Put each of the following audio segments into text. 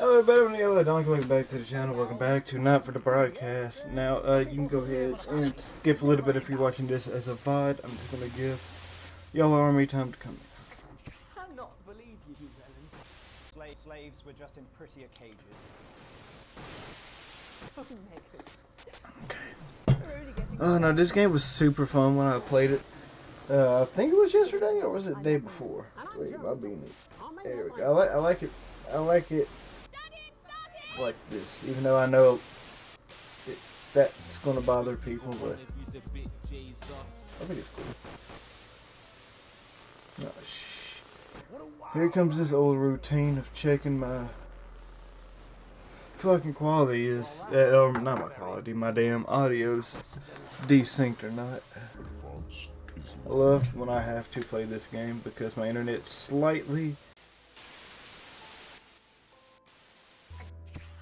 Hello everybody, TheYoloDonkey. Welcome back to the channel. Welcome back to Not for the Broadcast. Now, you can go ahead and skip a little bit if you're watching this as a VOD. I'm just going to give y'all army time to come in. Cannot believe you, Ellen. Slaves were just in prettier cages. Okay. Oh no, this game was super fun when I played it. I think it was yesterday, or was it the day before? Wait, my beanie. There we go. I like it. I like it like this, even though I know that's going to bother people, but I think it's cool. Oh, here comes this old routine of checking my fucking quality is, not my quality, my damn audio's desynced or not. I love when I have to play this game because my internet's slightly.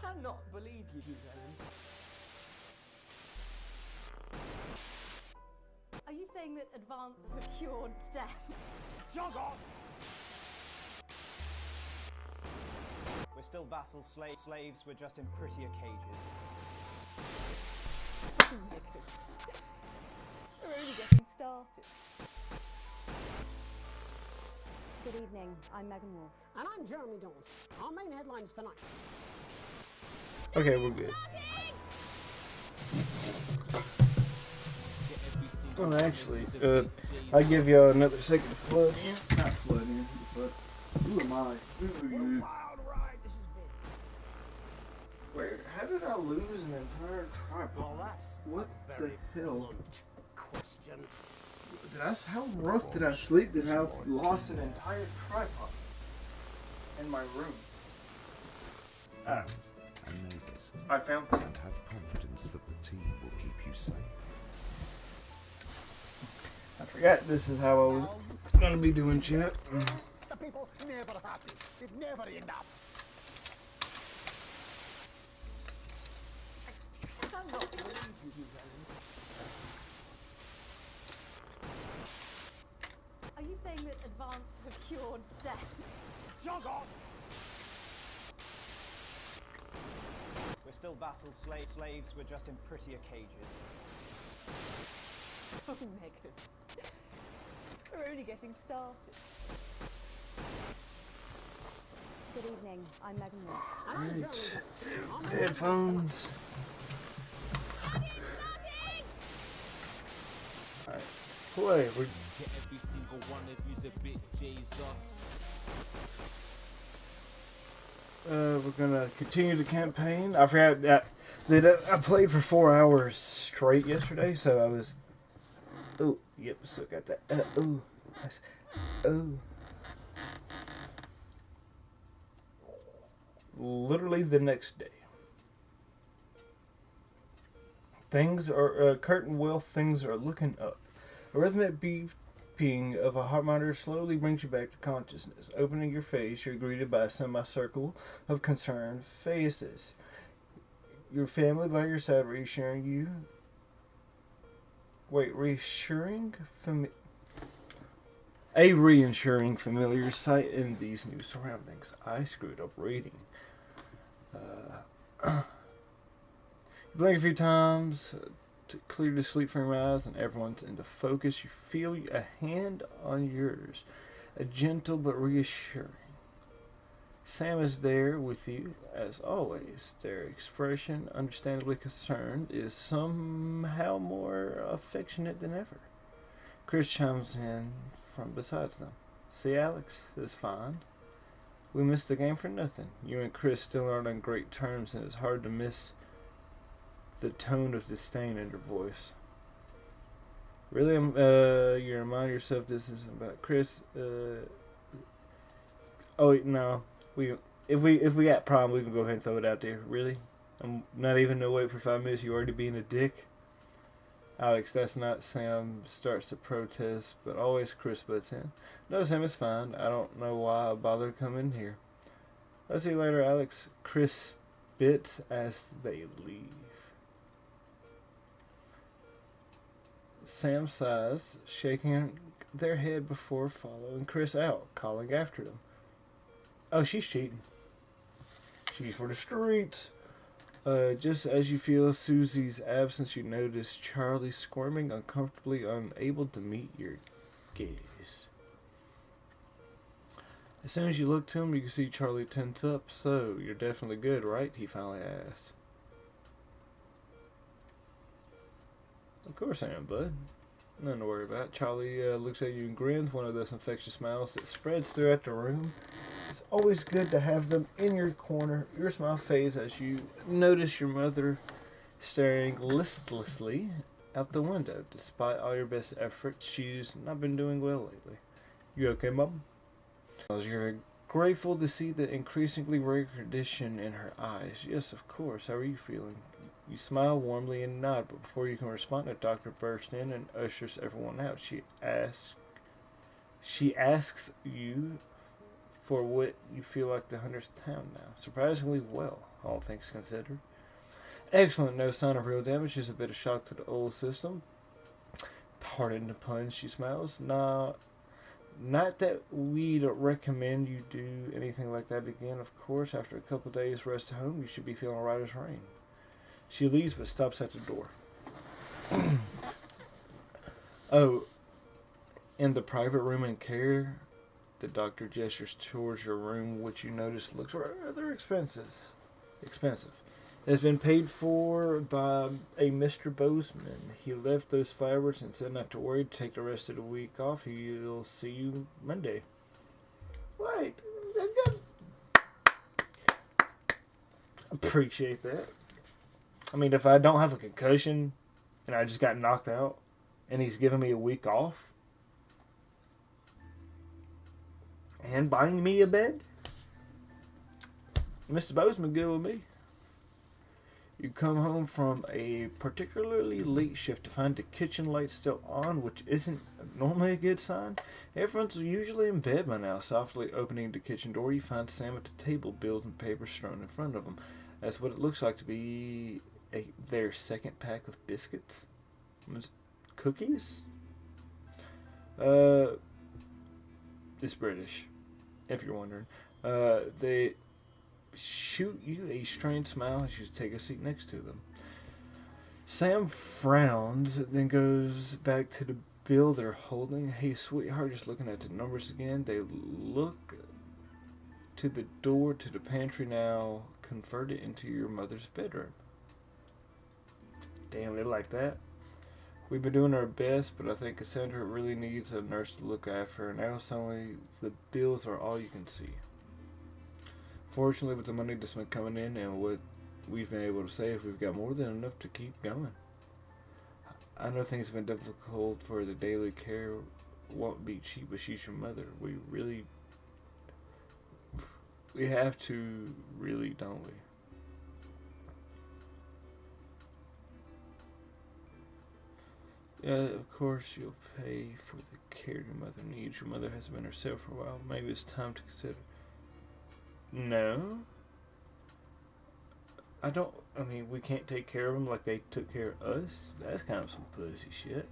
Cannot believe you, Ellen. Are you saying that advance have cured death? Jog on! We're still vassals, slaves were just in prettier cages. We're only getting started. Good evening, I'm Megan Wolf. And I'm Jeremy Dawes. Our main headlines tonight. Okay, we're good. Well, actually, I give y'all another second to flood in. Not flood in, but who am I? Wild ride this has been. Where? How did I lose an entire tripod? Well, that's What a the very hell? blunt question. How rough did I sleep that I lost an entire tripod in my room? Friends and neighbours, I found and have confidence that the team will keep you safe. I forgot this is how I was going to be doing chat. The people never happy. It never enough. Cannot believe you, Ellen. Are you saying that advance have cured death? Jog on! We're still vassals, slaves were just in prettier cages. Oh, Megan. We're only getting started. Good evening, I'm Megan Wolf. And I'm Jeremy Dawes. Our main Headphones. Alright, play. Every single one of you's a bit Jesus. We're gonna continue the campaign. I forgot that I played for 4 hours straight yesterday, so I was. Oh, yep, still got that. Oh, nice. Oh. Literally the next day. Things are, curtain wealth, things are looking up. A rhythmic beeping of a heart monitor slowly brings you back to consciousness. Opening your face, you're greeted by a semicircle of concerned faces. Your family by your side reassuring you. Wait, reassuring? A reassuring familiar sight in these new surroundings. I screwed up reading. You blink a few times to clear the sleep from your eyes, and everyone's into focus. You feel a hand on yours, a gentle but reassuring. Sam is there with you as always. Their expression, understandably concerned, is somehow more affectionate than ever. Chris chimes in from beside them. See, Alex, it's fine. We missed the game for nothing. You and Chris still aren't on great terms, and it's hard to miss the tone of disdain in your voice. Really, you remind yourself this isn't about Chris. Oh no, if we got prom, we can go ahead and throw it out there. Really, I'm not even gonna wait for 5 minutes. You already being a dick. Alex, that's not. Sam starts to protest, but always Chris butts in. No, Sam, it's fine. I don't know why I bothered coming here. I'll see you later, Alex. Chris bits as they leave. Sam sighs, shaking their head before following Chris out, calling after them. Oh, she's cheating. She's for the streets. Just as you feel Susie's absence, you notice Charlie squirming uncomfortably, unable to meet your gaze. As soon as you look to him, you can see Charlie tense up. So, you're definitely good, right? He finally asks. Of course I am, bud. Nothing to worry about. Charlie looks at you and grins, one of those infectious smiles that spreads throughout the room. It's always good to have them in your corner. Your smile fades as you notice your mother staring listlessly out the window. Despite all your best efforts, she's not been doing well lately. You okay, Mom? You're grateful to see the increasingly recognition in her eyes. Yes, of course. How are you feeling? You smile warmly and nod, but before you can respond, a doctor bursts in and ushers everyone out. She asks you for what you feel like the 100th time now. Surprisingly well, all things considered. Excellent, no sign of real damage, just a bit of shock to the old system. Pardon the pun, she smiles. Nah, not that we'd recommend you do anything like that again, of course. After a couple days rest at home, you should be feeling right as rain. She leaves but stops at the door. Oh, in the private room and care, the doctor gestures towards your room, which you notice looks rather expensive. It has been paid for by a Mr. Bozeman. He left those flowers and said not to worry, to take the rest of the week off. He'll see you Monday. Wait, appreciate that. I mean, if I don't have a concussion and I just got knocked out and he's giving me a week off and buying me a bed, Mr. Bozeman good with me. You come home from a particularly late shift to find the kitchen light still on, which isn't normally a good sign. Everyone's usually in bed by now. Softly opening the kitchen door, you find Sam at the table, bills and papers strewn in front of him. That's what it looks like to be their second pack of biscuits. Cookies? It's British, if you're wondering. They shoot you a strange smile as you take a seat next to them. Sam frowns, then goes back to the bill they're holding. Hey, sweetheart, just looking at the numbers again. They look to the door to the pantry now, converted into your mother's bedroom. Damn, they like that. We've been doing our best, but I think Cassandra really needs a nurse to look after her. Now suddenly the bills are all you can see. Fortunately, with the money that's been coming in and what we've been able to save, we've got more than enough to keep going. I know things have been difficult for the daily care. Won't be cheap, but she's your mother. We have to, really, don't we? Yeah, of course you'll pay for the care your mother needs. Your mother hasn't been herself for a while. Maybe it's time to consider. No. I mean, we can't take care of them like they took care of us. That's kind of some pussy shit.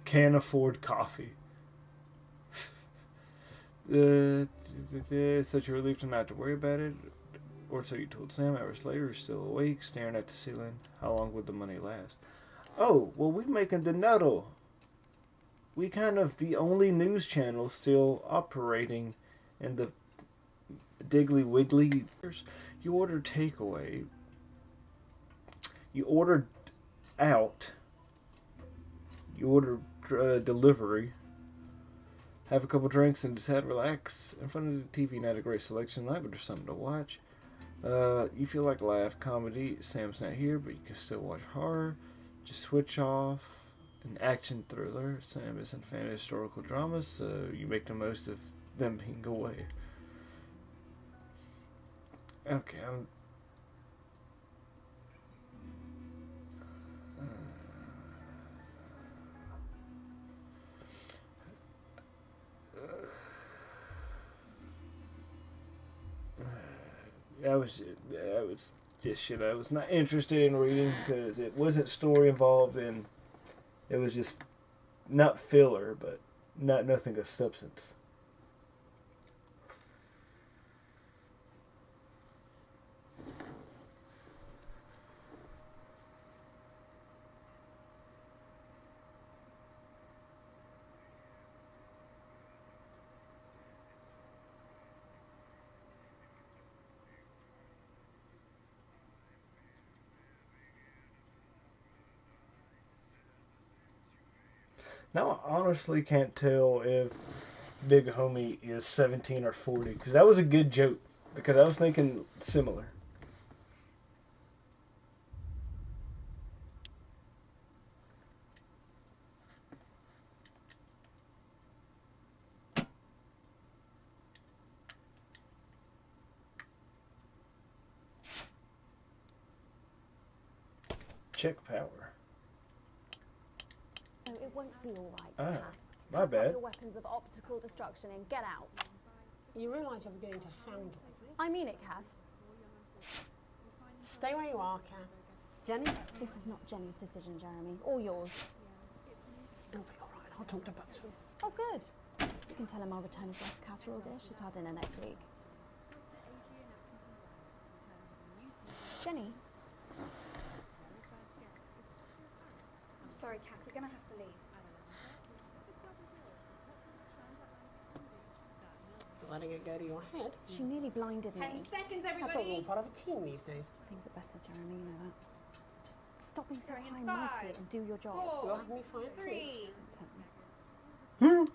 Can't afford coffee. Such a relief to not to worry about it. Or so you told Sam. Hours later, you're still awake, staring at the ceiling. How long would the money last? Oh, well, we're making dinero. We kind of the only news channel still operating in the Diggly Wiggly. You ordered takeaway. You ordered out. You ordered delivery. Have a couple drinks and decide to relax in front of the TV. Not a great selection tonight, but there's something to watch. You feel like laugh comedy. Sam's not here, but you can still watch horror. Just switch off. An action thriller. Sam isn't a fan of historical dramas, so you make the most of them being away. Okay, I was just shit I was not interested in reading because it wasn't story involved and it was just not filler, but nothing of substance. Now I honestly can't tell if Big Homie is 17 or 40 because that was a good joke because I was thinking similar. Check power. No, it won't be all right. Ah, Kath. my Pack up bad. your weapons of optical destruction and get out. You realise you're beginning to sound like me? I mean it, Kath. Stay where you are, Kath. Jenny? This is not Jenny's decision, Jeremy, or yours. It'll be all right. I'll talk to Bucks. Oh, good. You can tell him I'll return his rice casserole dish at our dinner next week. Jenny? I'm sorry, Kath, you're going to have to leave. Letting it go to your head. She nearly blinded me. 10 seconds, I thought we were everybody. part of a team these days. Things are better, Jeremy, you know that. Just stop being so Going in high and mighty 5, and do your job. 4, You'll have me fired too. 3. Don't tempt me.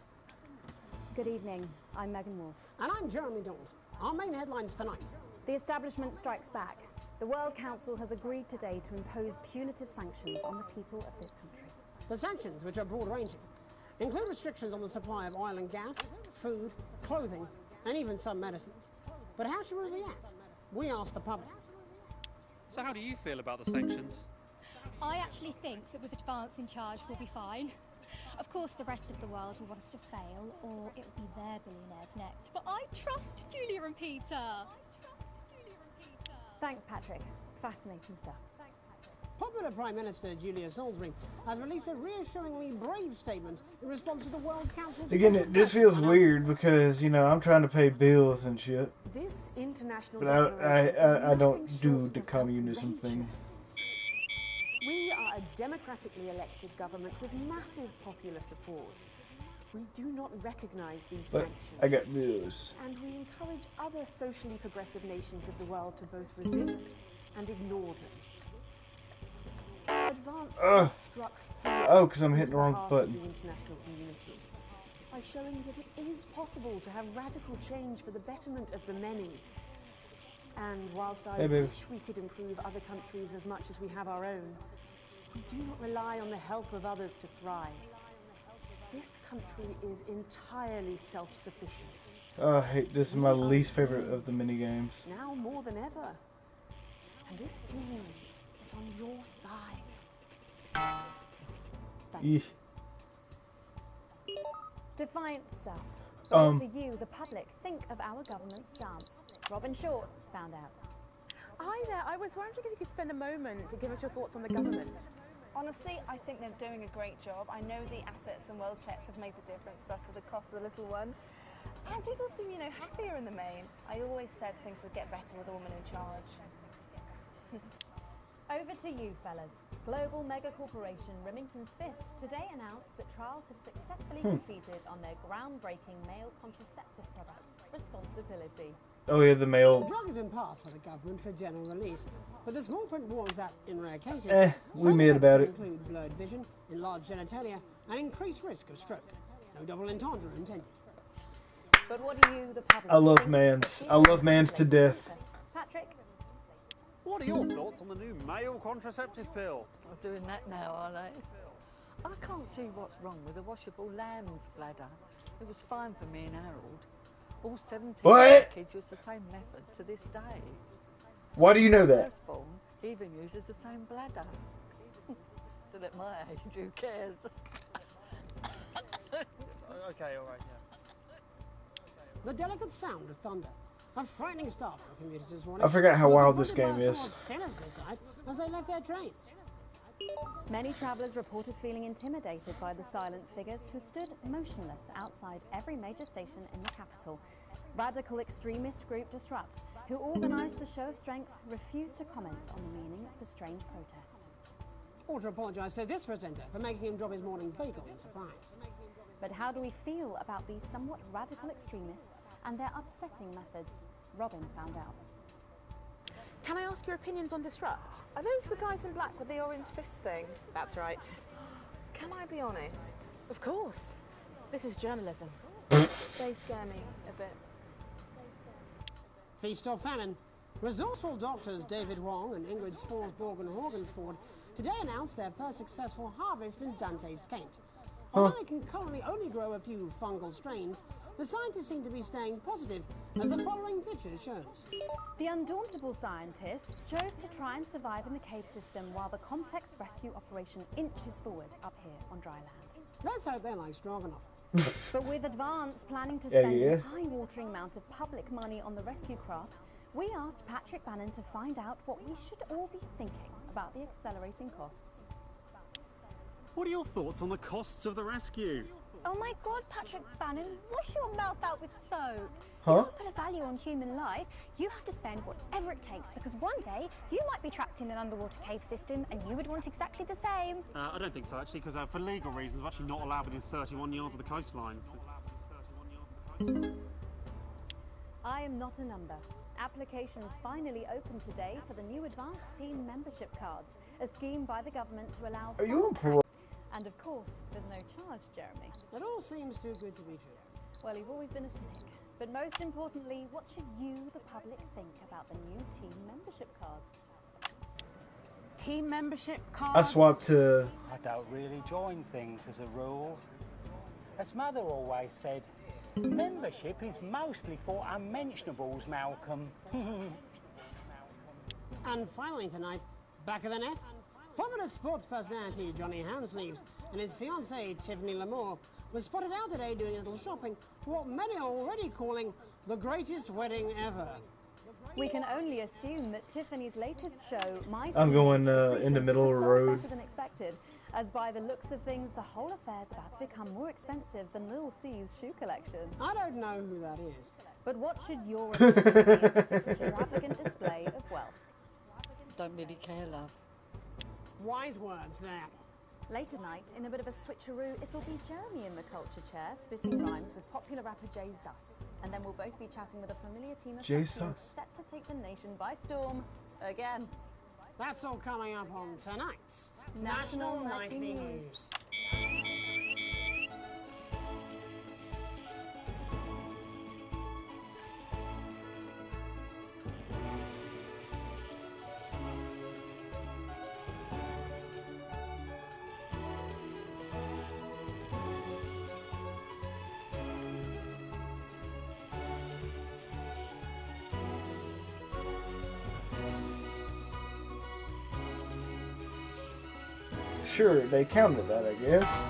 Good evening. I'm Megan Wolfe. And I'm Jeremy Dawson. Our main headlines tonight. The establishment strikes back. The World Council has agreed today to impose punitive sanctions on the people of this country. The sanctions, which are broad-ranging, include restrictions on the supply of oil and gas, food, clothing, and even some medicines. But how should we react? We asked the public. So how do you feel about the sanctions? I actually think that with advance in charge we'll be fine. Of course the rest of the world will want us to fail, or it will be their billionaires next. But I trust Julia and Peter. Thanks, Patrick. Fascinating stuff. Popular Prime Minister Julia Salisbury has released a reassuringly brave statement in response to the World Council's... Again, this feels weird because, you know, I'm trying to pay bills and shit. This international But I don't do the communism thing. We are a democratically elected government with massive popular support. We do not recognise these But sanctions. I got bills. And we encourage other socially progressive nations of the world to both resist and ignore them. Advanced struck Oh, because I'm hitting the wrong behalf of button. the international community by showing that it is possible to have radical change for the betterment of the many. And whilst I Hey, baby. wish we could improve other countries as much as we have our own, we do not rely on the help of others to thrive. This country is entirely self-sufficient. Oh, I hate this. Is my least favorite of the mini games. Now more than ever. And this team is on your side. Eesh. Defiant stuff. Um. What do you, the public, think of our government's stance? Robin Short found out. Hi there, I was wondering if you could spend a moment to give us your thoughts on the government. Honestly, I think they're doing a great job. I know the assets and world checks have made the difference, plus for the cost of the little one. And people seem, you know, happier in the main. I always said things would get better with a woman in charge. Over to you, fellas. Global mega corporation Remington's Fist today announced that trials have successfully completed on their groundbreaking male contraceptive product, Responsibility. Oh yeah, the The male. drug has been passed by the government for general release, but the small print warns that, in rare cases, We side made effects about will it. include blurred vision, enlarged genitalia, and increased risk of stroke. No double entendre intended. But what do you, the public, I love think of mans. such I love mans to death. Patrick? What are your thoughts on the new male contraceptive pill? They're doing that now, are they? I can't see what's wrong with a washable lamb's bladder. It was fine for me and Harold. All 17 What? kids use the same method to this day. Why do you know that? Firstborn even uses the same bladder. Still at my age, who cares? Okay, all right, yeah. The delicate sound of thunder A frightening start for commuters this morning. I forgot how who were wild this confronted game by a is. somewhat sinister sight as they left their trains. Many travellers reported feeling intimidated by the silent figures who stood motionless outside every major station in the capital. Radical extremist group Disrupt, who organised the show of strength, refused to comment on the meaning of the strange protest. Ought to apologise to this presenter for making him drop his morning bagel in surprise. But how do we feel about these somewhat radical extremists and their upsetting methods? Robin found out. Can I ask your opinions on Disrupt? Are those the guys in black with the orange fist thing? That's right. Can I be honest? Of course. This is journalism. They scare me a bit. Feast or famine. Resourceful doctors David Wong and Ingrid Sporsborg and Horgensford today announced their first successful harvest in Dante's taint. Although they can currently only grow a few fungal strains, the scientists seem to be staying positive, as the following picture shows. The undauntable scientists chose to try and survive in the cave system while the complex rescue operation inches forward up here on dry land. Let's hope they're like Stroganoff. But with Advance planning to Yeah, spend yeah. an eye-watering amount of public money on the rescue craft, we asked Patrick Bannon to find out what we should all be thinking about the accelerating costs. What are your thoughts on the costs of the rescue? Oh my God, Patrick Bannon, wash your mouth out with soap. Huh? You can't put a value on human life. You have to spend whatever it takes, because one day you might be trapped in an underwater cave system and you would want exactly the same. I don't think so, actually, because for legal reasons, we're actually not allowed within 31 yards of the coastline. I am not a number. Applications finally opened today for the new Advanced Team membership cards, a scheme by the government to allow... Are you on parole? And of course, there's no charge, Jeremy. It all seems too good to be true. Well, you've always been a cynic. But most importantly, what should you, the public, think about the new team membership cards? Team membership cards? I swapped to... I don't really join things as a rule. As Mother always said, membership is mostly for unmentionables, Malcolm. And finally tonight, back of the net, popular sports personality Johnny Hamsleeves and his fiancée Tiffany Lamore were spotted out today doing a little shopping for what many are already calling the greatest wedding ever. We can only assume that Tiffany's latest show might... I'm going in the middle of the road. ...better than expected, as by the looks of things, the whole affair's about to become more expensive than Little C's shoe collection. I don't know who that is. But what should your opinion be of this extravagant display of wealth? Don't really care, love. Wise words there. Late tonight, in a bit of a switcheroo, it'll be Jeremy in the culture chair, spitting rhymes with popular rapper Jay Zus. And then we'll both be chatting with a familiar team of Jay captains Zus. set to take the nation by storm. Again. That's all coming up on tonight's National Nightly News. Sure, they counted that, I guess.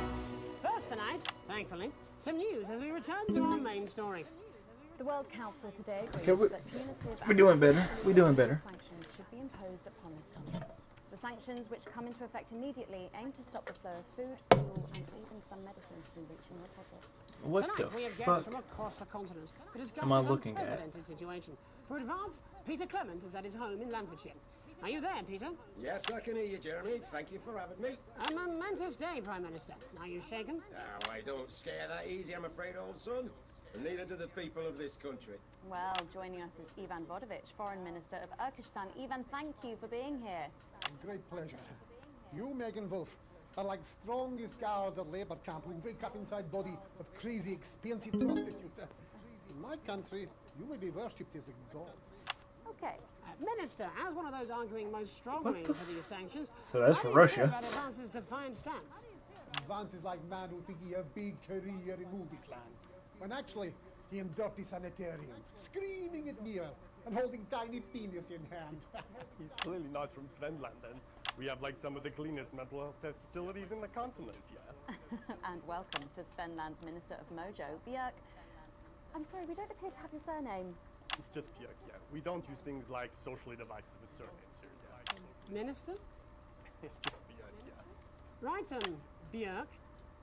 First tonight, thankfully, some news as we return to our main story. The World Council today agreed Okay, that punitive we're doing and better. We're doing better. sanctions should be imposed upon this country. The sanctions, which come into effect immediately, aim to stop the flow of food, fuel, and even some medicines from reaching the pockets. What Tonight, we the have guests fuck from across the continent to discuss am I this looking at? unprecedented situation. For Advance, Peter Clement is at his home in Lanfordshire. Are you there, Peter? Yes, I can hear you, Jeremy. Thank you for having me. A momentous day, Prime Minister. Are you shaken? Oh, I don't scare that easy, I'm afraid, old son. And neither do the people of this country. Well, joining us is Ivan Vodovich, Foreign Minister of Urkistan. Ivan, thank you for being here. Great pleasure. You, Megan Wolf, are like strongest guard of labor camp who wake up inside body of crazy, expensive prostitute. In my country, you may be worshipped as a god. Okay. Minister, as one of those arguing most strongly for these sanctions, So that's how for do you feel Russia. about Advance's defiant stance? Advance is like man who think he have big career in movies land, when actually he in dirty sanitarium, screaming at mirror and holding tiny penis in hand. He's clearly not from Friendland, then. We have like some of the cleanest mental health facilities in the continent, yeah. And welcome to Svenland's Minister of Mojo, Björk. I'm sorry, we don't appear to have your surname. It's just Björk, yeah. We don't use things like socially divisive surnames here, yeah. Minister? It's just Björk, yeah. Right, Björk.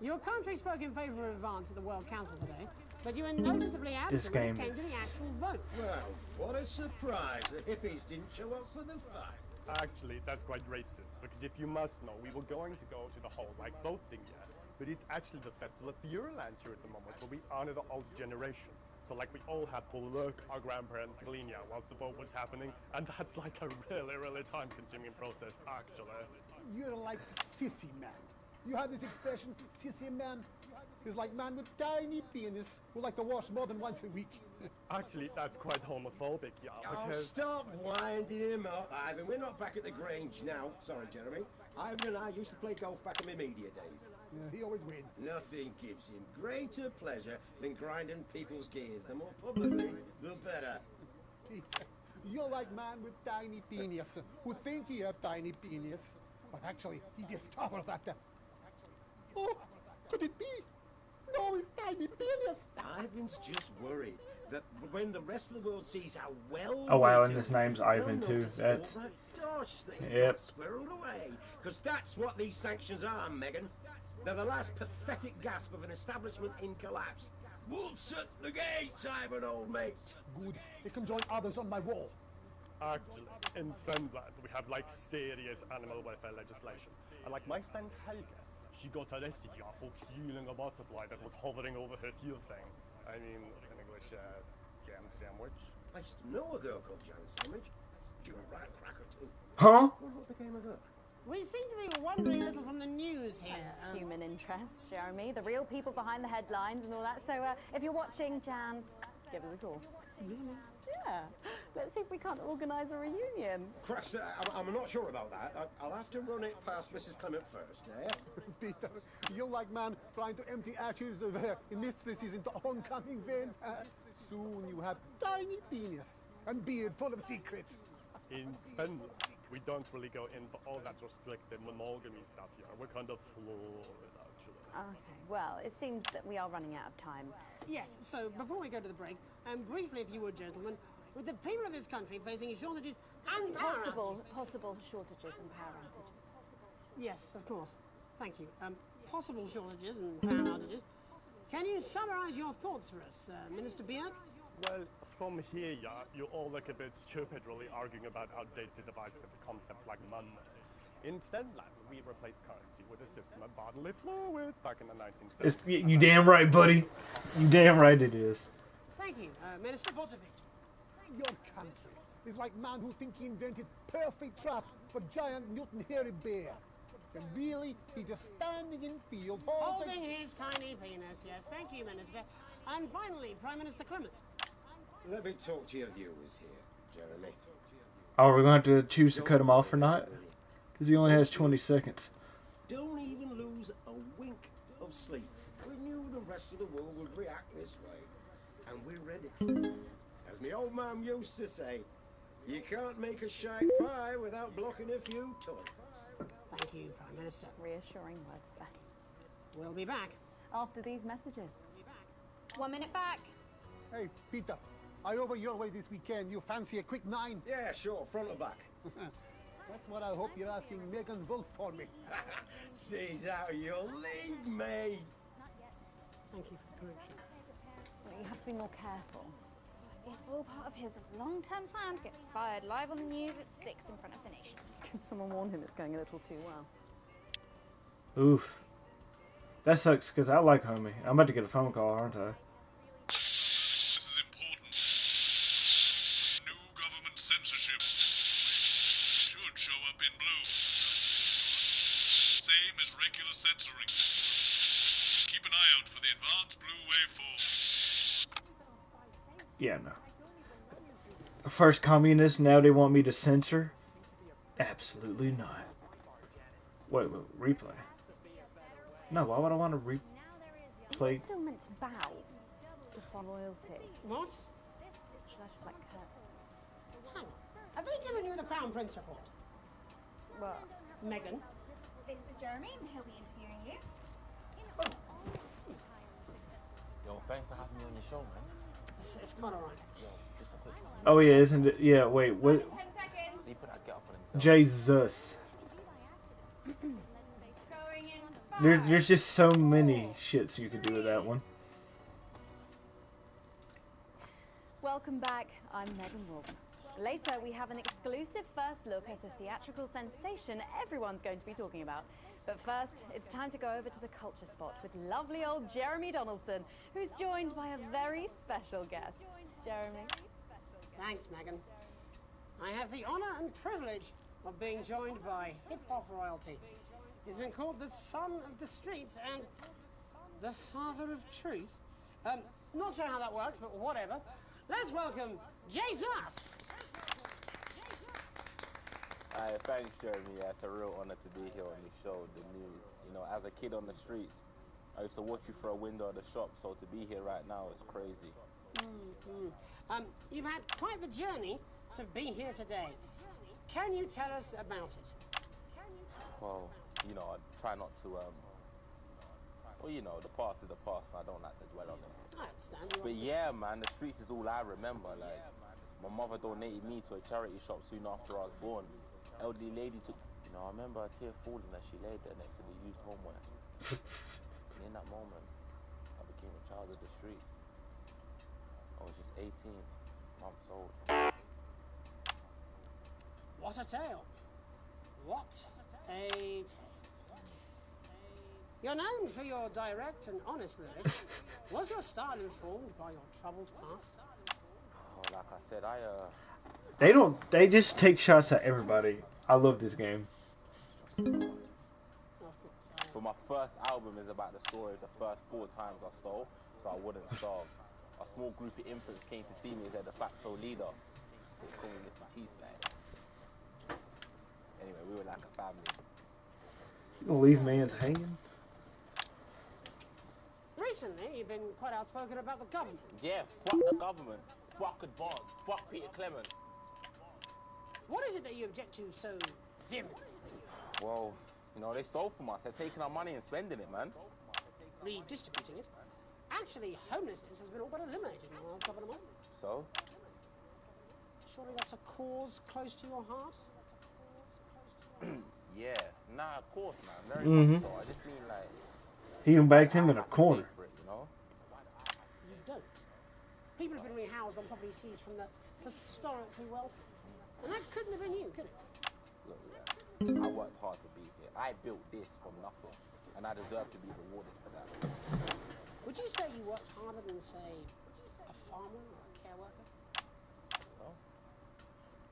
Your country spoke in favour of advance at the World Council today, but you were noticeably absent when it came to the actual vote. Well, what a surprise. The hippies didn't show up for the fight. Actually, that's quite racist, because if you must know, we were going to go to the whole, like, boat thing, yeah. But it's actually the Festival of Fureland here at the moment, where we honor the old generations. So, like, we all had to look our grandparents' Galicia whilst the boat was happening, and that's like a really, really time-consuming process, actually. You're like sissy man. You have this expression, sissy man. It's like man with tiny penis who like to wash more than once a week. Actually, that's quite homophobic, yeah, Oh, because... stop winding him up, Ivan. We're not back at the Grange now. Sorry, Jeremy. Ivan and I used to play golf back in my media days. Yeah, he always wins. Nothing gives him greater pleasure than grinding people's gears. The more publicly, the better. You're like man with tiny penis who think he have tiny penis, but actually he discovered that. Oh, could it be? No, it's tiny penis. Ivan's just worried that when the rest of the world sees how well Oh wow, we and do, his name's they'll Ivan too. notice That's all that dodge that he's yep. got squirreled away. Because that's what these sanctions are, Megan. They're the last pathetic gasp of an establishment in collapse. Wolves at the gates, Ivan, old mate. Good. They can join others on my wall. Actually, in Svenland, we have, like, serious animal welfare legislation. And, like, my friend Helga, she got arrested, yeah, for killing a butterfly that was hovering over her fuel thing. I mean, in English, jam sandwich. I used to know a girl called Jam Sandwich. She was a right cracker too. Huh? What became of her? We seem to be wandering a little from the news here. Human interest, Jeremy. The real people behind the headlines and all that. So if you're watching, Jan, give us a call. Really? Yeah. Let's see if we can't organise a reunion. Crux, I'm not sure about that. I'll have to run it past Mrs. Clement first, yeah? Peter, you're like man trying to empty ashes of mistresses into oncoming vent. Soon you have tiny penis and beard full of secrets. In Svenland, we don't really go in for all that restrictive monogamy stuff here. We're kind of flawed, actually. Okay, well, it seems that we are running out of time. Yes, so before we go to the break, briefly, if you would, gentlemen, with the people of this country facing shortages and Possible shortages and power outages. Yes, of course. Thank you. Possible shortages and power outages. Can you summarise your thoughts for us, Minister Björk? Well, from here, yeah, you all look a bit stupid really arguing about outdated divisive concepts like money. In Finland, we replaced currency with a system of bodily fluids back in the 1970s. You damn right, buddy. You damn right it is. Thank you, Minister Botovic. Your country is like man who think he invented perfect trap for giant mutant hairy bear. And really, he just standing in field Holding his tiny penis, yes. Thank you, Minister. And finally, Prime Minister Clement. Let me talk to your viewers here, Jeremy. Oh, we're going to have to choose to cut him off or not? Because he only has 20 seconds. Don't even lose a wink of sleep. We knew the rest of the world would react this way. And we're ready. As my old man used to say, you can't make a shite pie without blocking a few toilets. Thank you, Prime Minister. Reassuring words there. We'll be back. After these messages. 1 minute back. Hey, Peter, I over your way this weekend. You fancy a quick 9? Yeah, sure, front or back. That's what I hope you're asking Megan Wolf for me. She's out of your league, mate. Thank you for the correction. Well, you have to be more careful. It's all part of his long-term plan to get fired live on the news at 6 in front of the nation. Can someone warn him it's going a little too well? Oof. That sucks because I like homie. I'm about to get a phone call, aren't I? This is important. New government censorship should show up in blue. Same as regular censoring. Keep an eye out for the advanced blue waveform. Yeah, no. First communist, now they want me to censor? Absolutely not. Wait, replay? No, why would I want to replay? You're still meant to bow before loyalty. What? Should I just like curtsy? Hang on. Have they given you the Crown Prince report? What? Megan? This is Jeremy, and he'll be interviewing you. Yo, thanks for having me on your show, man. It's quite all right. Yo, Oh yeah, isn't it? Yeah, wait, what? Jesus. There's just so many shits you could do with that one. Welcome back. I'm Megan Morgan. Later, we have an exclusive first look at a theatrical sensation everyone's going to be talking about. But first, it's time to go over to the culture spot with lovely old Jeremy Donaldson, who's joined by a very special guest. Jeremy. Thanks, Megan. I have the honor and privilege of being joined by hip-hop royalty. He's been called the son of the streets and the father of truth. Not sure how that works, but whatever. Let's welcome Jesus! Thanks, Jeremy. Yeah, it's a real honor to be here on this show, The News. You know, as a kid on the streets, I used to watch you through a window of the shop, so to be here right now is crazy. You've had quite the journey to be here today. Can you tell us about it? Well, you know, I try not to, well, you know, the past is the past, so I don't like to dwell on it. I understand. But yeah, man, the streets is all I remember. Like, my mother donated me to a charity shop soon after I was born. Elderly lady took, you know, I remember a tear falling as she laid there next to the used homeware. And in that moment, I became a child of the streets. I was just 18 months old. What a tale. What a tale. You're known for your direct and honest lyrics. Was your style informed by your troubled past? Oh, like I said, They just take shots at everybody. I love this game. But my first album is about the story of the first 4 times I stole, so I wouldn't starve. A small group of infants came to see me as their de facto leader. They called me Mr. Cheese Slice. Anyway, we were like a family. You gonna leave man's hanging? Recently, you've been quite outspoken about the government. Yeah, fuck the government. Fuck Advance. Fuck Peter Clement. What is it that you object to so vehemently? Well, you know, they stole from us. They're taking our money and spending it, man. Redistributing it? Actually, homelessness has been all but eliminated in the last couple of months. So? Surely that's a cause close to your heart? Yeah. Nah, of course, man. Very much so. I just mean, like... He even backed him in a corner. You know? You don't. People have been rehoused on property seized from the historically wealthy. And that couldn't have been you, could it? Look, yeah. I worked hard to be here. I built this from nothing. And I deserve to be rewarded for that. Would you say you worked harder than, say, a farmer or a care worker? No.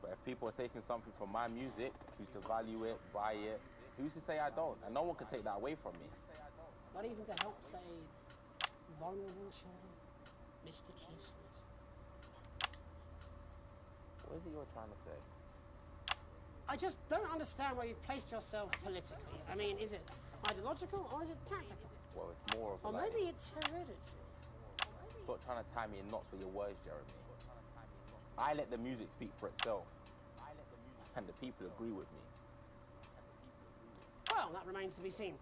But if people are taking something from my music, choose to value it, buy it, who's to say I don't? And no one can take that away from me. Not even to help, say, vulnerable children? Mr. Cheeseless. What is it you're trying to say? I just don't understand where you've placed yourself politically. I mean, is it ideological or is it tactical? Well, it's more of Or like... maybe it's hereditary. Stop trying to tie me in knots with your words, Jeremy. I let the music speak for itself. And the people agree with me. Well, that remains to be seen.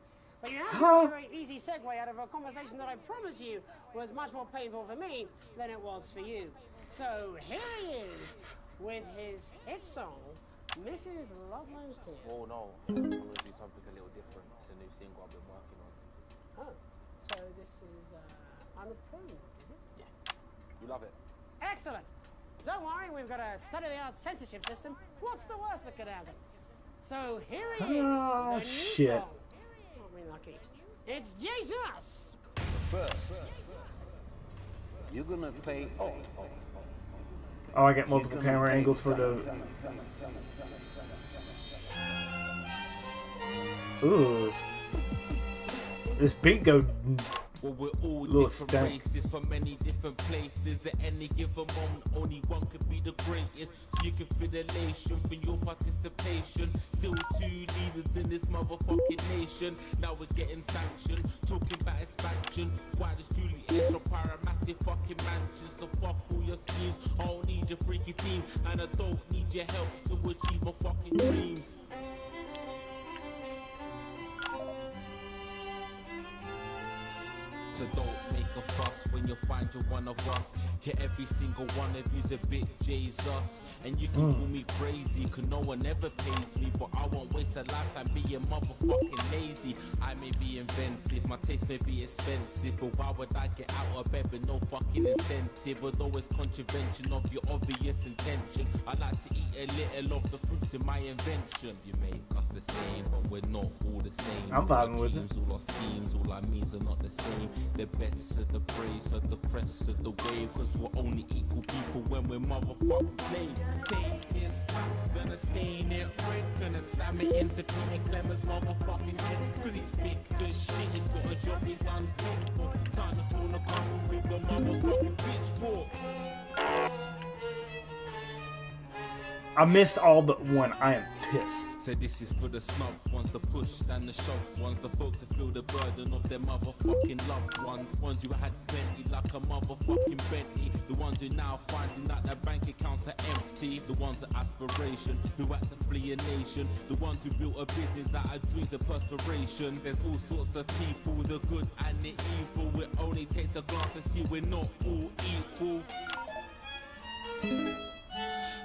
But you have a very easy segue out of a conversation that I promise you was much more painful for me than it was for you. So here he is with his hit song, Mrs. Ludlow's Tears. Oh no, I'm going to do something a little different. It's a new single I've been working on. Oh, so this is unapproved, is it? Yeah. You love it? Excellent. Don't worry, we've got a state-of-the-art censorship system. What's the worst that could happen? So here he is, the new song. Aren't we lucky? It's Jesus! First, you're gonna pay. Oh, I get multiple camera angles for the... Ooh. This beat go... Well, we're all little different stank. races from many different places. At any given moment, only one could be the greatest. So you can feel the elation for your participation. Still 2 leaders in this motherfucking nation. Now we're getting sanctioned, talking about expansion. Why does Julius require a massive fucking mansion? So fuck all your schemes. I don't need your freaky team, and I don't need your help to achieve my fucking dreams. So don't make a fuss when you find you're one of us. Yeah, every single one of you's a bit Jesus. And you can call me crazy, cause no one ever pays me. But I won't waste a lifetime being motherfucking lazy. I may be inventive, my taste may be expensive, but why would I get out of bed with no fucking incentive? Although it's contravention of your obvious intention, I like to eat a little of the fruits in my invention. You make us the same, but we're not all the same. I'm vibing with it. All our schemes, all our means are not the same. The best of the praise, of the crest of the wave, cause we're only equal people when we're motherfucking slaves. Take this fact, gonna stain it red, gonna slam it into Peter Clemens' motherfucking head, cause he's thick as shit, he's got a job he's unfit for. It's time to spawn a castle with a motherfucking pitchfork. I missed all but one. I am pissed. So this is for the snub ones, the push and the shove ones, the folks that feel the burden of their motherfucking loved ones. Ones who had plenty like a motherfucking Bentley. The ones who now finding that their bank accounts are empty. The ones of aspiration who had to flee a nation. The ones who built a business out of dreams of perspiration. There's all sorts of people, the good and the evil. It only takes a glance to see we're not all equal.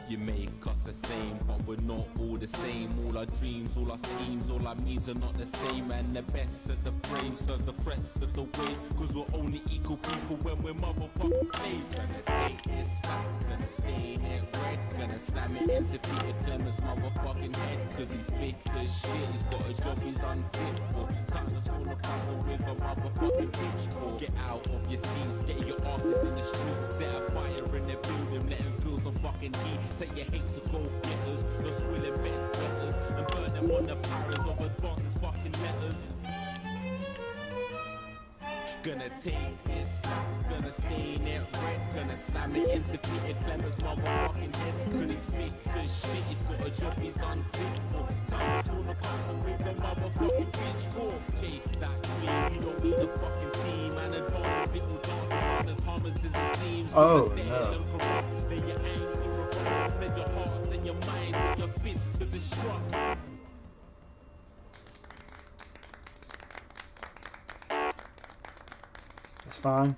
You make us the same, but we're not all the same. All our dreams, all our schemes, all our means are not the same. And the best of the brave serve the press of the waves, cause we're only equal people when we're motherfucking slaves. Gonna take this fact, gonna stain it red, gonna slam it into Peter Clemens' motherfucking head, cause he's thick as shit, he's got a job he's unfit for. Time to spawn a castle with a motherfucking pitchfork. Get out of your seats, get your asses in the streets, set a fire in the building, let them feel some fucking heat. Say you hate to go getters, you're squilling bet letters, and burn them on the paras of advances fucking letters. Gonna take this fact, gonna stain it red, gonna slam it into Peter Clemens' motherfucking head, cause he's thick as shit, he's got a job he's unfit for. Time to spawn a castle with a motherfucking pitchfork. Chase that clean, you don't need a fucking team, and advance little dancing as harmless as it seems. Oh no. Then you're angry. Let your hearts and your minds and your fists to destruct. That's fine.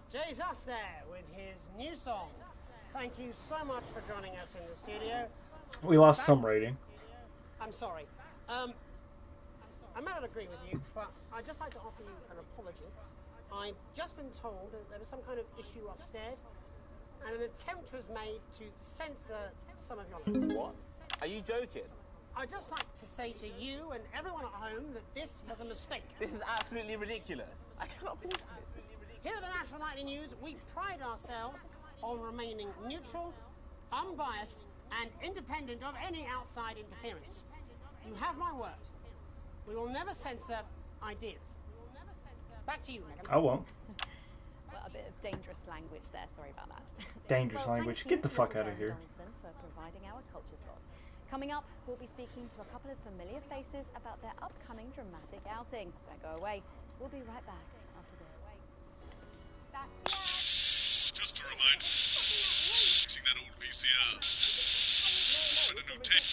Jesus there with his new song. Thank you so much for joining us in the studio. We lost some rating. I'm sorry. I may not agree with you, but I'd just like to offer you an apology. I've just been told that there was some kind of issue upstairs, and an attempt was made to censor some of your lyrics. What? Are you joking? I'd just like to say to you and everyone at home that this was a mistake. This is absolutely ridiculous. I cannot believe this. Here at the National Nightly News, we pride ourselves on remaining neutral, unbiased, and independent of any outside interference. You have my word. We will never censor ideas. Back to you, Megan. I won't. Well, a bit of dangerous language there. Sorry about that. Dangerous language. Get the fuck out of here. For providing our culture spot. Coming up, we'll be speaking to a couple of familiar faces about their upcoming dramatic outing. Don't go away. We'll be right back after this. Just a reminder, fixing that old VCR. Find a new tape.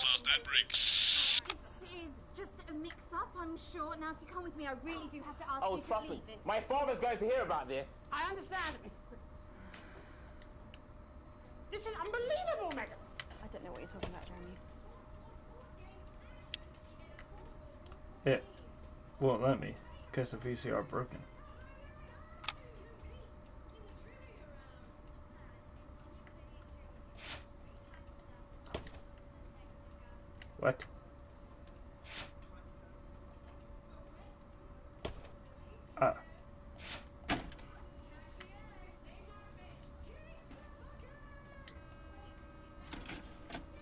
Last ad break. This is just a mix-up, I'm sure. Now, if you come with me, I really do have to ask Oh, you to trust me. leave it. My father's going to hear about this. I understand. This is unbelievable, Megan. I don't know what you're talking about, Jeremy. It won't let me because the VCR broken. What?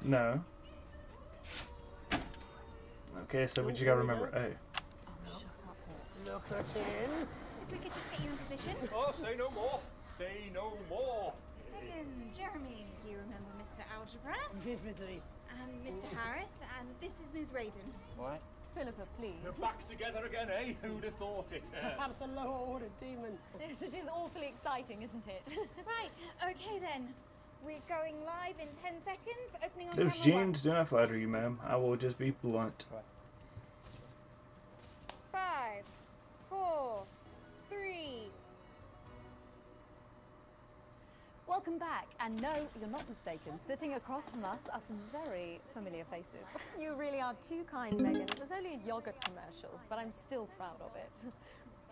No. Okay, so what you gotta remember? A. Look at him. If we could just get you in position. Oh, say no more. Say no more. Megan, Jeremy, you remember Mr. Algebra? Vividly. And Mr. Harris, and this is Ms. Radin. What? Philippa, please. You're back together again, eh? Who'd have thought it? Perhaps a lower order demon. Yes, it is awfully exciting, isn't it? Right, okay then. We're going live in 10 seconds, opening on Those camera jeans do not flatter you, ma'am. I will just be blunt. 5, Welcome back, and no, you're not mistaken. Sitting across from us are some very familiar faces. You really are too kind, Megan. It was only a yogurt commercial, but I'm still proud of it.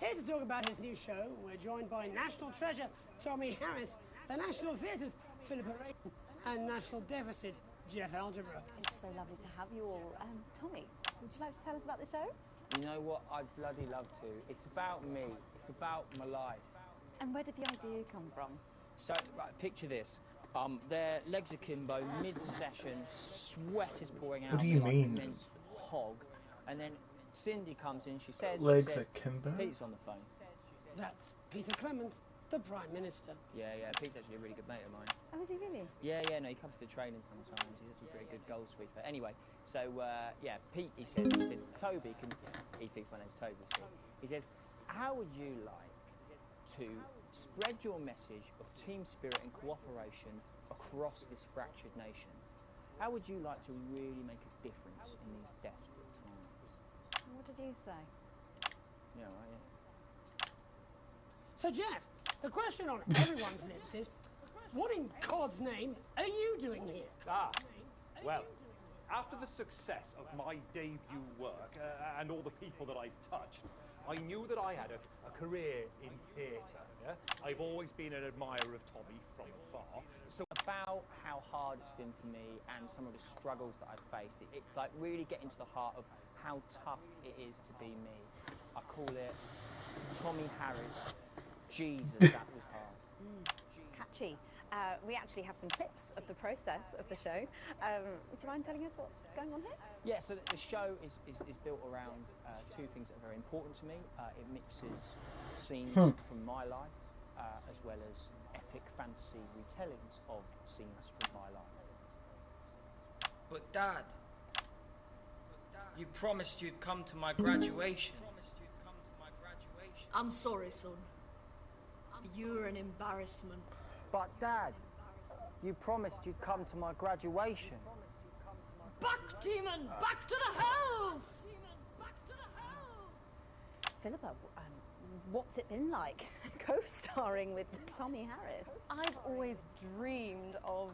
Here to talk about his new show, we're joined by national treasure Tommy Harris, the National Theatre's Philippa Rayton, and National Deficit Jeff Algebra. It's so lovely to have you all. Tommy, would you like to tell us about the show? You know what? I'd bloody love to. It's about me. It's about my life. And where did the idea come from? So, right, picture this. Their legs akimbo, mid-session, sweat is pouring out. What do you like mean? An immense hog. And then Cindy comes in, she says... Legs akimbo? Pete's on the phone. That's Peter Clement, the Prime Minister. Yeah, Pete's actually a really good mate of mine. Oh, is he really? Yeah, no, he comes to the training sometimes. He's actually a very good goal sweeper. Anyway, so, yeah, Pete, he says, Toby, he thinks my name's Toby, so he says, how would you like to spread your message of team spirit and cooperation across this fractured nation? How would you like to really make a difference in these desperate times? What did you say? Yeah, right, yeah. So, Jeff, the question on everyone's lips is, what in God's name are you doing here? Well, after the success of my debut work and all the people that I've touched, I knew that I had a career in theatre. Yeah? I've always been an admirer of Tommy from afar. So about how hard it's been for me and some of the struggles that I've faced, it like really getting to the heart of how tough it is to be me. I call it Tommy Harris. Jesus, that was hard. Catchy. We actually have some clips of the process of the show. Would you mind telling us what's going on here? Yeah, so the show is built around two things that are very important to me. It mixes scenes from my life as well as epic fantasy retellings of scenes from my life. But Dad, you promised you'd come to my graduation. I'm sorry, son. You're an embarrassment. But Dad, you promised you'd come to my graduation. Back, demon! Back to the hells! Philippa, what's it been like co-starring with Tommy Harris? I've always dreamed of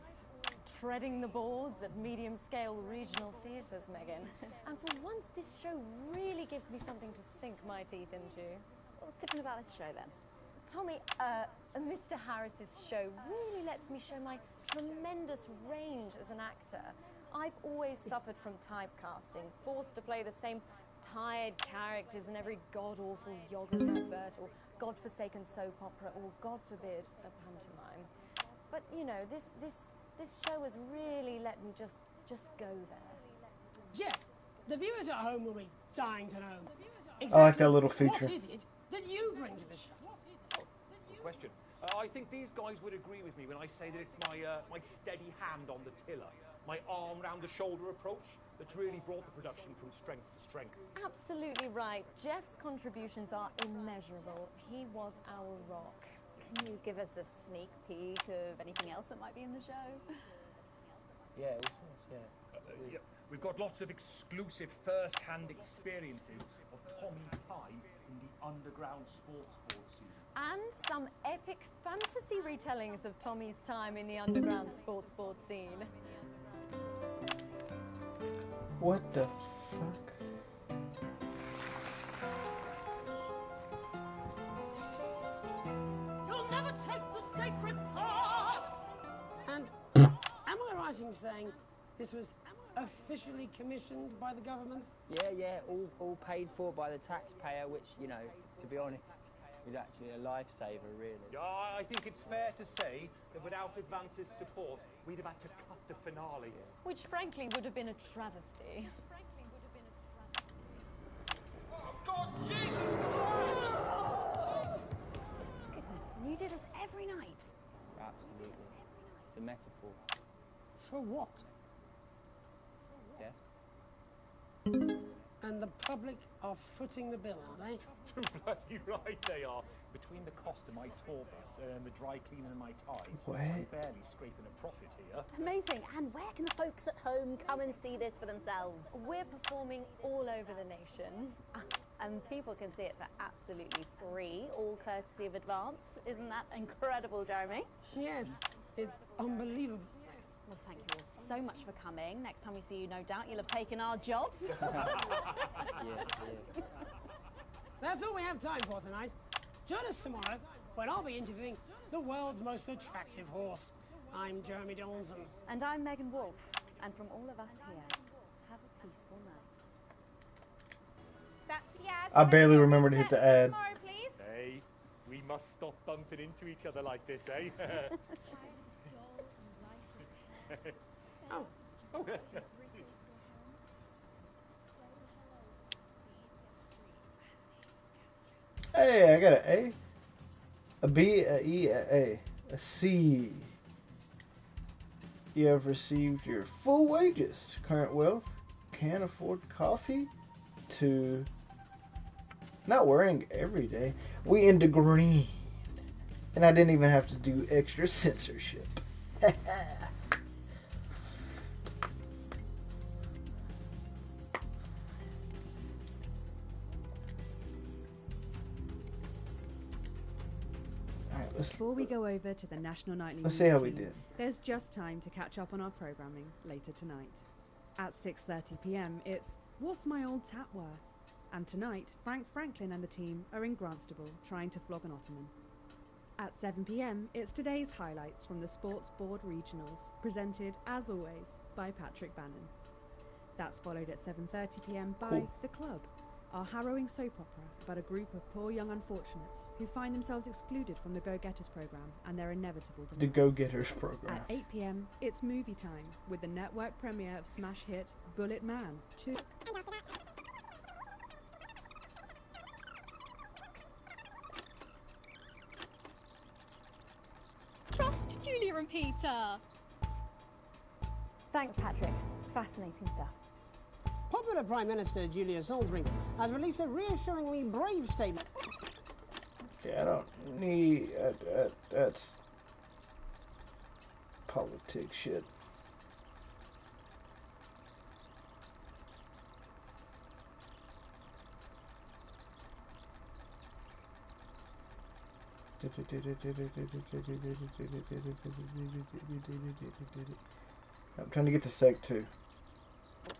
treading the boards at medium-scale regional theatres, Megan. And for once, this show really gives me something to sink my teeth into. What's different about this show, then? Tommy, Mr. Harris's show really lets me show my tremendous range as an actor. I've always suffered from typecasting, forced to play the same tired characters in every god-awful yogurt advert or godforsaken soap opera or, God forbid, a pantomime. But, you know, this show has really let me just go there. Jeff, the viewers at home will be dying to know. I like that little feature. What is it that you bring to the show? Good question. I think these guys would agree with me when I say that it's my steady hand on the tiller, my arm round the shoulder approach that's really brought the production from strength to strength. Absolutely right. Jeff's contributions are immeasurable. He was our rock. Can you give us a sneak peek of anything else that might be in the show? Yeah, all sorts, yeah. Yeah. We've got lots of exclusive first-hand experiences of Tommy's time in the underground sports board scene. And some epic fantasy retellings of Tommy's time in the underground sports board scene. What the fuck? You'll never take the sacred path! And am I right in saying this was officially commissioned by the government? Yeah, all paid for by the taxpayer, which, you know, to be honest, is actually a lifesaver, really. Yeah, I think it's fair to say that without Advance's support, we'd have had to cut the finale. Which frankly would have been a travesty. Oh God, Jesus Christ! Goodness, and you do this every night? Absolutely. It's a metaphor. For what? Yes? And the public are footing the bill, are they? Too bloody right they are. Between the cost of my tour bus and the dry cleaning of my ties, What? I'm barely scraping a profit here. Amazing. And where can the folks at home come and see this for themselves? We're performing all over the nation. And people can see it for absolutely free, all courtesy of Advance. Isn't that incredible, Jeremy? Yes. It's unbelievable. Well, thank you all so much for coming. Next time we see you, no doubt you'll have taken our jobs. That's all we have time for tonight. Join us tomorrow when I'll be interviewing the world's most attractive horse. I'm Jeremy Donaldson. And I'm Megan Wolf. And from all of us here, have a peaceful night. That's the ad. I barely remember to hit the ad. Tomorrow, please. Hey, we must stop bumping into each other like this, eh? Oh. Oh. Hey, I got an A, a B, a E, a C. You have received your full wages. Current wealth, can't afford coffee, to not wearing every day. We into green. And I didn't even have to do extra censorship. Before we go over to the National Nightly Let's News see how we team, did. There's just time to catch up on our programming later tonight. At 6:30 p.m, it's What's My Old Tap Worth? And tonight, Frank Franklin and the team are in Grantstable trying to flog an Ottoman. At 7 p.m, it's today's highlights from the Sports Board Regionals, presented, as always, by Patrick Bannon. That's followed at 7:30 p.m. by Cool. The Club, our harrowing soap opera about a group of poor young unfortunates who find themselves excluded from the Go-Getters program and their inevitable demise. The Go-Getters program. At 8 p.m, it's movie time with the network premiere of smash hit Bullet Man 2. Trust Julia and Peter. Thanks, Patrick. Fascinating stuff. Popular Prime Minister Julia Salisbury has released a reassuringly brave statement. Yeah, I don't need that's politics shit. I'm trying to get to Seg 2.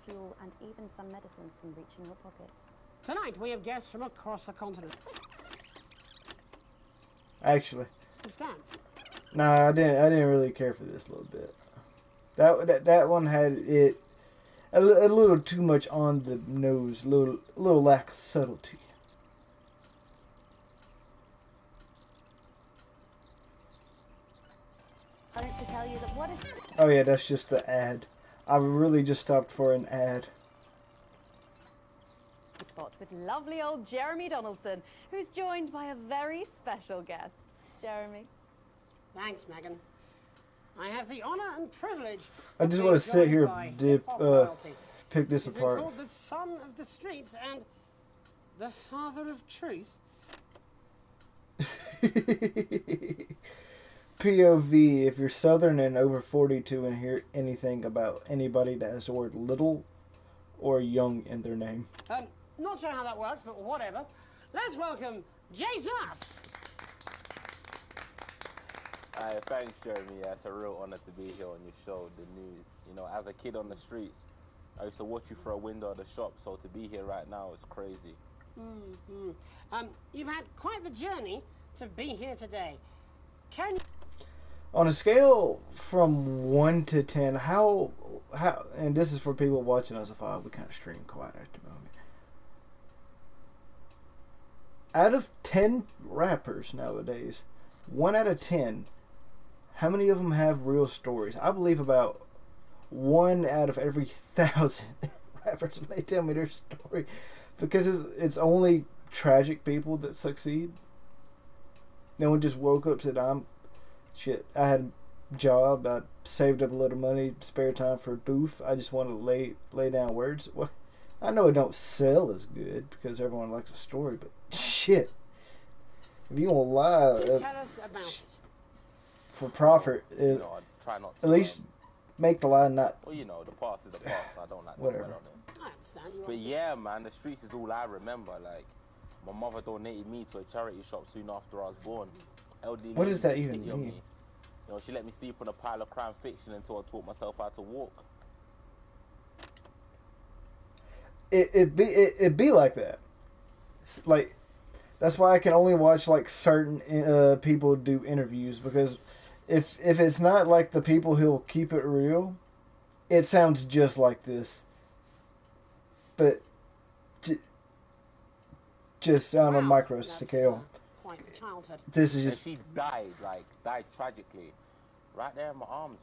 Fuel and even some medicines from reaching your pockets. Tonight we have guests from across the continent. Actually, It stands. nah, I didn't really care for this a little bit. That one had it a little too much on the nose, a little lack of subtlety. I want to tell you that what is... Oh yeah, that's just the ad. I really just stopped for an ad. Spot with lovely old Jeremy Donaldson, who's joined by a very special guest. Jeremy. Thanks, Megan. I have the honour and privilege. I just want to sit here, pick this He's been apart. called the son of the streets and the father of truth. POV, if you're Southern and over 42 and hear anything about anybody that has the word little or young in their name. Not sure how that works, but whatever. Let's welcome Jesus. Thanks, Jeremy. Yeah, it's a real honor to be here on your show, The News. You know, as a kid on the streets, I used to watch you through a window of the shop, so to be here right now is crazy. You've had quite the journey to be here today. Can you... On a scale from 1 to 10, how, and this is for people watching us, if we kind of stream quiet at the moment. Out of 10 rappers nowadays, 1 out of 10, how many of them have real stories? I believe about 1 out of every 1,000 rappers may tell me their story, because it's only tragic people that succeed. No one just woke up and said, shit, I had a job, I saved up a little money, spare time for a booth, I just want to lay down words. Well, I know it don't sell as good because everyone likes a story, but shit, if you won't lie, tell us about it? For profit, You know, I try not to. at least make the lie not. Well, you know, the past is the past. I don't like to Whatever. dwell on it. I understand you. But yeah, man, the streets is all I remember. Like, my mother donated me to a charity shop soon after I was born. Elderly What does lady that even pity on mean? me. You know, she let me sleep on a pile of crime fiction until I taught myself how to walk. It'd be like that. Like, that's why I can only watch like certain people do interviews, because if it's not like the people who'll keep it real, it sounds just like this. But just on a micro scale. Quite the childhood. This is just. And she died tragically, right there in my arms.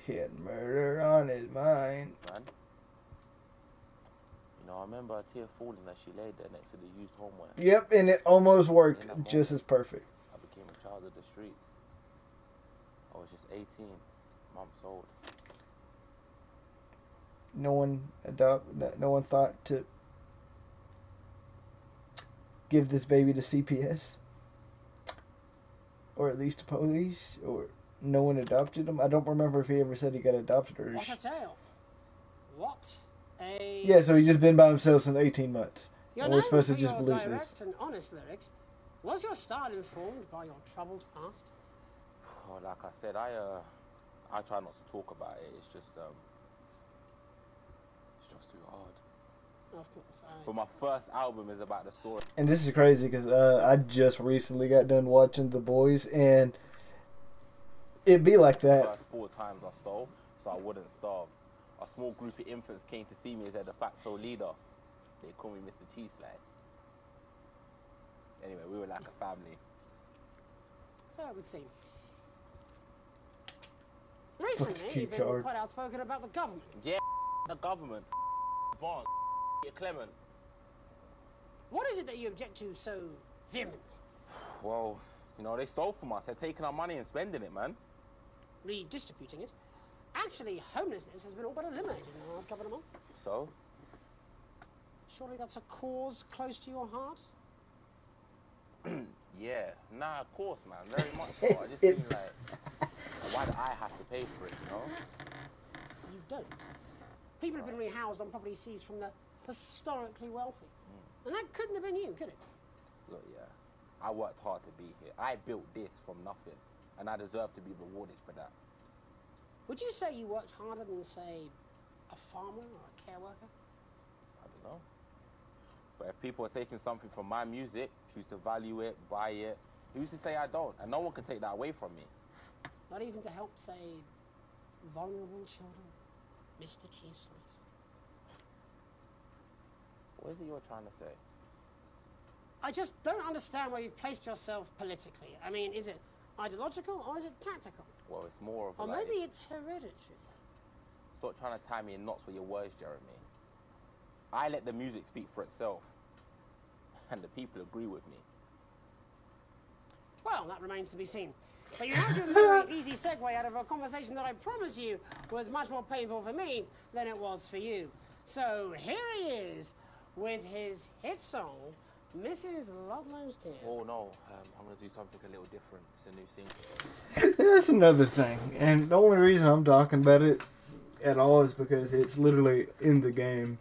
He had murder on his mind. Man. You know, I remember a tear falling as she laid there next to the used homeware. Yep, and it almost worked just as perfect. I became a child of the streets. I was just 18 months old. No one thought to give this baby to CPS, or at least to police, or no one adopted him. I don't remember if he ever said he got adopted or. What a tale! What a. Yeah, so he's just been by himself since 18 months. You're And we're known supposed to for just your believe direct this. and honest lyrics. Was your style informed by your troubled past? Oh, like I said, I try not to talk about it. It's just too hard. Of course. But my first album is about the story. And this is crazy because I just recently got done watching The Boys, and it'd be like The that. first 4 times I stole, so I wouldn't starve. A small group of infants came to see me as their de facto leader. They call me Mr. Cheese Slice. Anyway, we were like a family. So it would seem. Recently, you've been quite outspoken about the government. Yeah, the government. Vaughn, Clement. What is it that you object to so vehemently? Well, you know, they stole from us. They're taking our money and spending it, man. Redistributing it. Actually, homelessness has been all but eliminated in the last couple of months. So? Surely that's a cause close to your heart? Yeah. Nah, of course, man. Very much so. I just feel like, why do I have to pay for it, you know? You don't. People have been rehoused on property seized from the historically wealthy. And that couldn't have been you, could it? Look, yeah. I worked hard to be here. I built this from nothing. And I deserve to be rewarded for that. Would you say you worked harder than, say, a farmer or a care worker? I don't know. But if people are taking something from my music, choose to value it, buy it, who's to say I don't? And no one can take that away from me. Not even to help, say, vulnerable children? Mr. Cheese Slice. What is it you're trying to say? I just don't understand where you've placed yourself politically. I mean, is it ideological or is it tactical? Well, it's more of Or like... maybe it's hereditary. Stop trying to tie me in knots with your words, Jeremy. I let the music speak for itself. And the people agree with me. Well, that remains to be seen. But you have given me a very easy segue out of a conversation that I promise you was much more painful for me than it was for you. So here he is with his hit song, Mrs. Ludlow's Tears. Oh no, I'm going to do something a little different. It's a new single. That's another thing, and the only reason I'm talking about it at all is because it's literally in the game.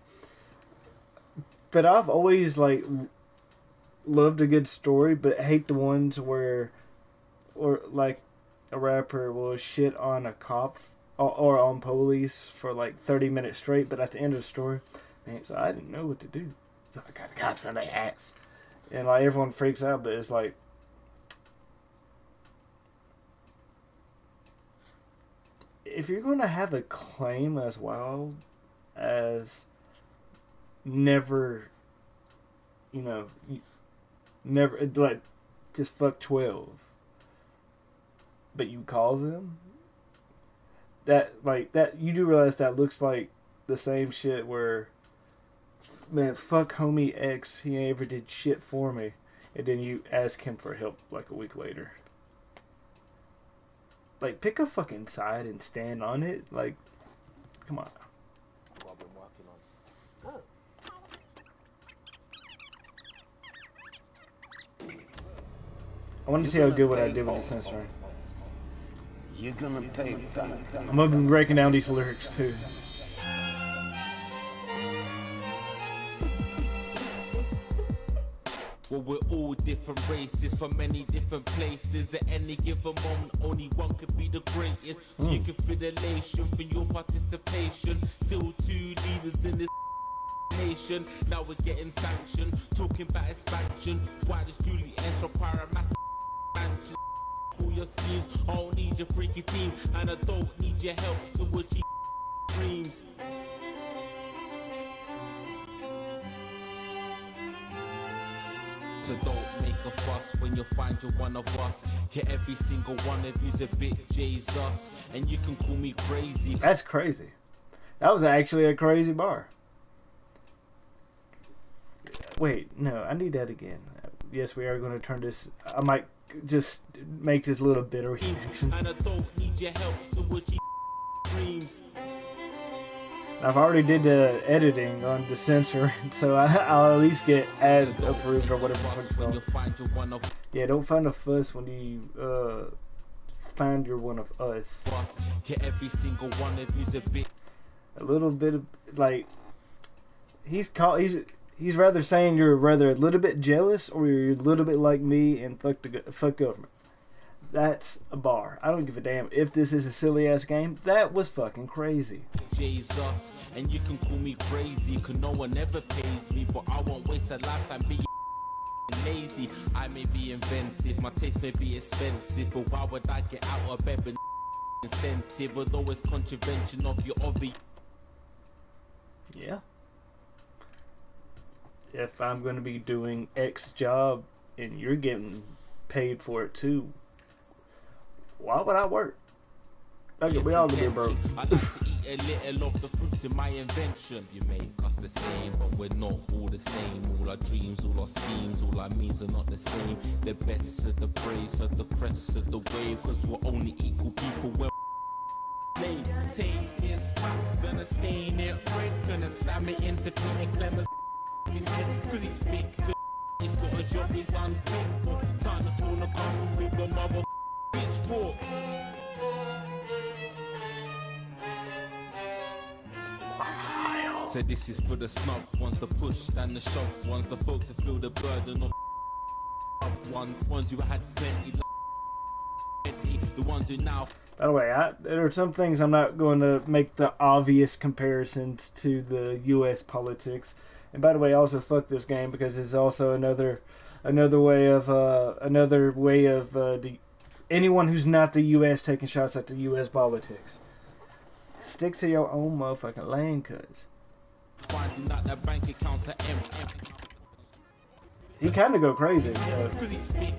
But I've always like loved a good story, but hate the ones where, or like a rapper will shit on a cop or on police for like 30 minutes straight, but at the end of the story, man, so I didn't know what to do. So I got the cops on their ass, and like everyone freaks out, but it's like, if you're going to have a claim as wild as never, you know, never, like, just fuck 12, but you call them, that, like, that, you do realize that looks like the same shit where, man, fuck homie X, he never did shit for me, and then you ask him for help, like, a week later. Like, pick a fucking side and stand on it. Like, come on. What I've been working on. I want to see how good what I did with the censoring. You're gonna pay back. I'm gonna be breaking down these lyrics too. Well, we're all different races from many different places. At any given moment, only one could be the greatest. So you can feel the elation from your participation. Still two leaders in this nation. Now we're getting sanctioned, talking about expansion. Why does Julius require a massive expansion? All your schemes, I don't need your freaky team, and I don't need your help to achieve dreams. So don't make a fuss when you find you're one of us. Get every single one of you's a bit Jesus, and you can call me crazy. That's crazy. That was actually a crazy bar. Wait, no, I need that again. Yes, we are going to turn this. I might just make this a little bit of reaction. And I don't need your help to achieve dreams. I've already did the editing on the censoring, so I'll at least get ad approved or whatever it's called. Yeah, don't find a fuss when you find you're one of us. Get every single one of you's a bit. A little bit of like he's rather saying you're rather a little bit jealous or you're a little bit like me and fuck government. That's a bar. I don't give a damn if this is a silly ass game. That was fucking crazy. Jesus, and you can call me crazy, cause no one ever pays me, but I won't waste a lifetime being lazy. I may be inventive, my taste may be expensive, but why would I get out of bed with incentive? Although it's contravention of your obvious. Yeah. If I'm going to be doing X job and you're getting paid for it too, why would I work? We all gonna be broke. I like to eat a little of the fruits in my invention. You make us the same, but we're not all the same. All our dreams, all our schemes, all our means are not the same. The best of the praise, of the crest of the wave, cause we're only equal people when take this fact, gonna stain it red, gonna slam it into Peter Clemens' head, cause he's fake, he's got a job, he's unfaithful. It's time to storm the castle with the mother pitchfork. So this is for the snub ones, the push and the shove ones, the folks to feel the burden of ones who had plenty, the ones who now. By the way, there are some things I'm not going to make the obvious comparisons to the U.S. politics. And by the way, also fuck this game because it's also another way of anyone who's not the U.S. taking shots at the U.S. politics. Stick to your own motherfucking lane, cuz. Finding out that bank accounts are empty. He kind of go crazy. Cause he's fake,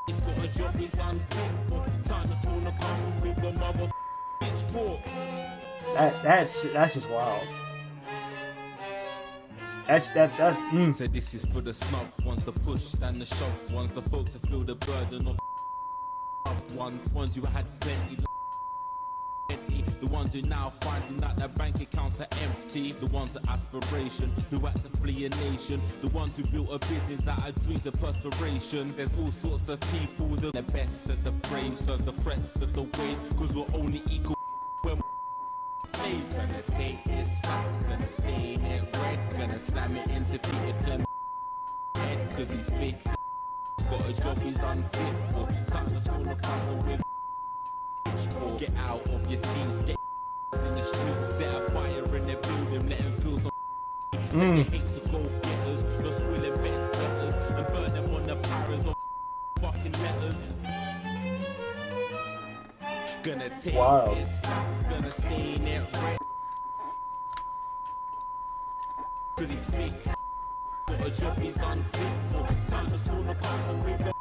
he's got a job, he's unfaithful. It's time to storm the castle with the mother pitchfork. That's just wild. That's So this is for the snub ones, the push and the shove ones, the folks to feel the burden of ones who had plenty. The ones who now finding out their bank accounts are empty. The ones of aspiration who had to flee a nation. The ones who built a business out of dreams of perspiration. There's all sorts of people, the best of the praise, of the crest of the ways, cause we're only equal when slaves. Gonna take this fact, gonna stain it red, gonna slam it into Peter Clemens' head, cause he's fake. He's got a job, he's unfit for. Time to storm the castle with. Get out of your seats, get in the streets, set a fire in the building, let them feel some. Say they hate to go getters, they'll squill and bet letters, and burn them on the paras of fucking letters. Gonna take this fact, gonna stain it red. Cause he's fake, got a job, he's unfit for. Time to storm the castle with a.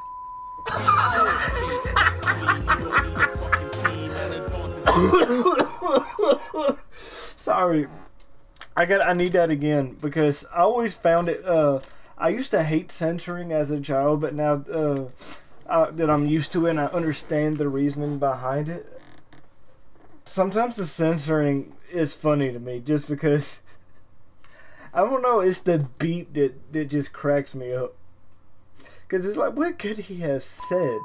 Sorry, I need that again because I always found it. I used to hate censoring as a child, but now that I'm used to it and I understand the reasoning behind it, sometimes the censoring is funny to me just because I don't know. It's the beat that just cracks me up. Because it's like, what could he have said?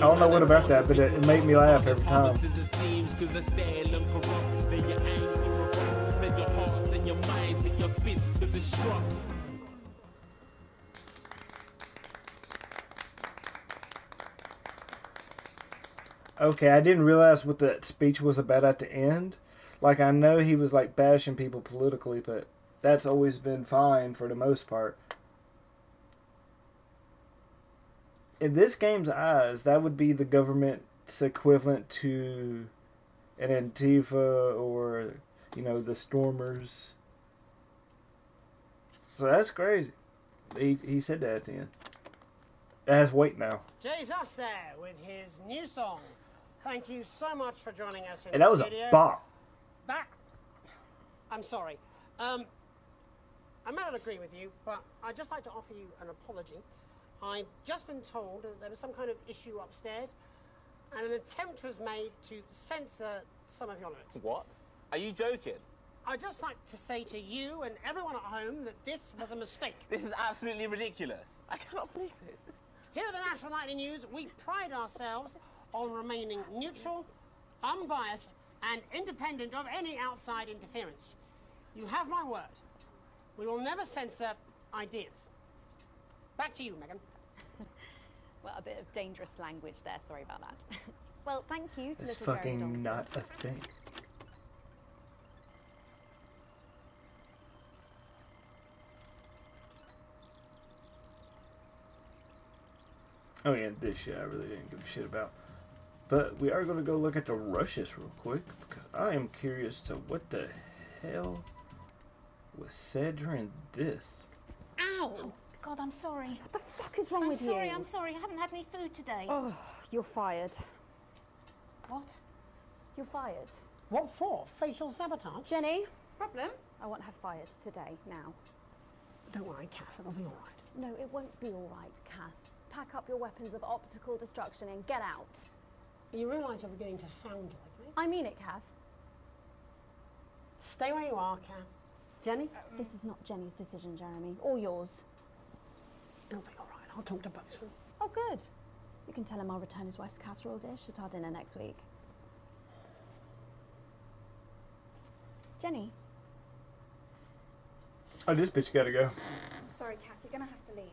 don't know what about that, but it made me laugh every time. Okay, I didn't realize what that speech was about at the end. Like, I know he was, like, bashing people politically, but that's always been fine for the most part. In this game's eyes, that would be the government's equivalent to an Antifa or, you know, the Stormers. So that's crazy. He said that at the end. It has weight now. Jesus there with his new song. Thank you so much for joining us in And that the was studio. a bop. I'm sorry. I may not agree with you, but I'd just like to offer you an apology. I've just been told that there was some kind of issue upstairs, and an attempt was made to censor some of your lyrics. What? Are you joking? I'd just like to say to you and everyone at home that this was a mistake. This is absolutely ridiculous. I cannot believe this. Here at the National Nightly News, we pride ourselves on remaining neutral, unbiased, and independent of any outside interference. You have my word. We will never censor ideas. Back to you, Megan. Well, a bit of dangerous language there. Sorry about that. Well, thank you to It's Little Jerry fucking Dawson. not a thing. Oh yeah, this shit I really didn't give a shit about. But we are going to go look at the rushes real quick, because I am curious to what the hell was said during this. Ow! God, I'm sorry. What the fuck is wrong with you? I'm sorry. I haven't had any food today. Oh, you're fired. What? You're fired. What for? Facial sabotage? Jenny? Problem? I want her fired today, now. Don't worry, Kath, it'll be all right. No, it won't be all right, Kath. Pack up your weapons of optical destruction and get out. You realise you're beginning to sound like me? I mean it, Kath. Stay where you are, Kath. Jenny? This is not Jenny's decision, Jeremy, or yours. It'll be all right. I'll talk to both of them. Oh, good. You can tell him I'll return his wife's casserole dish at our dinner next week. Jenny? Oh, this bitch gotta go. I'm sorry, Kath. You're going to have to leave.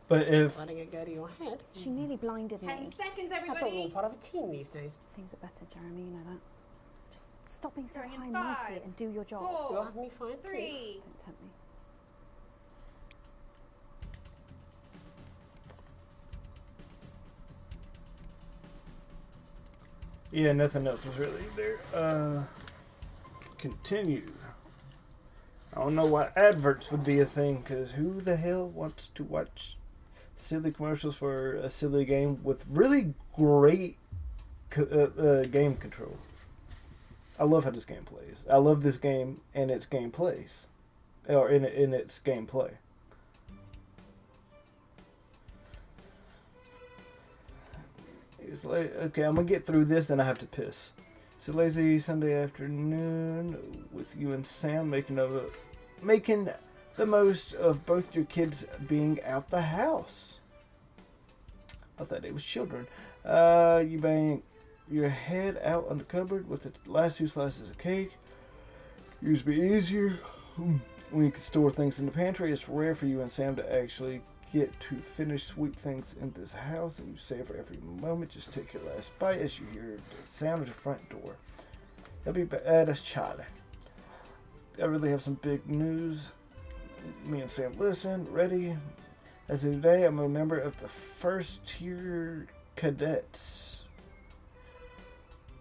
But if... Letting it go to your head. She nearly blinded me. 10 seconds, I thought we were everybody. all part of a team these days. Things are better, Jeremy, you know that. Just stop being so Going in high-mighty 5, and do your job. 4, You'll have me fired 3. too. Don't tempt me. Yeah, nothing else was really there. Continue. I don't know why adverts would be a thing, because who the hell wants to watch silly commercials for a silly game with really great game control? I love how this game plays. I love this game and its gameplays. Or in its gameplay. It's like, okay, I'm gonna get through this, then I have to piss. It's a lazy Sunday afternoon with you and Sam making the most of both your kids being out the house. I thought it was children. You bang your head out on the cupboard with the last 2 slices of cake. Used to be easier when you could store things in the pantry. It's rare for you and Sam to actually get to finish sweet things in this house, and you savor every moment. Just take your last bite as you hear the sound of the front door. That'll be that's Charlie. I really have some big news. Me and Sam listen, ready. As of today, I'm a member of the first tier cadets.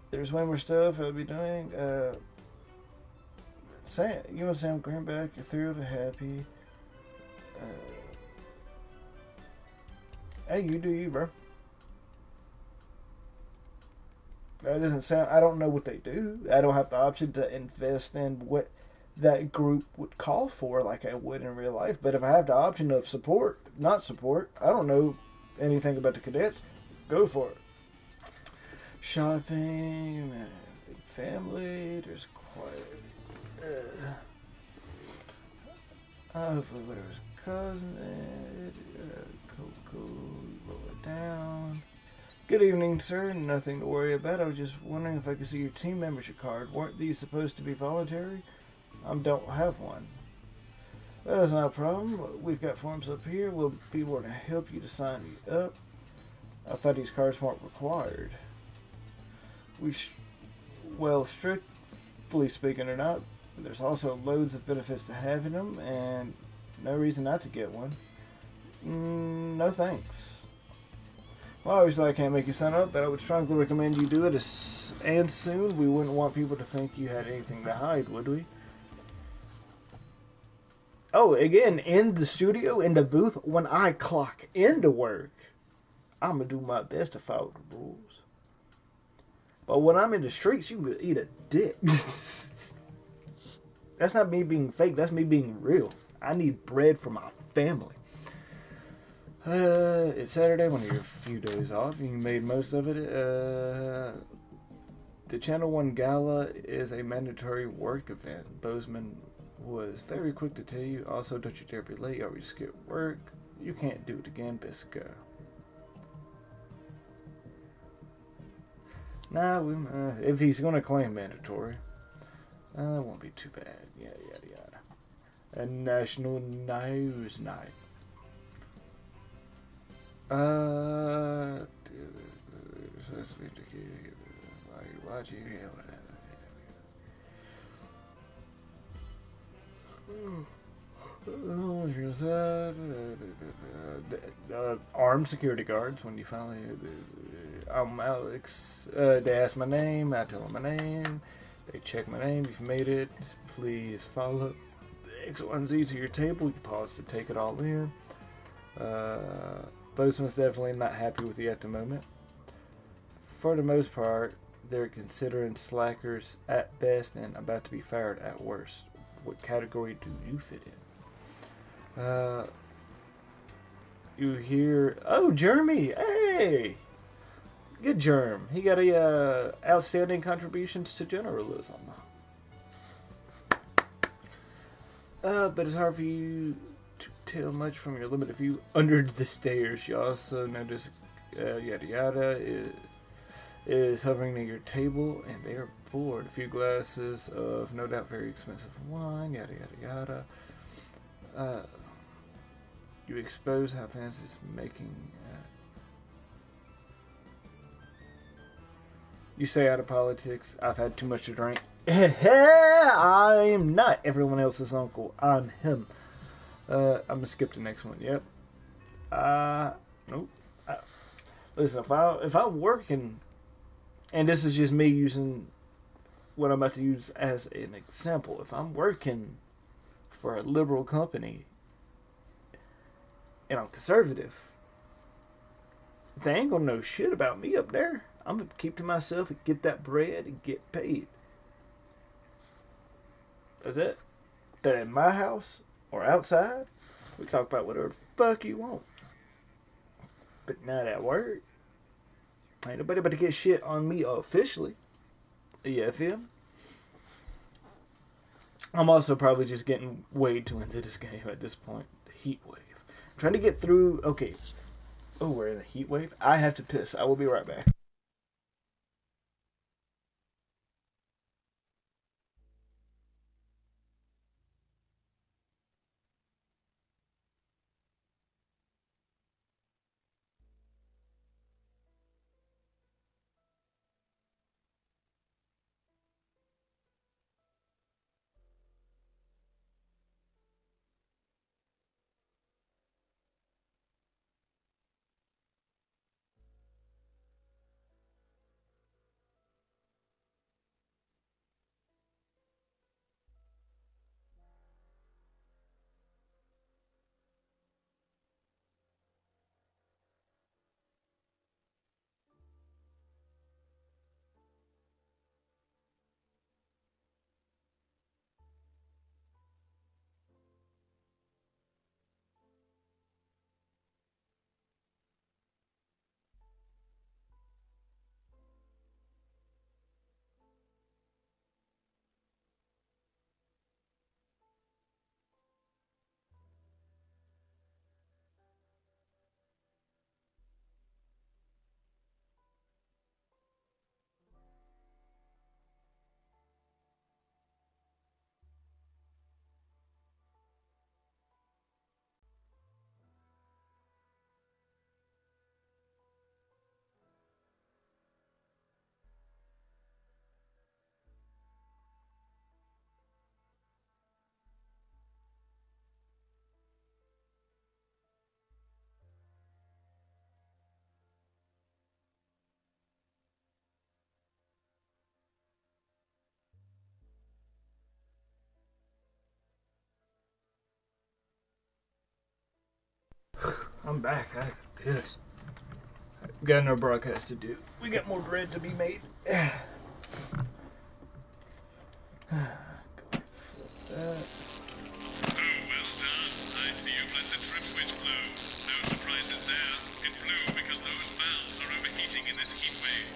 There's way more stuff I'll be doing. Sam, you and Sam going back, you're thrilled and happy. Hey, you do you, bro. That doesn't sound... I don't know what they do. I don't have the option to invest in what that group would call for like I would in real life. But if I have the option of support, not support, I don't know anything about the cadets, go for it. Shopping, family, there's quite... hopefully whatever's cousin. Coco, roll it down. Good evening, sir. Nothing to worry about. I was just wondering if I could see your team membership card. Weren't these supposed to be voluntary? I don't have one. That's not a problem. We've got forms up here. We'll be able to help you to sign you up. I thought these cards weren't required. Well, strictly speaking, they're not. There's also loads of benefits to having them, and no reason not to get one. No thanks. Well, obviously I can't make you sign up, but I would strongly recommend you do it and soon. We wouldn't want people to think you had anything to hide, would we? Oh, again, in the studio, in the booth, when I clock into work, I'm going to do my best to follow the rules. But when I'm in the streets, you can eat a dick. That's not me being fake, that's me being real. I need bread for my family. It's Saturday, one of your few days off. You made most of it. The Channel 1 Gala is a mandatory work event. Bozeman was very quick to tell you. Also, don't you dare be late. Always skip work. You can't do it again. Best go. Nah, if he's going to claim mandatory, it won't be too bad. Yada, yada, yada. A National News Night. Armed security guards when you finally I'm Alex, they ask my name, I tell them my name, they check my name. You've made it, please follow X, Y, and Z to your table. You pause to take it all in. Bozeman's definitely not happy with you at the moment. For the most part, they're considering slackers at best and about to be fired at worst. What category do you fit in? You hear, oh, Jeremy, hey! Good Germ. He got a outstanding contributions to journalism. But it's hard for you to tell much from your limited view under the stairs. You also notice yada yada is hovering near your table, and they are bored. A few glasses of no doubt very expensive wine, yada yada yada. You expose how fancy it's making. You say out of politics, I've had too much to drink. I'm not everyone else's uncle. I'm him. I'm gonna skip the next one. Yep. Nope. Listen, if I'm working, and this is just me using what I'm about to use as an example. If I'm working for a liberal company and I'm conservative, they ain't gonna know shit about me up there. I'm gonna keep to myself and get that bread and get paid. That's it. But in my house or outside, we talk about whatever the fuck you want. But not at work. Ain't nobody about to get shit on me officially. You feel? I'm also probably just getting way too into this game at this point. The heat wave. I'm trying to get through. Okay. Oh, we're in a heat wave. I have to piss. I will be right back. I'm back. I'm pissed. Got no broadcast to do. We got more bread to be made. Oh, well done. I see you've let the trip switch blow. No surprises there. It blew because those valves are overheating in this heat wave.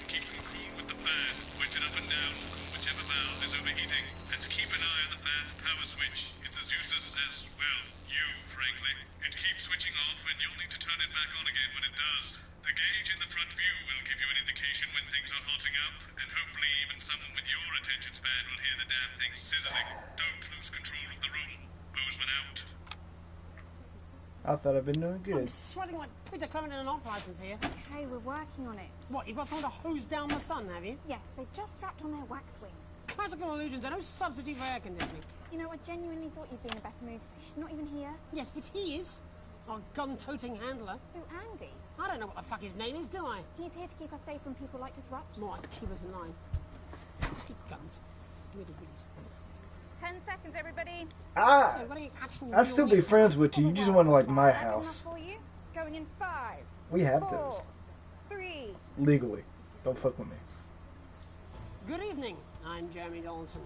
Keep them cool with the fan. Point it up and down. Cool whichever valve is overheating. And keep an eye on the fan's power switch. It's as useless as, well, you, frankly. It keeps switching off and you'll need to turn it back on again when it does. The gauge in the front view will give you an indication when things are hotting up, and hopefully even someone with your attention span will hear the damn thing sizzling. Don't lose control of the room. Bozeman out. I thought I'd been doing I'm good. sweating like Peter Clement in an off-license here. Okay, we're working on it. What, you've got someone to hose down the sun, have you? Yes, they've just strapped on their wax wings. Classical illusions are no substitute for air conditioning. You know, I genuinely thought you'd be in a better mood today. She's not even here. Yes, but he is. Our gun-toting handler. Who, Andy? I don't know what the fuck his name is, do I? He's here to keep us safe from people like Disrupt. More like keep us in line. I hate guns. Give me the wheels. 10 seconds, everybody. Ah! So, what are you actual I'd still be friends with you. You just want to like my That good enough house. for you? Going in 5. We have 4, those. 3. Legally. Don't fuck with me. Good evening. I'm Jeremy Donaldson.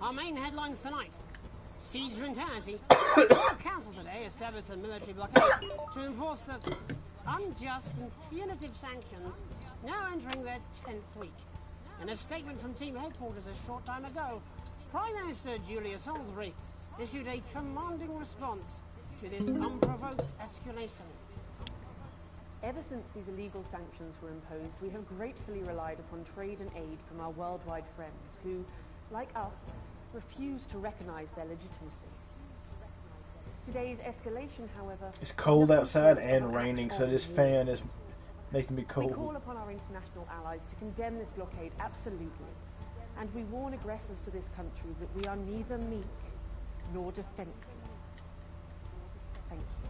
Our main headlines tonight. Siege mentality. Our council today established a military blockade to enforce the unjust and punitive sanctions now entering their 10th week. In a statement from team headquarters a short time ago, Prime Minister Julia Salisbury issued a commanding response to this unprovoked escalation. Ever since these illegal sanctions were imposed, we have gratefully relied upon trade and aid from our worldwide friends who, like us, refuse to recognize their legitimacy. Today's escalation, however... It's cold outside and raining, so this fan is making me We cold. call upon our international allies to condemn this blockade absolutely, and we warn aggressors to this country that we are neither meek nor defenseless. Thank you.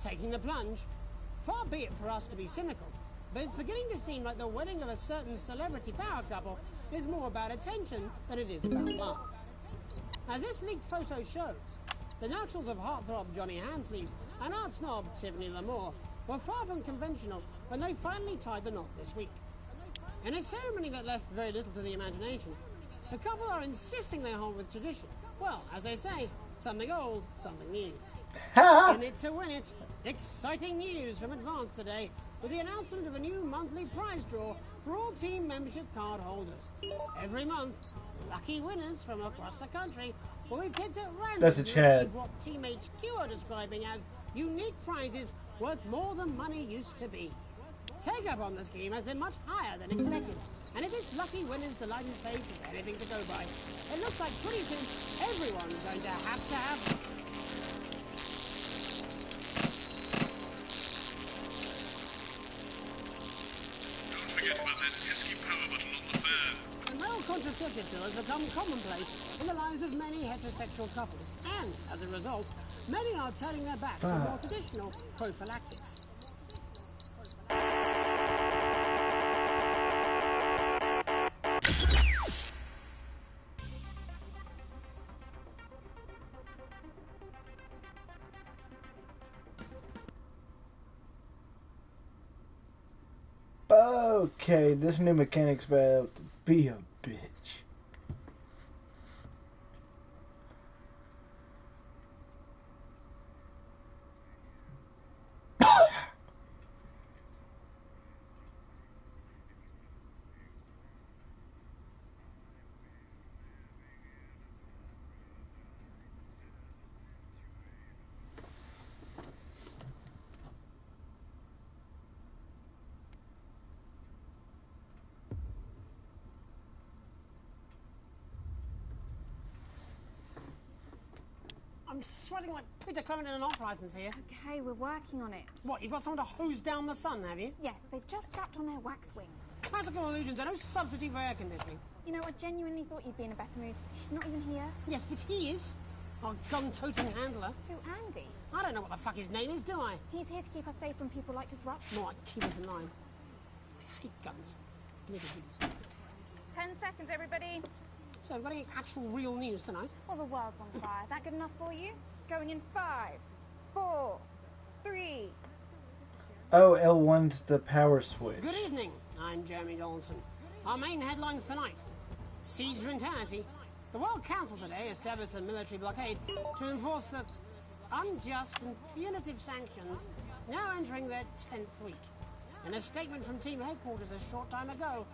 Taking the plunge, far be it for us to be cynical, but it's beginning to seem like the wedding of a certain celebrity power couple is more about attention than it is about love. As this leaked photo shows, the naturals of heartthrob Johnny Handsleeves and art snob Tiffany Lamore were far from conventional when they finally tied the knot this week. In a ceremony that left very little to the imagination, the couple are insisting they hold with tradition. Well, as they say, something old, something new. In it to win it, exciting news from Advance today with the announcement of a new monthly prize draw for all team membership card holders. Every month, lucky winners from across the country will be picked at random That's a to Chad. receive what Team HQ are describing as unique prizes worth more than money used to be. Take-up on the scheme has been much higher than expected, and if this lucky winner's delighted face is anything to go by, it looks like pretty soon everyone's going to have this. Don't forget about that pesky power button on the fan. The male contraceptive pill has become commonplace in the lives of many heterosexual couples, and as a result, many are turning their backs on more traditional prophylactics. Okay, this new mechanic's about to be a bitch. I'm sweating like Peter Clement in an off-license here. Okay, we're working on it. What, you've got someone to hose down the sun, have you? Yes, they've just strapped on their wax wings. Classical illusions are no substitute for air conditioning. You know, I genuinely thought you'd be in a better mood today. She's not even here. Yes, but he is. Our gun-toting handler. Who, Andy? I don't know what the fuck his name is, do I? He's here to keep us safe from people like Disrupt. More like keep us in line. I hate guns. Give me the wheels. 10 seconds, everybody. So, we've got any actual real news tonight? Well, the world's on fire. That good enough for you? Going in 5, 4, 3. Oh, L1's the power switch. Good evening. I'm Jeremy Goldson. Our main headlines tonight. Siege mentality. The World Council today established a military blockade to enforce the unjust and punitive sanctions now entering their 10th week. In a statement from team headquarters a short time ago,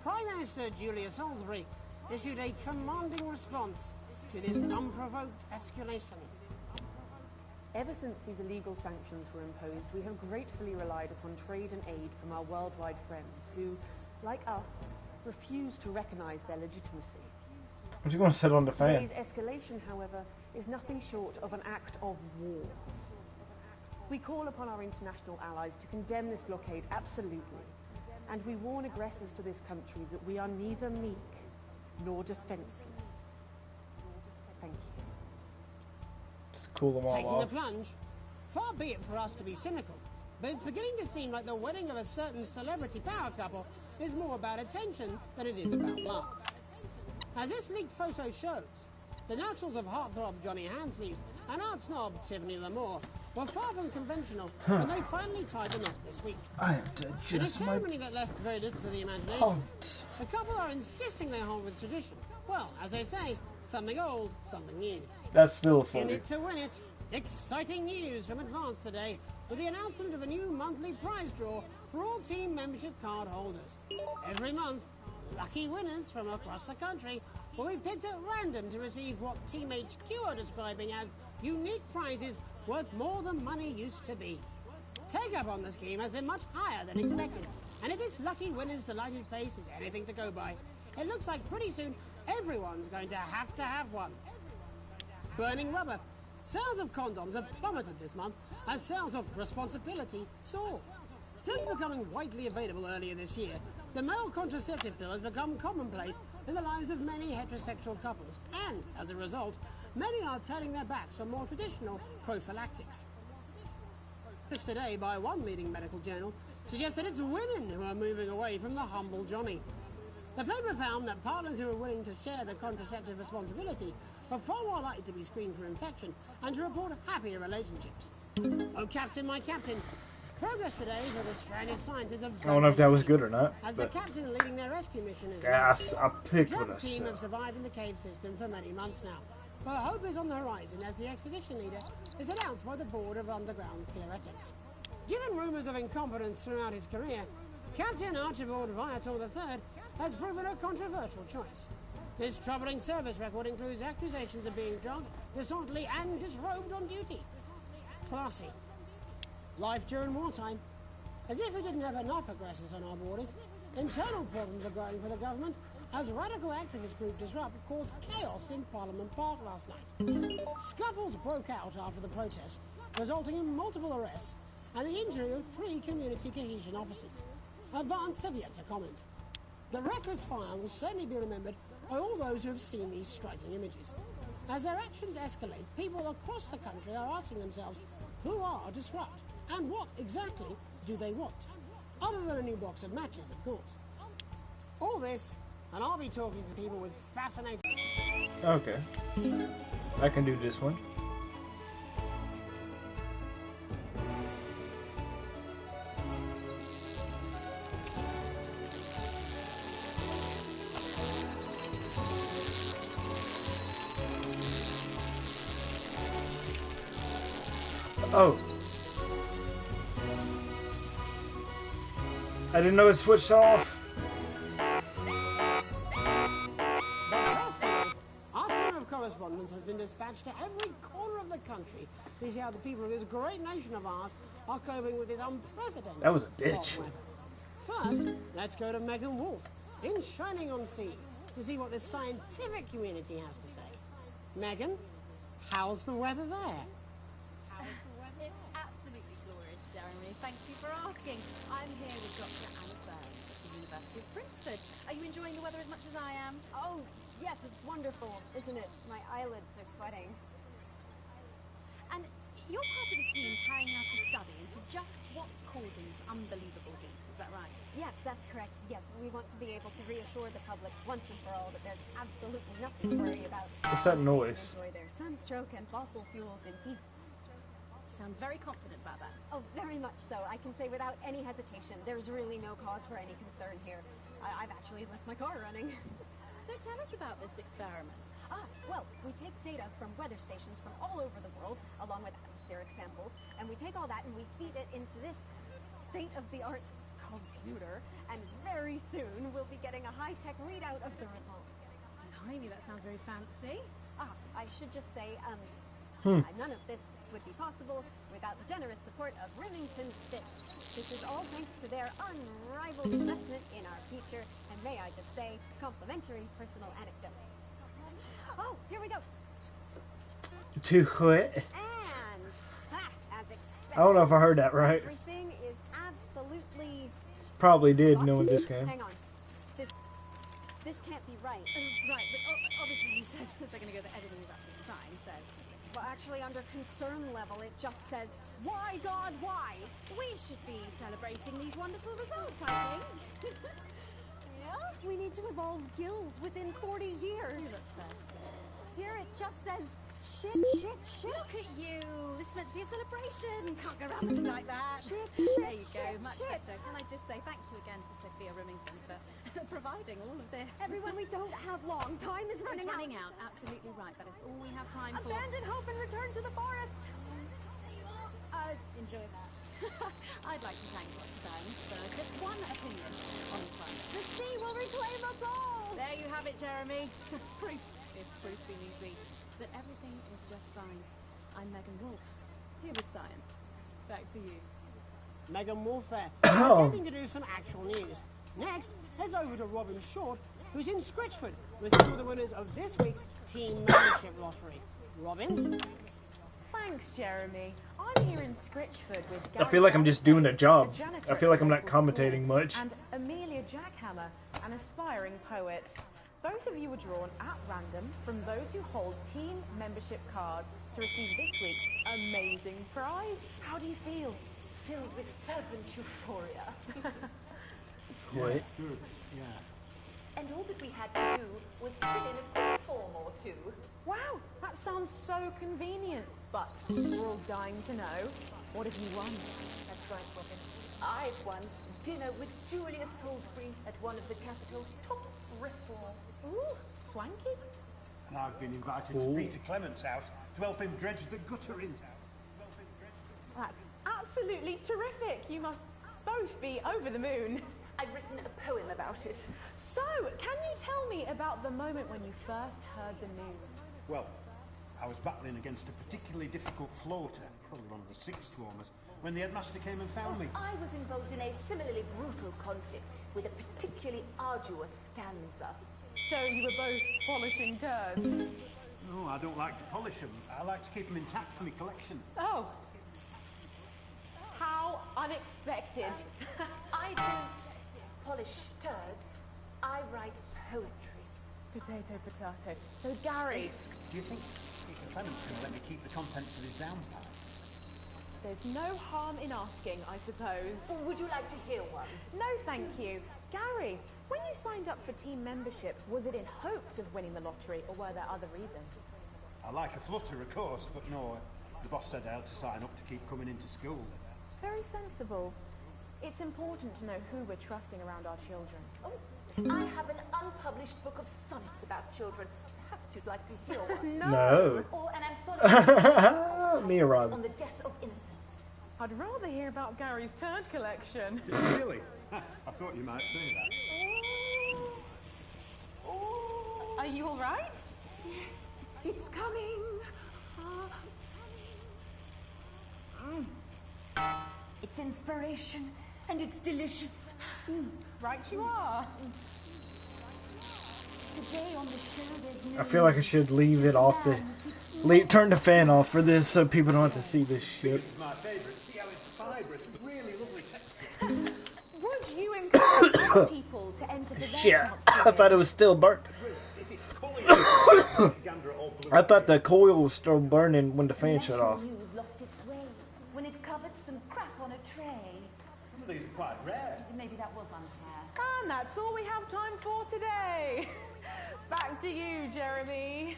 Prime Minister Julia Salisbury issued a commanding response to this unprovoked escalation. Ever since these illegal sanctions were imposed, we have gratefully relied upon trade and aid from our worldwide friends who, like us, refuse to recognise their legitimacy. I'm just going to sit on the fan. Today's escalation, however, is nothing short of an act of war. We call upon our international allies to condemn this blockade absolutely, and we warn aggressors to this country that we are neither meek nor defenceless. Thank you. Just cool them all Taking off. the plunge, far be it for us to be cynical, but it's beginning to seem like the wedding of a certain celebrity power couple is more about attention than it is about love. As this leaked photo shows, the naturals of heartthrob Johnny Handsleeves and art snob Tiffany Lamore were far from conventional when they finally tied the knot this week. I have to In a adjust my ceremony that left very little to the imagination, pants. the couple are insisting they hold with tradition. Well, as they say, something old, something new. That's still In funny. it to win it. Exciting news from Advance today with the announcement of a new monthly prize draw for all team membership card holders. Every month, lucky winners from across the country will be picked at random to receive what Team HQ are describing as unique prizes worth more than money used to be. Take-up on the scheme has been much higher than expected, and if this lucky winner's delighted face is anything to go by, it looks like pretty soon everyone's going to have one. Burning rubber. Sales of condoms have plummeted this month as sales of responsibility soar. Since becoming widely available earlier this year, the male contraceptive pill has become commonplace in the lives of many heterosexual couples, and as a result, many are turning their backs on more traditional prophylactics. This today by one leading medical journal suggests that it's women who are moving away from the humble Johnny. The paper found that partners who are willing to share the contraceptive responsibility are far more likely to be screened for infection and to report happier relationships. Oh, Captain, my Captain. Progress today for the stranded scientists of I don't know if that was good or not. as the But captain leading their rescue mission is yes, I picked drug what I team said. have survived in the cave system for many months now. But hope is on the horizon as the expedition leader is announced by the Board of Underground Theoretics. Given rumours of incompetence throughout his career, Captain Archibald Viator III has proven a controversial choice. His troubling service record includes accusations of being drunk, disorderly and disrobed on duty. Classy. Life during wartime. As if we didn't have enough aggressors on our borders, internal problems are growing for the government as radical activist group Disrupt caused chaos in Parliament Park last night. Scuffles broke out after the protests, resulting in multiple arrests and the injury of 3 community cohesion officers. Advance have yet to comment. The reckless fire will certainly be remembered by all those who have seen these striking images. As their actions escalate, people across the country are asking themselves, who are Disrupt and what exactly do they want? Other than a new box of matches, of course. All this, and I'll be talking to people with fascinating... Okay. I can do this one. Oh. I didn't know it switched off. Our team of correspondents has been dispatched to every corner of the country to see how the people of this great nation of ours are coping with this unprecedented That was a bitch. hot weather. First, let's go to Megan Wolf in Shining-on-Sea to see what the scientific community has to say. Megan, how's the weather there? It's absolutely glorious, Jeremy. Thank you for asking. I'm here with Dr. Anna Burns at the University of Princeton. Are you enjoying the weather as much as I am? Oh, yes, it's wonderful, isn't it? My eyelids are sweating. And you're part of a team carrying out a study into just what's causing this unbelievable heat, is that right? Yes, that's correct. Yes, we want to be able to reassure the public once and for all that there's absolutely nothing to worry about. What's that noise? Enjoy their sunstroke and fossil fuels in peace. sound very confident about that. Oh, very much so. I can say without any hesitation, there's really no cause for any concern here. I've actually left my car running. So tell us about this experiment. Well, we take data from weather stations from all over the world, along with atmospheric samples, and we take all that and we feed it into this state-of-the-art computer, and very soon we'll be getting a high-tech readout of the results. Blimey, that sounds very fancy. I should just say, none of this would be possible without the generous support of Remington's Fist. This is all thanks to their unrivaled investment in our future, and may I just say, complimentary personal anecdote. Oh, here we go. To what? And, as expected, I don't know if I heard that right. everything is absolutely... Probably did, knowing this game. Hang on. This can't be right. Right, but obviously you said a second ago that everything is absolutely fine, so... Well, actually, under concern level, it just says, why, God, why? We should be celebrating these wonderful results, I think. Yeah? We need to evolve gills within 40 years. You look thirsty. Here it just says, shit. Look at you. This is meant to be a celebration. Can't go around looking like that. Shit. There you go, much better. Can I just say thank you again to Sophia Remington for providing all of this. Everyone, we don't have long. Time is running out. Running out. Absolutely right. That is all we have time for. Abandon hope and return to the forest. Enjoy that. I'd like to thank Dr. Burns for just one opinion on the climate. The sea will reclaim us all. There you have it, Jeremy. Proof, if proof be need be, that everything is just fine. I'm Megan Wolf, here with science. Back to you. Megan Wolf there, attempting to do some actual news. Next, heads over to Robin Short, who's in Scritchford with some of the winners of this week's team membership lottery. Robin? Thanks, Jeremy. I'm here in Scritchford with I feel like I'm just doing a job. janitor I feel like I'm not at local commentating school, much. And Amelia Jackhammer, an aspiring poet. Both of you were drawn at random from those who hold team membership cards to receive this week's amazing prize. How do you feel? Filled with fervent euphoria. What? Good, yeah. And all that we had to do was fill in a quick form or two. Wow, that sounds so convenient. But we're all dying to know, what have you won? That's right, Robin. I've won dinner with Julia Salisbury at one of the capital's top restaurants. Ooh, swanky. And I've been invited to Peter Clement's house to help him dredge the gutter in. That's absolutely terrific. You must both be over the moon. I've written a poem about it. So, can you tell me about the moment when you first heard the news? Well, I was battling against a particularly difficult floater, probably one of the sixth formers, when the headmaster came and found me. I was involved in a similarly brutal conflict with a particularly arduous stanza. So you were both polishing turds? No, I don't like to polish them. I like to keep them intact for my collection. Oh. How unexpected. I don't polish turds. I write poetry. Potato, potato. So, Gary... Do you think Peter Clement's going to let me keep the contents of his downpipe? There's no harm in asking, I suppose. Would you like to hear one? No, thank you. Gary, when you signed up for team membership, was it in hopes of winning the lottery, or were there other reasons? I like a flutter, of course, but no, the boss said I had to sign up to keep coming into school. Very sensible. It's important to know who we're trusting around our children. Oh, I have an unpublished book of sonnets about children. Perhaps you'd like to hear one. No. Or an anthology Me and Rob. on the death of innocence. I'd rather hear about Gary's turd collection. Really? I thought you might say that. Are you all right? It's coming. It's inspiration, and it's delicious. Right you are. Today on the show, there's no I feel like I should leave it off turn the fan off for this so people don't have to see this shit. It's my favourite. See how it's fibrous with really lovely texture. Would you encourage other people to enter for their Shit. chance I thought it was still burnt. If it's pulling, gander it all blue. I thought the coil was still burning when the fan shut off. News lost its way when it covered some crap on a tray. These are quite rare. Maybe that was unfair. And that's all we have time for today. Back to you, Jeremy.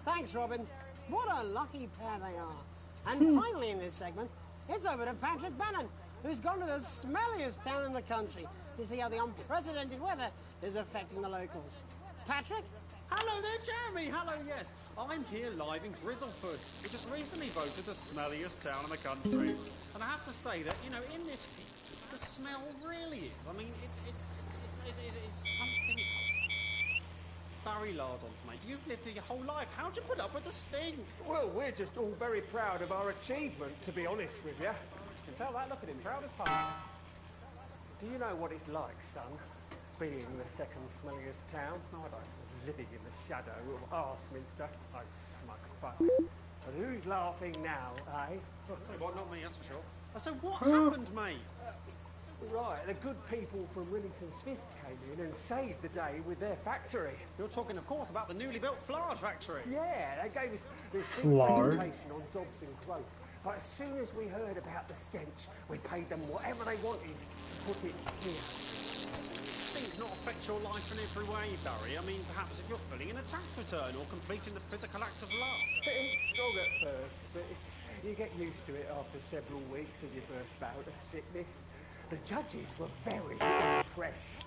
Thanks, Robin. What a lucky pair they are. And finally in this segment, it's over to Patrick Bannon, who's gone to the smelliest town in the country to see how the unprecedented weather is affecting the locals. Patrick? Hello there, Jeremy. Hello, yes. I'm here live in Grizzleford, which has recently voted the smelliest town in the country. And I have to say that, you know, in this heat, the smell really is. I mean, it's something else. Barry Lardons, mate, you've lived here your whole life. How'd you put up with the stink? Well, we're just all very proud of our achievement, to be honest with you. You can tell that, look at him, proud as punch. Do you know what it's like, son, being the second smelliest town? No, I don't. Living in the shadow of Arseminster. Oh, smug fucks. But who's laughing now, eh? Well, not me, that's for sure. So what happened, mate? Right, the good people from Rillington's Fist came in and saved the day with their factory. You're talking, of course, about the newly built Flard factory. Yeah, they gave us this big Flard? presentation on jobs and growth. But as soon as we heard about the stench, we paid them whatever they wanted to put it here. Stink not affect your life in every way, Barry? I mean, perhaps if you're filling in a tax return or completing the physical act of love. It's strong at first, but you get used to it after several weeks of your first bout of sickness. The judges were very impressed.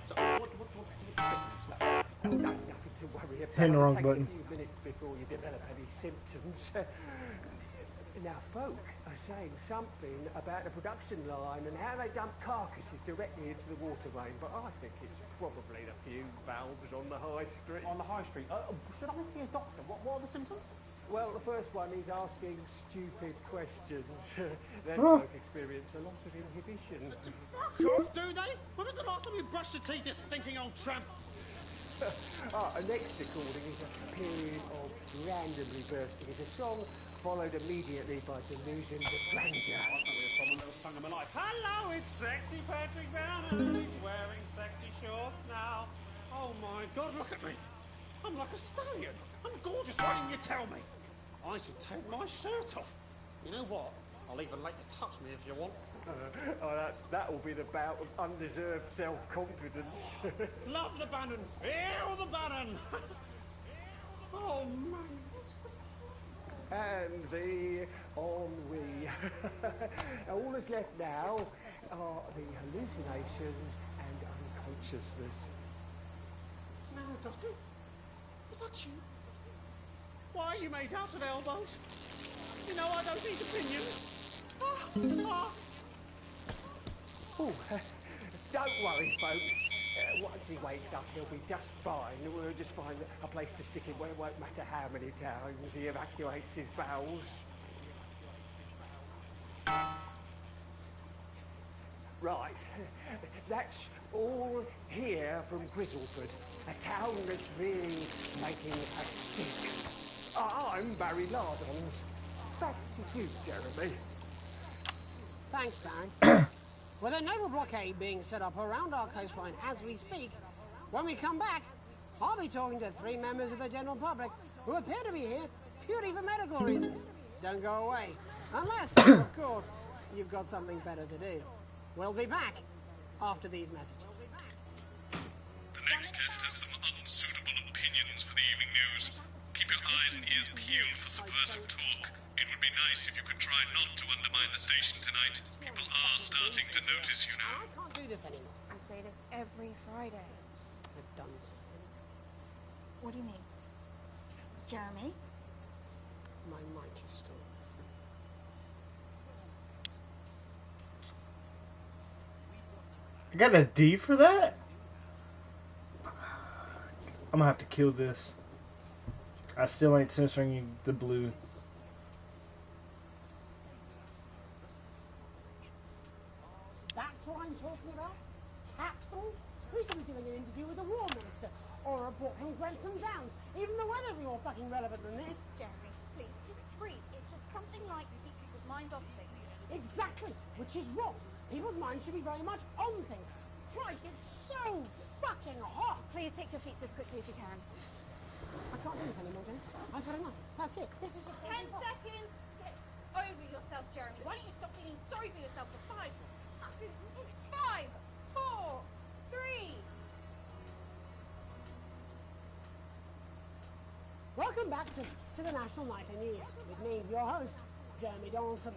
So, what's the sickness like? Oh, that's nothing to worry about. Hitting the wrong It takes button. a few minutes before you develop any symptoms. Now, folk are saying something about the production line and how they dump carcasses directly into the water main, but I think it's probably the few valves on the high street. On the high street? Should I see a doctor? What are the symptoms? Well, the first one is asking stupid questions. Then folk experience a lot of inhibition. Fuck off, do they? When was the last time you brushed your teeth, this stinking old tramp? A next recording is a period of randomly bursting into song, followed immediately by delusions of grandeur. That's not really a problem, that was sung in my life. Hello, it's sexy Patrick Bannon. He's wearing sexy shorts now. Oh my God, look at me. I'm like a stallion. I'm gorgeous, why didn't you tell me? I should take my shirt off. You know what? I'll even let you touch me if you want. That will be the bout of undeserved self-confidence. Love the Bannon, feel the Bannon. Oh man. And the ennui. All that's left now are the hallucinations and unconsciousness. No, Dottie. Is that you? Why are you made out of elbows? You know I don't eat opinions. Oh, don't worry, folks. Once he wakes up, he'll be just fine. We'll just find a place to stick him where it won't matter how many times he evacuates his bowels. Right, that's all here from Grizzleford, a town that's really making a stink. I'm Barry Lardons. Back to you, Jeremy. Thanks, Barry. With a naval blockade being set up around our coastline as we speak, when we come back, I'll be talking to 3 members of the general public who appear to be here purely for medical reasons. Don't go away. Unless, of course, you've got something better to do. We'll be back after these messages. The next guest has some unsuitable opinions for the evening news. Keep your eyes and ears peeled for subversive talk. It would be nice if you could try not to undermine the station tonight. People are starting to notice, you know. I can't do this anymore. You say this every Friday. I've done something. What do you mean? Jeremy? My mic is still. I got a D for that? I'm gonna have to kill this. I still ain't censoring the blue. That's what I'm talking about? Catfall? We should be doing an interview with the War Minister, or a report from Grantham Downs. Even the weather be more fucking relevant than this. Jeremy, please, just breathe. It's just something like to keep people's minds off things. Exactly, which is wrong. People's minds should be very much on things. Christ, it's so fucking hot. Please take your seats as quickly as you can. I can't do this anymore, Jen. I've had enough. That's it. This is just 10 seconds. Get over yourself, Jeremy. Why don't you stop feeling sorry for yourself for 5, 4, 3. Welcome back to the National Nightly News. With me, your host, Jeremy Donaldson.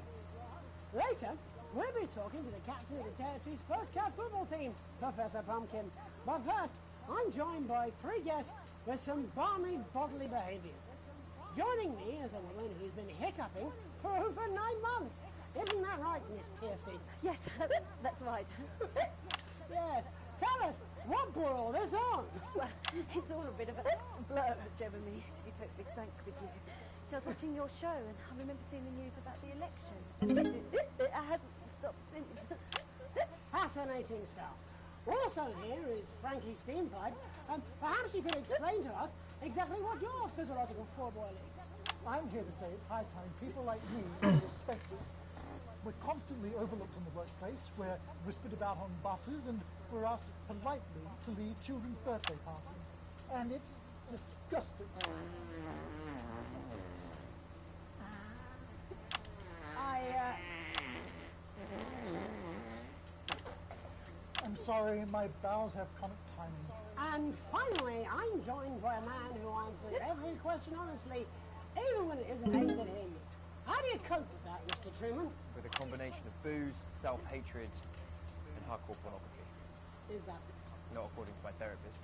Later, we'll be talking to the captain of the territory's first cat football team, Professor Pumpkin. But first, I'm joined by 3 guests with some balmy bodily behaviours. Joining me is a woman who's been hiccuping for over 9 months. Isn't that right, Miss Piercy? Yes, that's right. Yes. Tell us, what brought all this on? Well, it's all a bit of a blur, Jeremy, to be totally frank with you. So I was watching your show and I remember seeing the news about the election. It hasn't stopped since. Fascinating stuff. Also here is Frankie Steampipe. Perhaps you could explain to us exactly what your physiological foreboil is. I'm here to say it's high time people like me are respected. We're constantly overlooked in the workplace, we're whispered about on buses, and we're asked politely to leave children's birthday parties. And it's disgusting. I'm sorry, my bowels have comic timing. And finally, I'm joined by a man who answers every question honestly, even when it isn't aimed at him. How do you cope with that, Mr. Truman? With a combination of booze, self-hatred, and hardcore pornography. Is that? Not according to my therapist.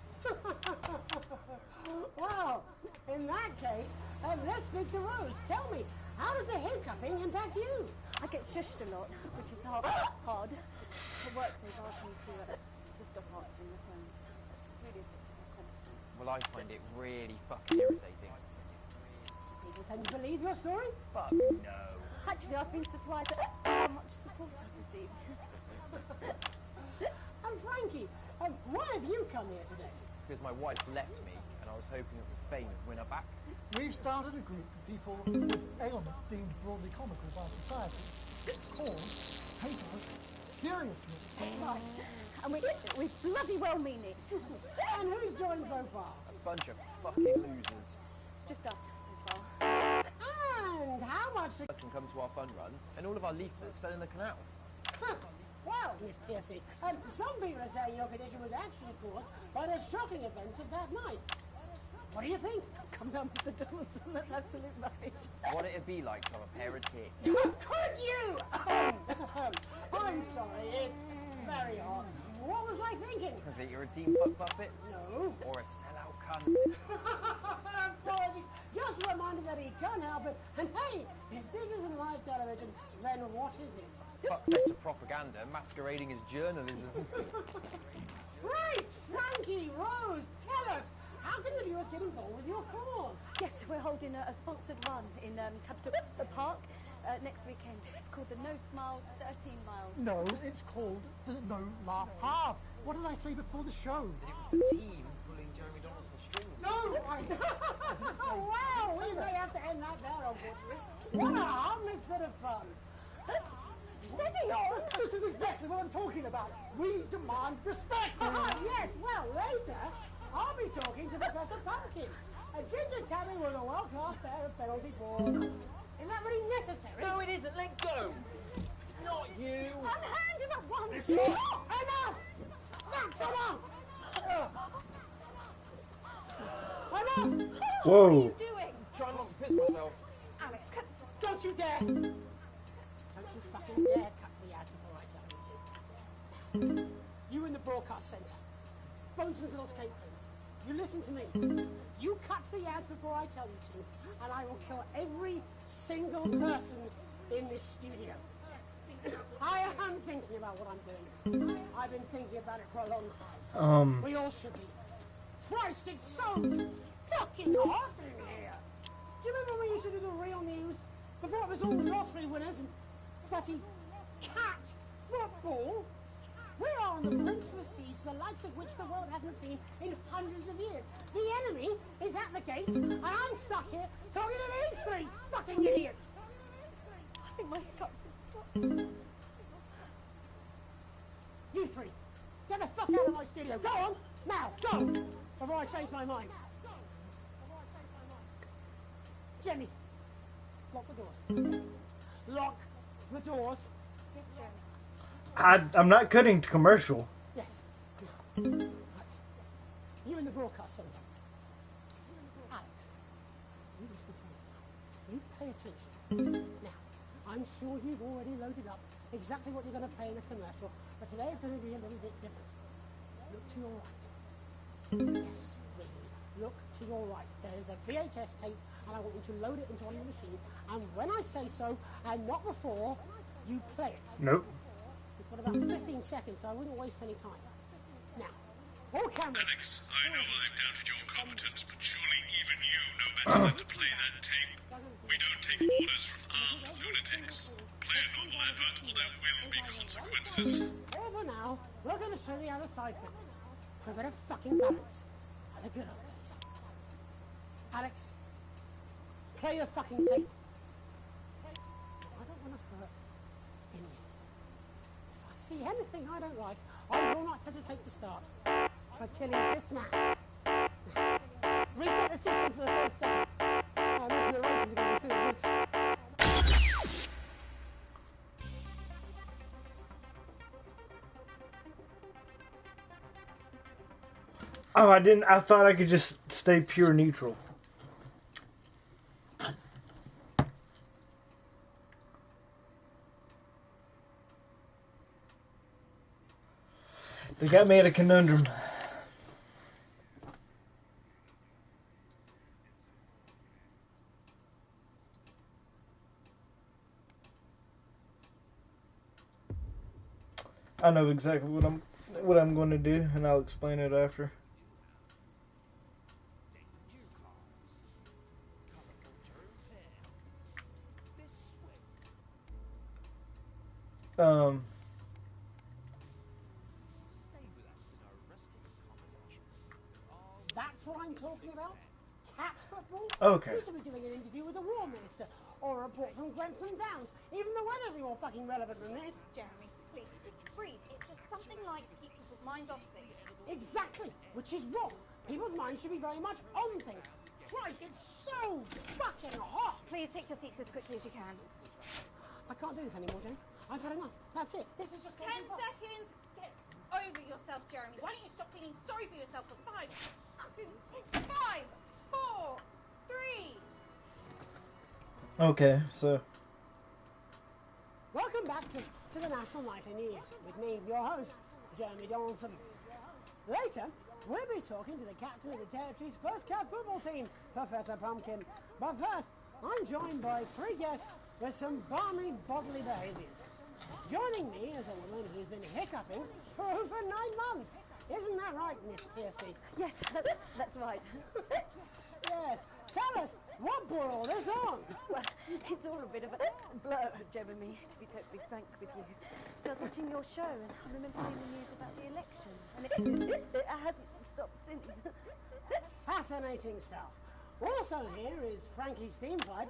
Well, in that case, let's speak to Rose. Tell me, how does the hiccuping impact you? I get shushed a lot, which is hard. At work, they've asked me to stop answering the phones. It's really affected my confidence. Well, I find it really fucking irritating. People tend to believe your story? Fuck no. Actually, I've been surprised at how much support I've received. And Frankie, why have you come here today? Because my wife left me, and I was hoping that the fame would win her back. We've started a group for people with ailments deemed broadly comical by society. It's called Pathos Seriousness. That's right. And we bloody well mean it. And who's joined so far? A bunch of fucking losers. It's just us so far. And how much... Person come to our fun run, and all of our leaflets fell in the canal. Well, Miss Piercy, some people are saying your condition was actually caused by the shocking events of that night. What do you think? Come down, Mr. Donaldson, that's absolute rubbish. What it'd be like to have a pair of tits. Could you? I'm sorry, it's very hot. What was I thinking? That you're a team fuck puppet? No. Or a sellout cunt? Apologies. Just reminded that he can't help it. And hey, if this isn't live television, then what is it? Fuckfest of propaganda masquerading as journalism. Right, Frankie, Rose, tell us, how can the viewers get involved with your cause? Yes, we're holding a sponsored run in Capital Park next weekend. It's called the No Smiles 13 Miles. No, it's called the No Laugh Half. What did I say before the show? That it was the team pulling Jeremy Donaldson's strings. No, I Oh, wow, we may have to end that there, unfortunately. What a harmless bit of fun. Steady on! This is exactly what I'm talking about. We demand respect. Yes, well, later, I'll be talking to Professor Pumpkin. A ginger tabby with a world-class pair of penalty paws. Is that really necessary? No, it isn't. Let go. Not you. Unhand him at once. Enough! That's enough! Enough! Whoa. What are you doing? Try not to piss myself. Alex, don't you dare! Don't you fucking dare cut to the ads before I tell you to. You in the broadcast centre. Bozeman's little escape. You listen to me. You cut to the ads before I tell you to, and I will kill every single person in this studio. I am thinking about what I'm doing. I've been thinking about it for a long time. We all should be. Christ, it's so fucking hot in here. Do you remember when we used to do the real news? Before it was all lottery winners and bloody cat football? We are on the brinks of a siege, the likes of which the world hasn't seen in hundreds of years. The enemy is at the gates, and I'm stuck here talking to these 3 fucking idiots. I think my hiccups have stopped. You 3, get the fuck out of my studio. Go on, now, go, before I change my mind. Jenny, lock the doors. Lock the doors. Yes, Jeremy. I'm not cutting to commercial. Yes. Right. You in the broadcast centre. Alex, you listen to me. You pay attention. Now, I'm sure you've already loaded up exactly what you're going to pay in a commercial, but today is going to be a little bit different. Look to your right. Yes, really. Look to your right. There is a VHS tape, and I want you to load it into one of the machines, and when I say so, and not before, you play it. Nope. You've got about 15 seconds, so I wouldn't waste any time. Now, all cameras. Alex, I know I've doubted your competence, but surely even you know better than to play that tape. We don't take orders from armed lunatics. Play a normal advert or there will be consequences. Over now, we're going to show the other side for a bit of fucking balance. Are the good old days. Alex, play the fucking tape. I don't want to hurt anything. If I see anything I don't like, I will not hesitate to start by killing this man. Reset the system for the third second. I'm looking at the races again through the roof. Oh, I didn't. I thought I could just stay pure neutral. They got me at a conundrum. I know exactly what I'm going to do, and I'll explain it after. That's what I'm talking about? Cat football? Okay. You should be doing an interview with the War Minister, or a report from Grenfell Downs. Even the weather will be more fucking relevant than this. Jeremy, please, just breathe. It's just something light to keep people's minds off things. Exactly, which is wrong. People's minds should be very much on things. Christ, it's so fucking hot! Please take your seats as quickly as you can. I can't do this anymore, Jenny. I've had enough. That's it. This is just 10 seconds! Get over yourself, Jeremy. Why don't you stop feeling sorry for yourself for 5 seconds? 5, 4, 3. Okay, so. Welcome back to the National Nightly News with me, your host, Jeremy Donaldson. Later, we'll be talking to the captain of the territory's first cat football team, Professor Pumpkin. But first, I'm joined by 3 guests with some balmy bodily behaviours. Joining me is a woman who's been hiccuping for over 9 months. Isn't that right, Miss Piercy? Yes, that's right. Yes. Tell us, what brought all this on? Well, it's all a bit of a blur, Jeremy, to be totally frank with you. So I was watching your show and I remember seeing the news about the election. And it hasn't stopped since. Fascinating stuff. Also here is Frankie Steampipe.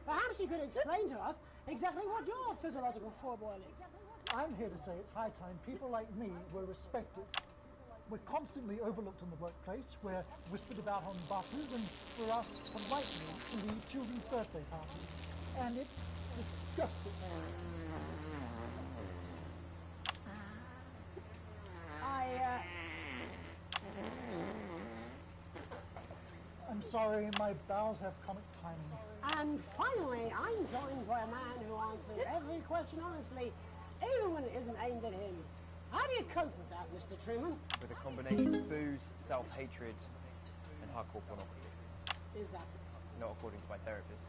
Perhaps you could explain to us exactly what your physiological foreboil is. I'm here to say it's high time people like me were respected. We're constantly overlooked in the workplace, we're whispered about on buses, and we're asked politely to leave children's birthday parties. And it's disgusting. I'm sorry, my bowels have comic timing. And finally, I'm joined by a man who answers every question honestly, even when it isn't aimed at him. How do you cope with that, Mr. Truman? With a combination of booze, self-hatred, and hardcore pornography. Is that? Not according to my therapist.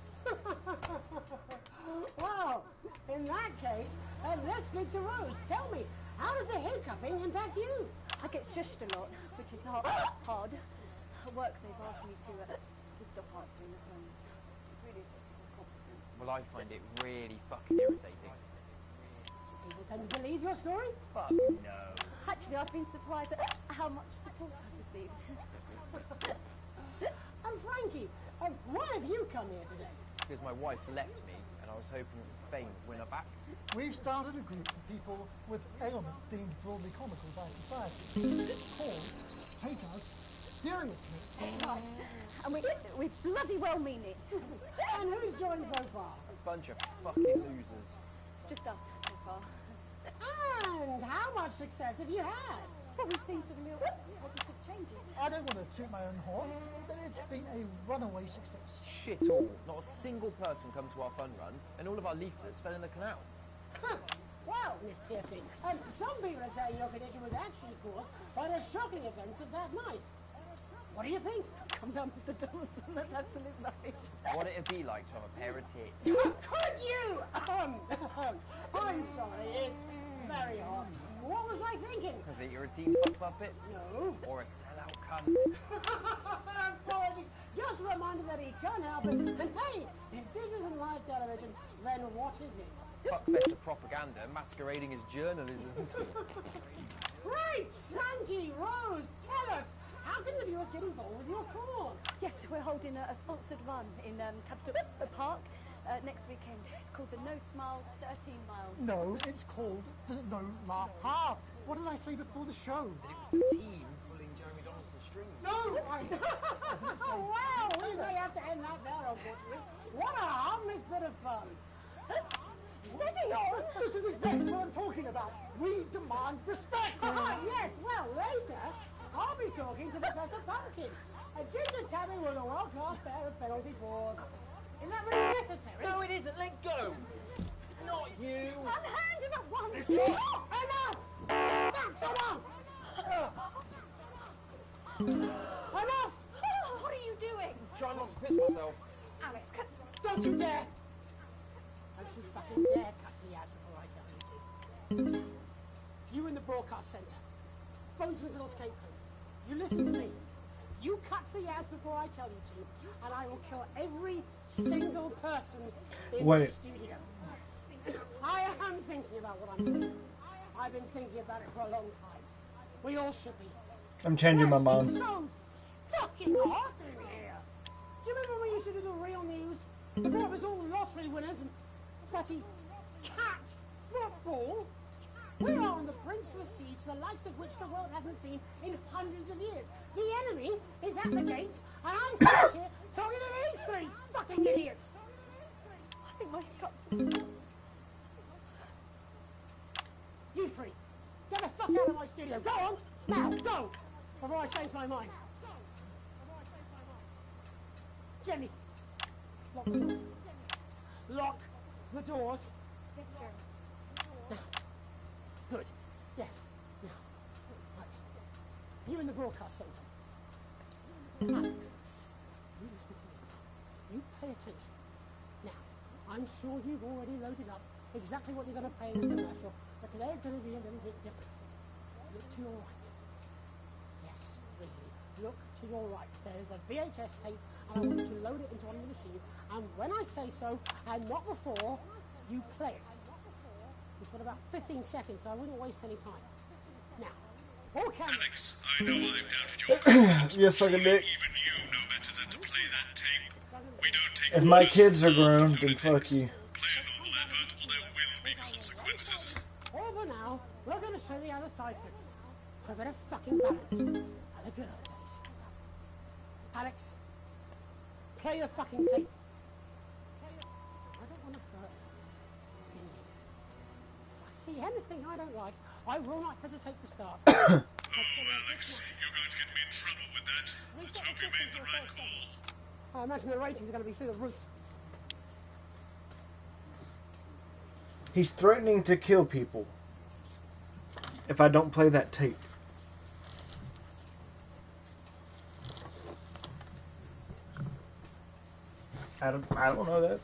Well, in that case, let's speak to Rose. Tell me, how does the hiccuping impact you? I get shushed a lot, which is hard. At work, they've asked me to stop answering the phones. It's really complicated. Well, I find it really fucking irritating. People tend to believe your story? Fuck no. Actually, I've been surprised at how much support I've received. And Frankie, why have you come here today? Because my wife left me, and I was hoping fame would win her back. We've started a group for people with ailments deemed broadly comical by society. It's called Take Us Seriously. That's right. And we bloody well mean it. And who's joined so far? A bunch of fucking losers. It's just us so far. And how much success have you had? But we've seen some real positive changes. I don't want to toot my own horn, but it's been a runaway success. Shit all. Not a single person come to our fun run, and all of our leaflets fell in the canal. Well, Miss Piercy, some people are saying your condition was actually caused by the shocking events of that night. What do you think? Come down, Mr. Donaldson, that's absolute rubbish. What it'd be like to have a pair of tits. Could you? I'm sorry, it's very hot. What was I thinking? That you're a teen fuck puppet? No. Or a sellout cunt? Apologies. Just a reminder that he can't help it. And hey, if this isn't live television, then what is it? Fuckfest of propaganda masquerading as journalism. Right! Frankie, Rose, tell us, how can the viewers get involved with your cause? Yes, we're holding a sponsored run in Capital Park next weekend. It's called the No Smiles 13 Miles. No, it's called the No Laugh Half. What did I say before the show? That it was the team pulling Jeremy Donaldson's strings. No, Oh, wow, we may have to end that there, unfortunately. What a harmless bit of fun. Steady on! This is exactly what I'm talking about. We demand respect. Yes, well, later, I'll be talking to Professor Pumpkin, a ginger tabby with a world-class pair of penalty paws. Is that really necessary? No, it isn't. Let go. Not you. Unhand him at once. Enough! That's enough! Enough! What are you doing? Try not to piss myself. Alex, cut. Don't you dare! Don't you fucking dare cut to the ads before I tell you to. You in the broadcast centre. Bozeman's little scapegoat. You listen to me. You cut to the ads before I tell you to, and I will kill every single person in the studio. I am thinking about what I'm doing. I've been thinking about it for a long time. We all should be. I'm changing my mind. It's so fucking hot in here. Do you remember when we used to do the real news? Before it was all lottery winners and bloody cat football? We are on the brink of a siege, the likes of which the world hasn't seen in hundreds of years. The enemy is at the gates, and I'm stuck here talking to these three fucking idiots. I think my hiccups. You three, get the fuck out of my studio. Go on, now, go, before I change my mind. Jenny, lock the doors. Lock the doors. Yes, Jeremy. Now. Good. Yes. Now. Right. You in the broadcast centre. Alex, you listen to me. You pay attention. Now, I'm sure you've already loaded up exactly what you're going to pay in the commercial, but today is going to be a little bit different. Look to your right. Yes, really. Look to your right. There is a VHS tape, and I want you to load it into one of the machines, and when I say so, and not before, you play it. We've got about 15 seconds, so I wouldn't waste any time. Now, all cameras. Alex, I know I've doubted your confidence. Yes, like a dick. Even you know better than to play that tape. We don't take If my kids are grown, then fuck you. Play a normal effort, or there will be consequences. All but now, we're going to show the other side for it. For a bit of fucking balance. And the good old days. Alex, play the fucking tape. I don't want to hurt any of you. If I see anything I don't like, I will not hesitate to start. Oh, Alex, you're going to get me in trouble with that. Let's hope you made the right call. I imagine the ratings are going to be through the roof. He's threatening to kill people if I don't play that tape. I don't know that.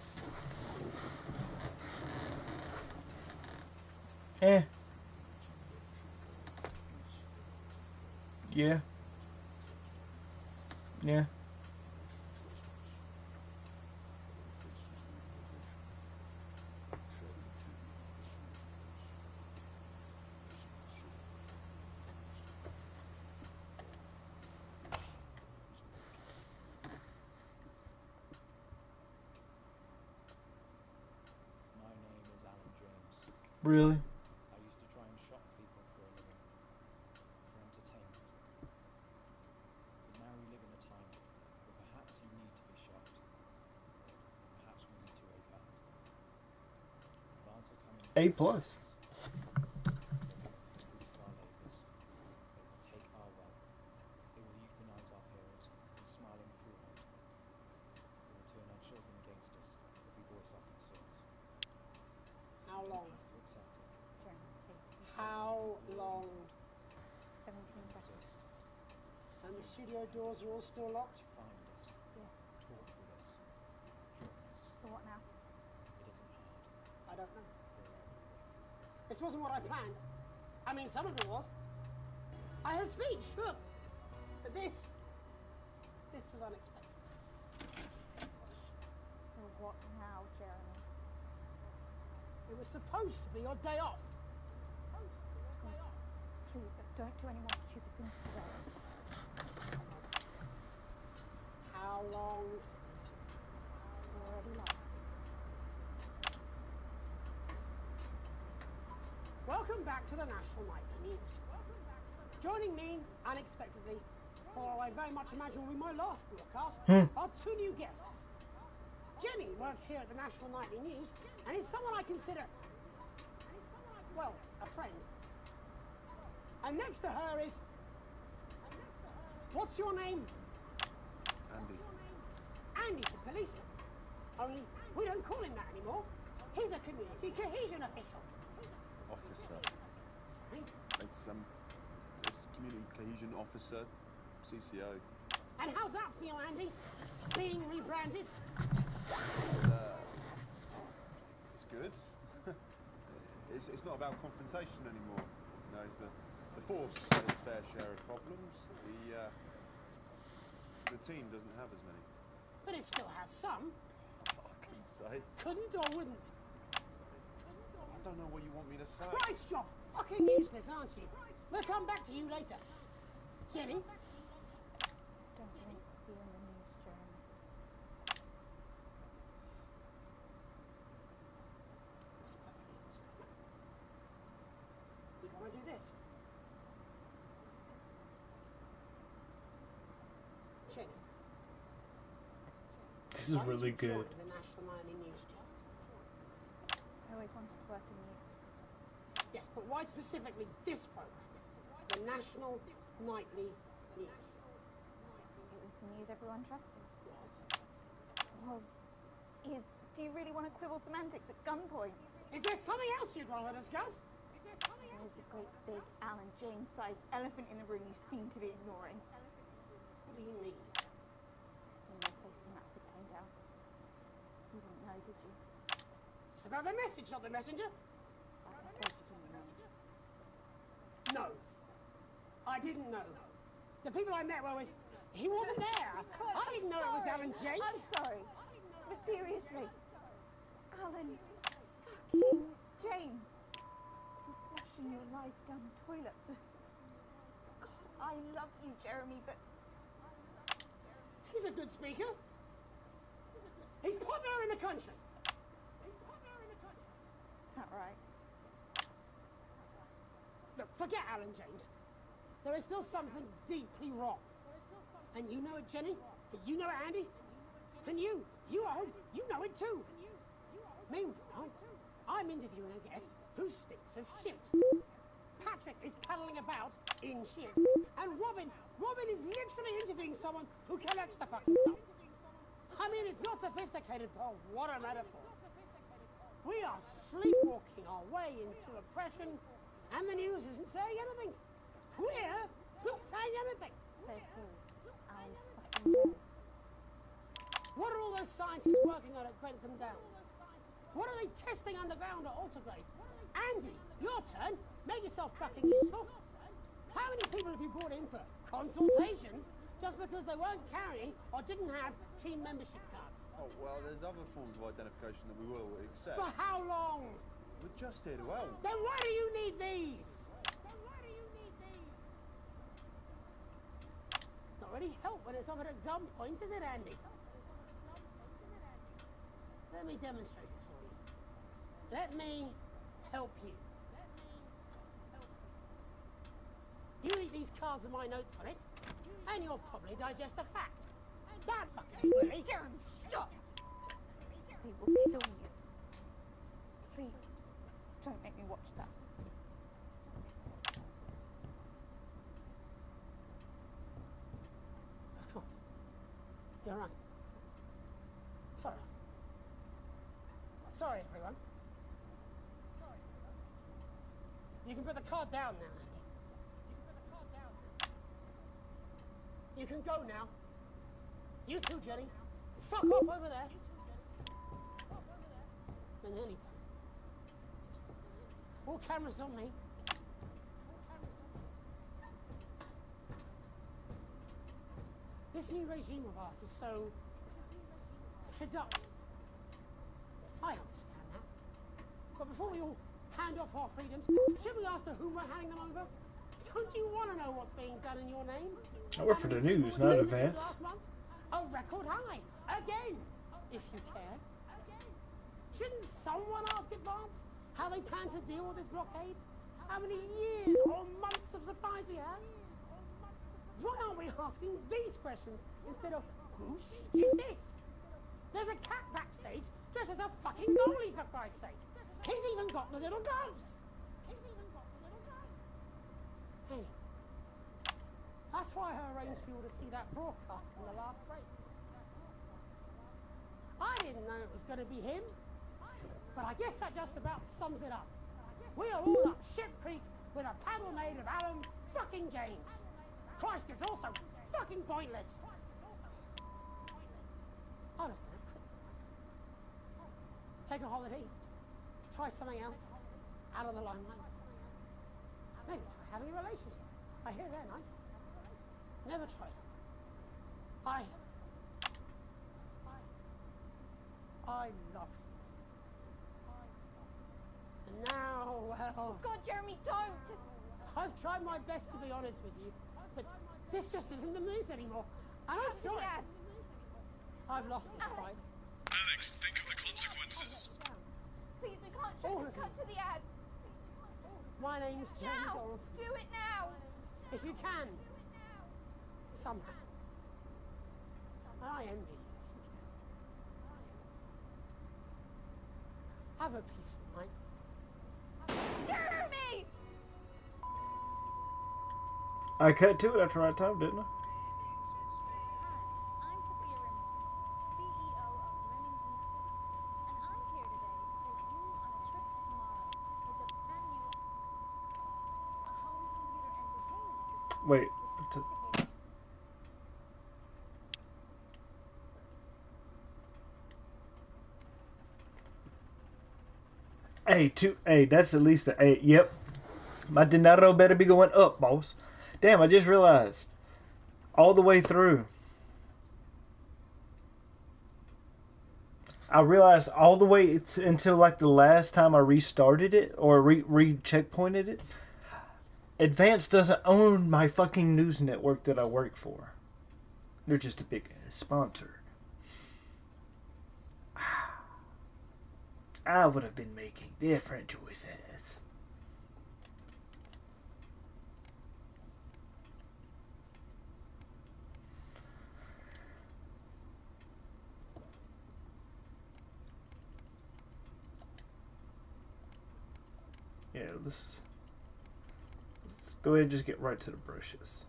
Yeah. Yeah. Really? I used to try and shock people for a living, for entertainment. But now we live in a time where perhaps you need to be shocked. Perhaps we need to wake up. Advance are coming. A+. long? have to accept it. Jeremy, please. How long? 17 seconds. And the studio doors are all still locked? Find us. Yes. Talk with us. Join us. So what now? It isn't hard. I don't know. We're everywhere. This wasn't what I planned. I mean, some of it was. I had a speech, look. But this was unexpected. So what now, Jeremy? It was supposed to be your day off. Please, don't do any more stupid things today. How long? Already long. Welcome back to the National Nightly News. Joining me, unexpectedly, for I very much imagine will be my last broadcast, are two new guests. Jenny works here at the National Nightly News and is someone I consider, well, a friend. And next to her is... What's your name? Andy. Andy's a policeman. Only we don't call him that anymore. He's a community cohesion official. Officer. Sorry? It's community cohesion officer, CCO. And how's that feel, Andy? Being rebranded? It's good. it's not about confrontation anymore. You know, the force has its fair share of problems. The team doesn't have as many. But it still has some. I couldn't say. Couldn't or wouldn't? I don't know what you want me to say. Christ, you're fucking useless, aren't you? We'll come back to you later. Jenny? Don't want to be on the news, Jeremy. That's perfectly understandable. You'd want to do this. Jenny. This is really good. The National Nightly News team. I always wanted to work in news. Yes, but why specifically this program? The National Nightly News. It was the news everyone trusted. Is. Do you really want to quibble semantics at gunpoint? Is there something else you'd rather discuss? There's a great big Alan James-sized elephant in the room you seem to be ignoring. What do you mean? You saw my face when that bit came down. You didn't know, did you? It's about the message, not the messenger. It's like I said, you didn't know. No. I didn't know. The people I met were with... He wasn't there. I didn't know it was Alan James. I'm sorry. But seriously. Alan fucking James. You're flushing your life down the toilet for... God, I love you, Jeremy, but... He's a good speaker. He's popular in the country. That right? Look, forget Alan James. There is still something deeply wrong. And you know it, Jenny. And you know it, Andy. And you at home, you know it too. Meanwhile, I'm interviewing a guest who stinks of shit. Patrick is paddling about in shit. And Robin is literally interviewing someone who collects the fucking stuff. I mean, it's not sophisticated, but what a metaphor. We are sleepwalking our way into oppression, and the news isn't saying anything. We're not saying anything. Says who? Alan fucking James. What are all those scientists working on at Grantham Downs? What are they testing underground at Altergrave? Andy, your turn. Make yourself fucking useful. How many people have you brought in for consultations just because they weren't carrying or didn't have team membership cards? Oh, well, there's other forms of identification that we will accept. For how long? We're just here to help. Then why do you need these? Not really help when it's offered at gunpoint, is it, Andy? Let me demonstrate it for you. Let me help you. You read these cards with my notes on it, and you'll probably digest a fact. That fucking Willie. Jeremy, stop! They will kill you. Please, don't make me watch that. Of course. You're right. Sorry. Sorry, everyone. You can put the card down now, Andy. You can go now. You too, Jenny. Fuck off over there. And nearly done. All cameras on me. This new regime of ours is so seductive. I understand that. But before we all hand off our freedoms, should we ask to whom we're handing them over? Don't you want to know what's being done in your name? I work for the news, not Advance. Last month? A record high. Again, if you care. Shouldn't someone ask Advance how they plan to deal with this blockade? How many years or months of supplies we have? Why aren't we asking these questions instead of whose shit is this? There's a cat backstage dressed as a fucking goalie, for Christ's sake. He's even got the little gloves. Anyway, that's why I arranged for you to see that broadcast from the last break. I didn't know it was going to be him, but I guess that just about sums it up. We are all up Ship Creek with a paddle made of Alan fucking James. Christ, it's also fucking pointless. I was going to quit tonight. Take a holiday. Try something else. Out of the limelight. Maybe try having a relationship. I hear they're nice. Never tried it. I loved them. And now, well... God, Jeremy, don't! I've tried my best to be honest with you, but this just isn't the news anymore. And I'm sorry. I've lost this fight. Alex, think of the consequences. Please, we can't show this cut to the ads. My name's Jeremy Now! Donaldson. Do it now! If you can. Somehow. I envy you. Have a peaceful night. Jeremy! I cut to it at the right time, didn't I? Wait. Hey, that's at least an 8. Yep. My dinero better be going up, boss. Damn, I just realized. All the way through. I realized all the way until like the last time I restarted it or re-checkpointed it. Advance doesn't own my fucking news network that I work for. They're just a big sponsor. I would have been making different choices. Yeah, let's go ahead and just get right to the brushes.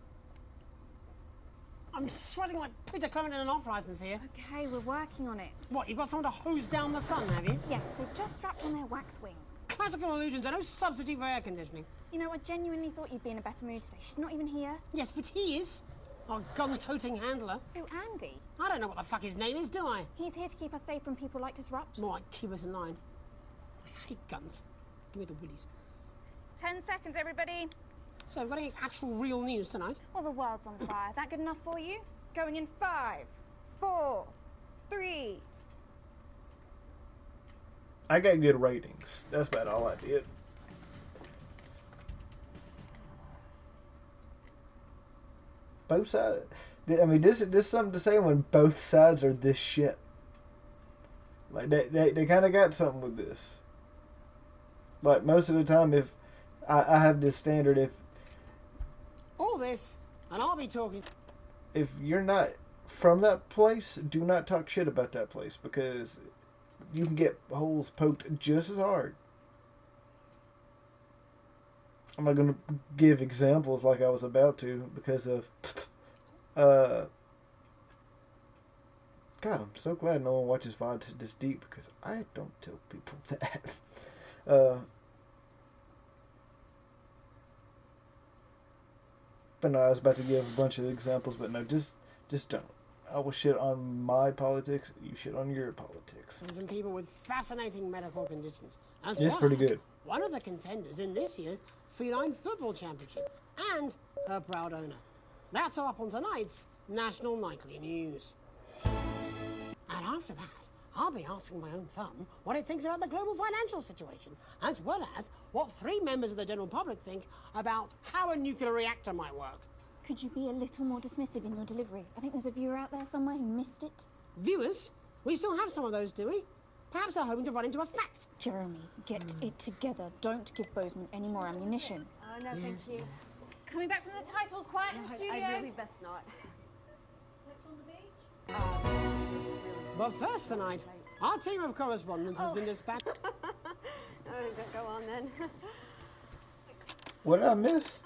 I'm sweating like Peter Clement in an off-license here. Okay, we're working on it. What, you've got someone to hose down the sun, have you? Yes, they've just strapped on their wax wings. Classical illusions are no substitute for air conditioning. You know, I genuinely thought you'd be in a better mood today. She's not even here. Yes, but he is. Our gun-toting handler. Who, Andy? I don't know what the fuck his name is, do I? He's here to keep us safe from people like Disrupt. More like keep us in line. I hate guns. Give me the willies. 10 seconds, everybody. So, we've got any actual real news tonight? Well, the world's on fire. That good enough for you? Going in 5, 4, 3. I got good ratings. That's about all I did. Both sides. I mean, this is something to say when both sides are this shit. Like they kind of got something with this. Like most of the time, if I have this standard, if all this, and I'll be talking. If you're not from that place, do not talk shit about that place because you can get holes poked just as hard. I'm not going to give examples like I was about to because of God, I'm so glad no one watches VOD this deep because I don't tell people that. But no, I was about to give a bunch of examples, but no, just don't. I will shit on my politics. You shit on your politics. For some people with fascinating medical conditions. As It's well pretty as good. one of the contenders in this year's Feline Football Championship and her proud owner. That's all up on tonight's National Nightly News. And after that, I'll be asking my own thumb what it thinks about the global financial situation, as well as what 3 members of the general public think about how a nuclear reactor might work. Could you be a little more dismissive in your delivery? I think there's a viewer out there somewhere who missed it. Viewers? We still have some of those, do we? Perhaps they're hoping to run into a fact. Jeremy, get it together. Don't give Bozeman any more ammunition. Oh, no, thank you. Coming back from the titles, quiet in the studio. I really best not. But first tonight, our team of correspondents has been dispatched. Go on then. What did I miss?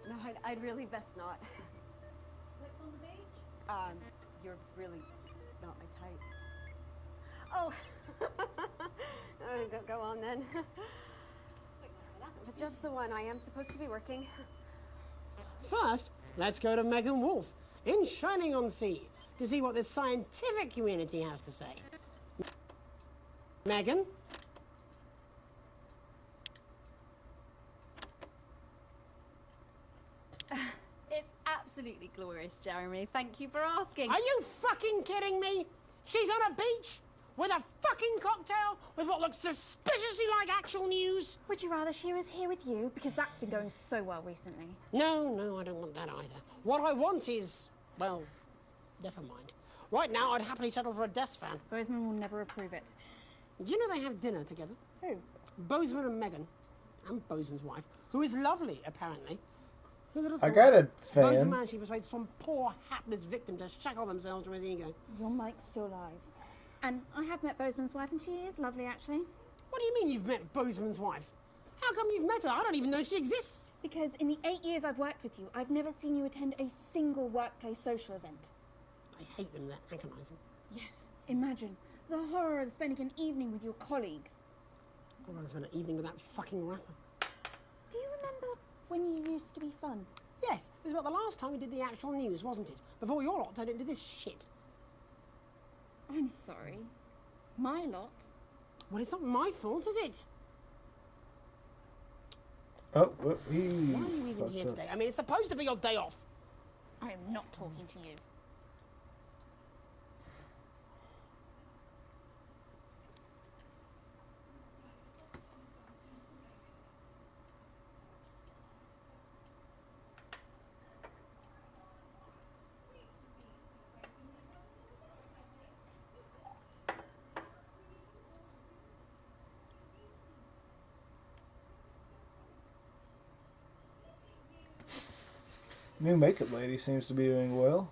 No, I'd really best not. You're really not my type. Oh, go on then. But just the one. I am supposed to be working. First, let's go to Megan Wolf in Shining on Sea to see what the scientific community has to say. Megan? It's absolutely glorious, Jeremy. Thank you for asking. Are you fucking kidding me? She's on a beach with a fucking cocktail with what looks suspiciously like actual news. Would you rather she was here with you? Because that's been going so well recently. No, I don't want that either. What I want is, well, never mind. Right now, I'd happily settle for a desk fan. Bozeman will never approve it. Do you know they have dinner together? Who? Bozeman and Megan. And Bozeman's wife, who is lovely, apparently. Who could have I thought got a fan. Bozeman managed to persuade some poor, hapless victim to shackle themselves to his ego. Your mic's still live. And I have met Bozeman's wife, and she is lovely, actually. What do you mean you've met Bozeman's wife? How come you've met her? I don't even know she exists. Because in the 8 years I've worked with you, I've never seen you attend a single workplace social event. I hate them, they're agonising. Yes. Imagine the horror of spending an evening with your colleagues. I'd rather spend an evening with that fucking rapper. Do you remember when you used to be fun? Yes, it was about the last time we did the actual news, wasn't it? Before your lot turned into this shit. I'm sorry. My lot? Well, it's not my fault, is it? Oh, he. Why are you even here today? I mean, it's supposed to be your day off. I am not talking to you. New makeup lady seems to be doing well.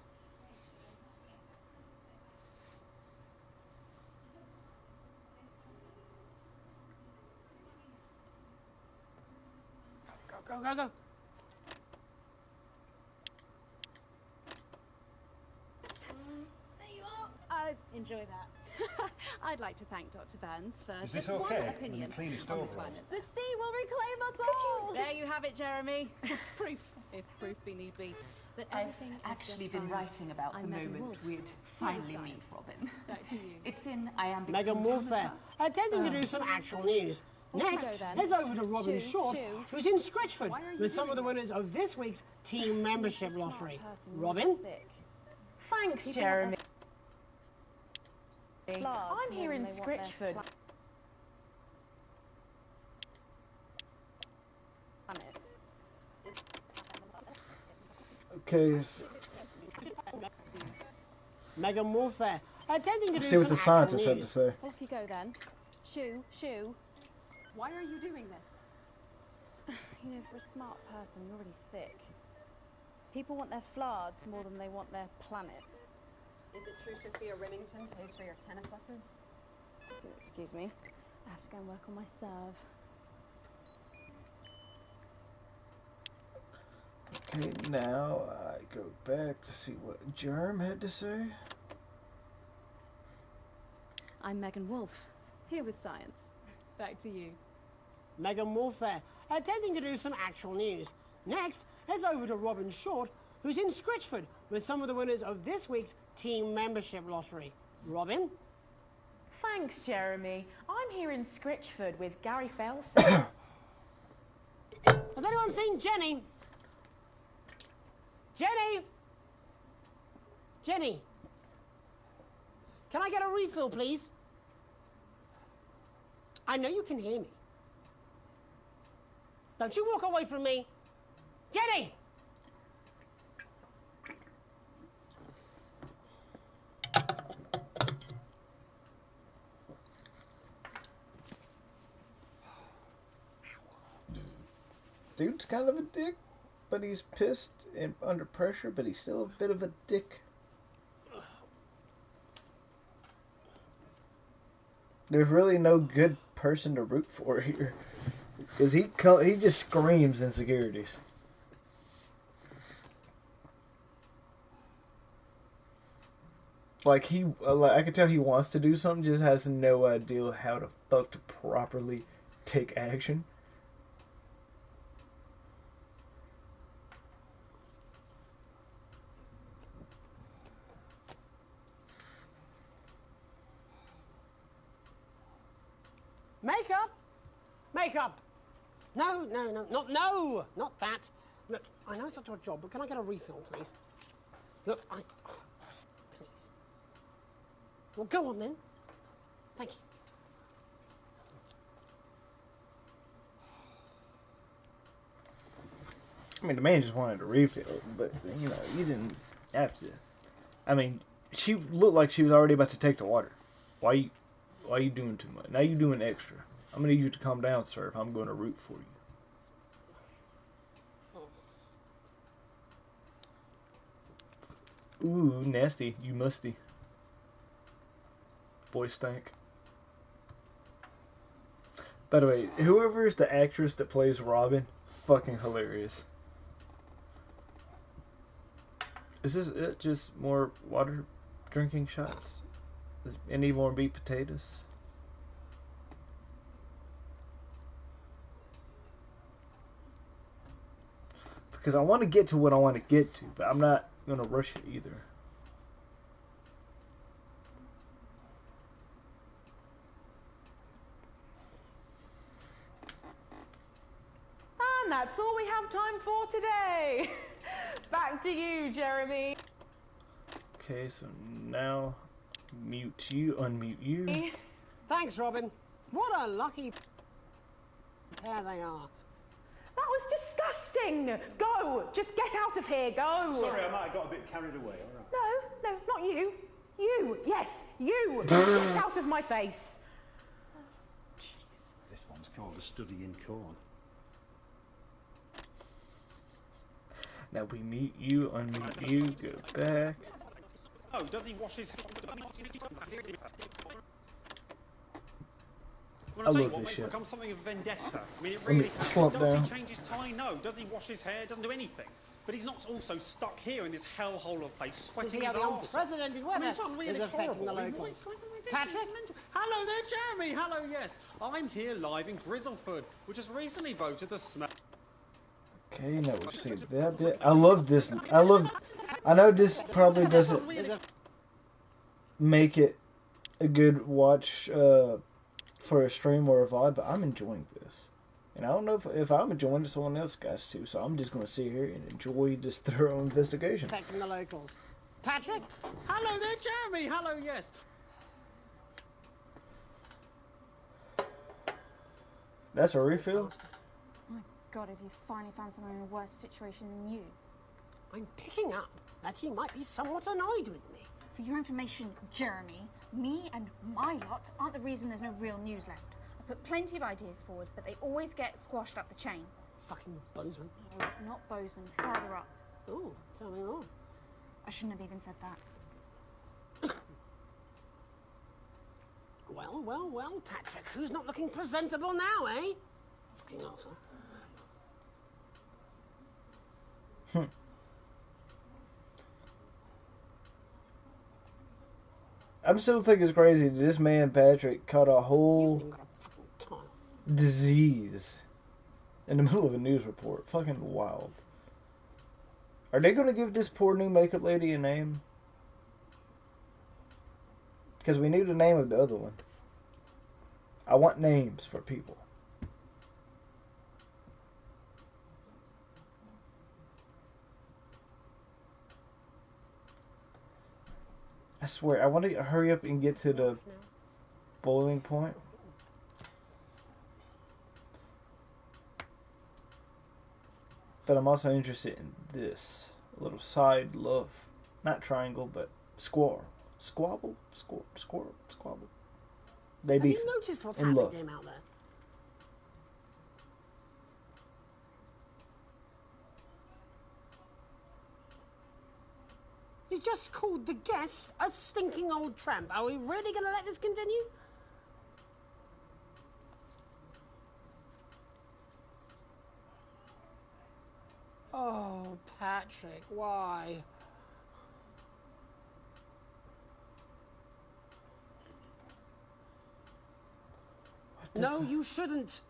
Go. There you are. Enjoy that. I'd like to thank Dr. Burns for Is this just okay? one When opinion we clean his on the overalls? climate. The sea will reclaim us all. There you have it, Jeremy. Proof, if proof be need be, that I've everything is actually just been fine. writing about I'm the Megan moment Wolf. we'd finally meet Robin. Back to you. It's in Iambic Megan Warfare, attempting to do some actual news. Next, heads over to Robin Short, who's in Scritchford with some of the winners of this week's team membership lottery. Robin? Thanks, Jeremy. I'm here in Scritchford. Okay, so Megan Warfare, attempting to let's do see what some the actual scientists have to news. say. Off you go then. Shoo. Why are you doing this? You know, for a smart person, you're really thick. People want their flards more than they want their planet. Is it true Sophia Remington pays for your tennis lessons? If you'll excuse me, I have to go and work on my serve. Okay, now I go back to see what Germ had to say. I'm Megan Wolf, here with science. Back to you. Megan Wolf there, attempting to do some actual news. Next, heads over to Robin Short, who's in Scritchford with some of the winners of this week's team membership lottery. Robin? Thanks, Jeremy. I'm here in Scritchford with Gary Felsen. Has anyone seen Jenny? Jenny? Jenny? Can I get a refill, please? I know you can hear me. Don't you walk away from me. Jenny! Dude's kind of a dick, but he's pissed and under pressure, but he's still a bit of a dick. There's really no good person to root for here, because he just screams insecurities. Like I can tell he wants to do something, just has no idea how the fuck to properly take action. Makeup? Makeup! No, not that. Look, I know it's not your job, but can I get a refill, please? Look, please. Well, go on then. Thank you. I mean, the man just wanted a refill, but, you know, you didn't have to. I mean, she looked like she was already about to take the water. Why are you doing too much? Now you're doing extra. I'm going to need you to calm down, sir, if I'm going to root for you. Ooh, nasty. You musty. Boy stank. By the way, whoever is the actress that plays Robin, fucking hilarious. Is this it? Just more water drinking shots? Any more meat potatoes? Because I want to get to what I want to get to, but I'm not going to rush it either. And that's all we have time for today. Back to you, Jeremy. Okay, so now mute you, unmute you. Thanks, Robin. What a lucky pair they are. That was disgusting. Go. Just get out of here. Go. Sorry, I might have got a bit carried away. All right. No, not you. You. Yes, you. Get out of my face. This one's called A Study in Corn. Now we mute you, unmute you, go back. Oh, does he wash his hands? Well, I I tell you love what this makes shit. it become something of vendetta. I mean, it Let me really has. slump Does down. he change his tie? No. Does he wash his hair? Doesn't do anything. But he's not also stuck here in this hellhole of a place, To sweating see how his the arse off. unprecedented I mean, weather it's unreal, is it's affecting the horrible. I mean, locals. Patrick? Hello there, Jeremy. Hello, yes. I'm here live in Grizzleford, which has recently voted the smell. Okay, now we've seen that bit. I love this. I know this probably doesn't make it a good watch for a stream or a VOD, but I'm enjoying this. And I don't know if I'm enjoying it, someone else guys too, so I'm just going to sit here and enjoy this thorough investigation. Affecting the locals. Patrick? Hello there, Jeremy. Hello, yes. That's a refill? My God, have you finally found someone in a worse situation than you? I'm picking up that she might be somewhat annoyed with me. For your information, Jeremy, me and my lot aren't the reason there's no real news left. I put plenty of ideas forward, but they always get squashed up the chain. Fucking Bozeman. No, not Bozeman, further up. Oh, tell me more. I shouldn't have even said that. Well, Patrick, who's not looking presentable now, eh? Fucking arsehole. I'm still thinking it's crazy that this man, Patrick, caught a whole disease in the middle of a news report. Fucking wild. Are they going to give this poor new makeup lady a name? Because we knew the name of the other one. I want names for people. I swear, I want to hurry up and get to the boiling point. But I'm also interested in this little side love. Not triangle, but squabble. Squabble? Squabble. They be Have you noticed what's in happening love. to him out there? He's just called the guest a stinking old tramp. Are we really going to let this continue? Oh, Patrick, why? No, you shouldn't.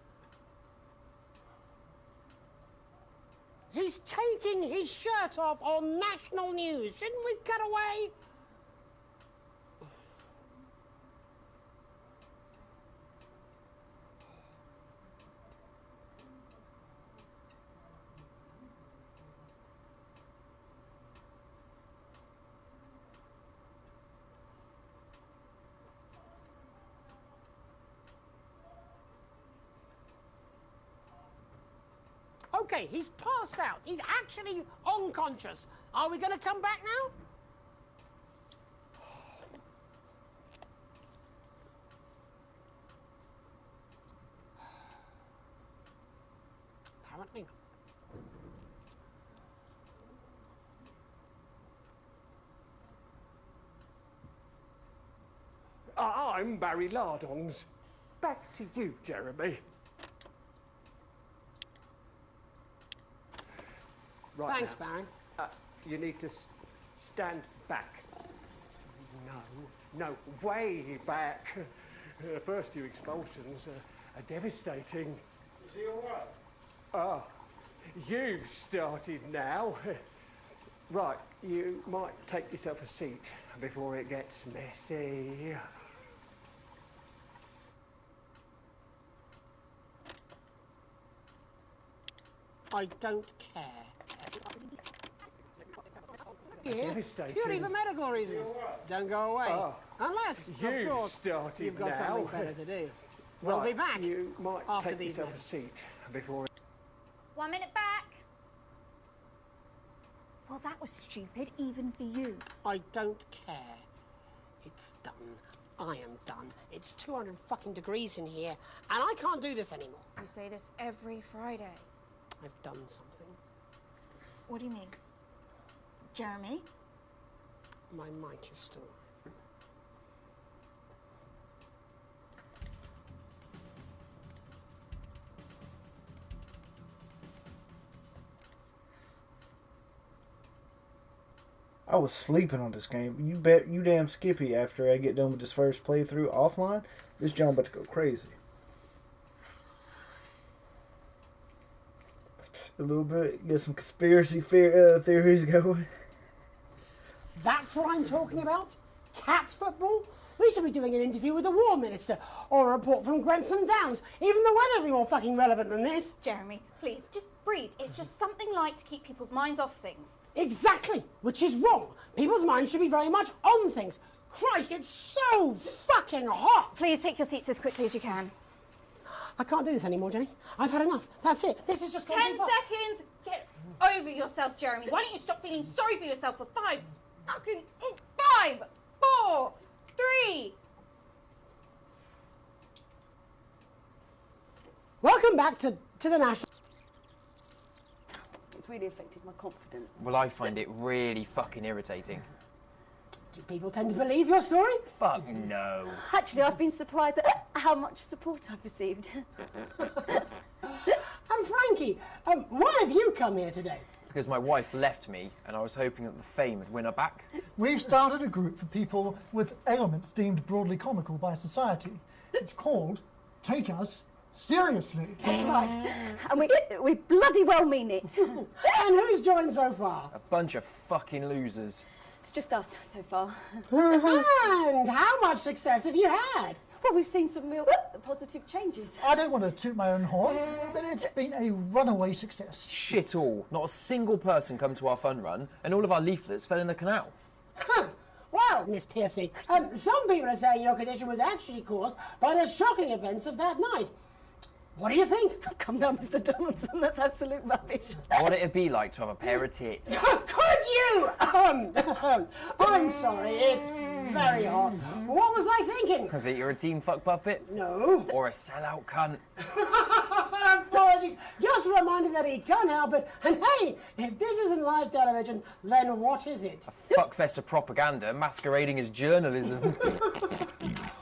He's taking his shirt off on national news. Shouldn't we cut away? Okay, he's passed out. He's actually unconscious. Are we going to come back now? Apparently not. I'm Barry Lardongs. Back to you, Jeremy. Right Thanks, now, Barry. You need to stand back. No, way back. The first few expulsions are devastating. Is he all right? Ah, you've started now. Right, you might take yourself a seat before it gets messy. I don't care. Here, Devastating. purely for medical reasons. Don't go away. Ah, Unless, of you've course, started you've got now. something better to do. We'll Right, be back You might after take these yourself messages. a seat before. 1 minute back. Well, that was stupid, even for you. I don't care. It's done. I am done. It's 200 fucking degrees in here, and I can't do this anymore. You say this every Friday. I've done something. What do you mean? Jeremy? My mic is still on. I was sleeping on this game. You bet you damn Skippy after I get done with this first playthrough offline. This John about to go crazy. A little bit. Get some conspiracy theories going. That's what I'm talking about? Cat football? We should be doing an interview with the War Minister, or a report from Grentham Downs. Even the weather will be more fucking relevant than this. Jeremy, please, just breathe. It's just something light to keep people's minds off things. Exactly, which is wrong. People's minds should be very much on things. Christ, it's so fucking hot! Please take your seats as quickly as you can. I can't do this anymore, Jenny. I've had enough. That's it. This is just 10 seconds! Get over yourself, Jeremy. Why don't you stop feeling sorry for yourself for 5, 4, 3. Welcome back to the National. It's really affected my confidence. Well, I find it really fucking irritating. Do people tend to believe your story? Fuck no. Actually, I've been surprised at how much support I've received. And Frankie, why have you come here today? Because my wife left me, and I was hoping that the fame would win her back. We've started a group for people with ailments deemed broadly comical by society. It's called Take Us Seriously? That's right. And we bloody well mean it. And who's joined so far? A bunch of fucking losers. It's just us so far. And how much success have you had? Well, we've seen some real positive changes. I don't want to toot my own horn, but it's been a runaway success. Shit all. Not a single person come to our fun run, and all of our leaflets fell in the canal. Well, Miss Piercy, some people are saying your condition was actually caused by the shocking events of that night. What do you think? Come down, Mr. Donaldson, that's absolute rubbish. What'd it be like to have a pair of tits? Could you? I'm sorry, it's very hot. What was I thinking? That you're a team fuck puppet? No. Or a sellout cunt? Apologies, just a reminder that he can't help it. And hey, if this isn't live television, then what is it? A fuckfest of propaganda masquerading as journalism.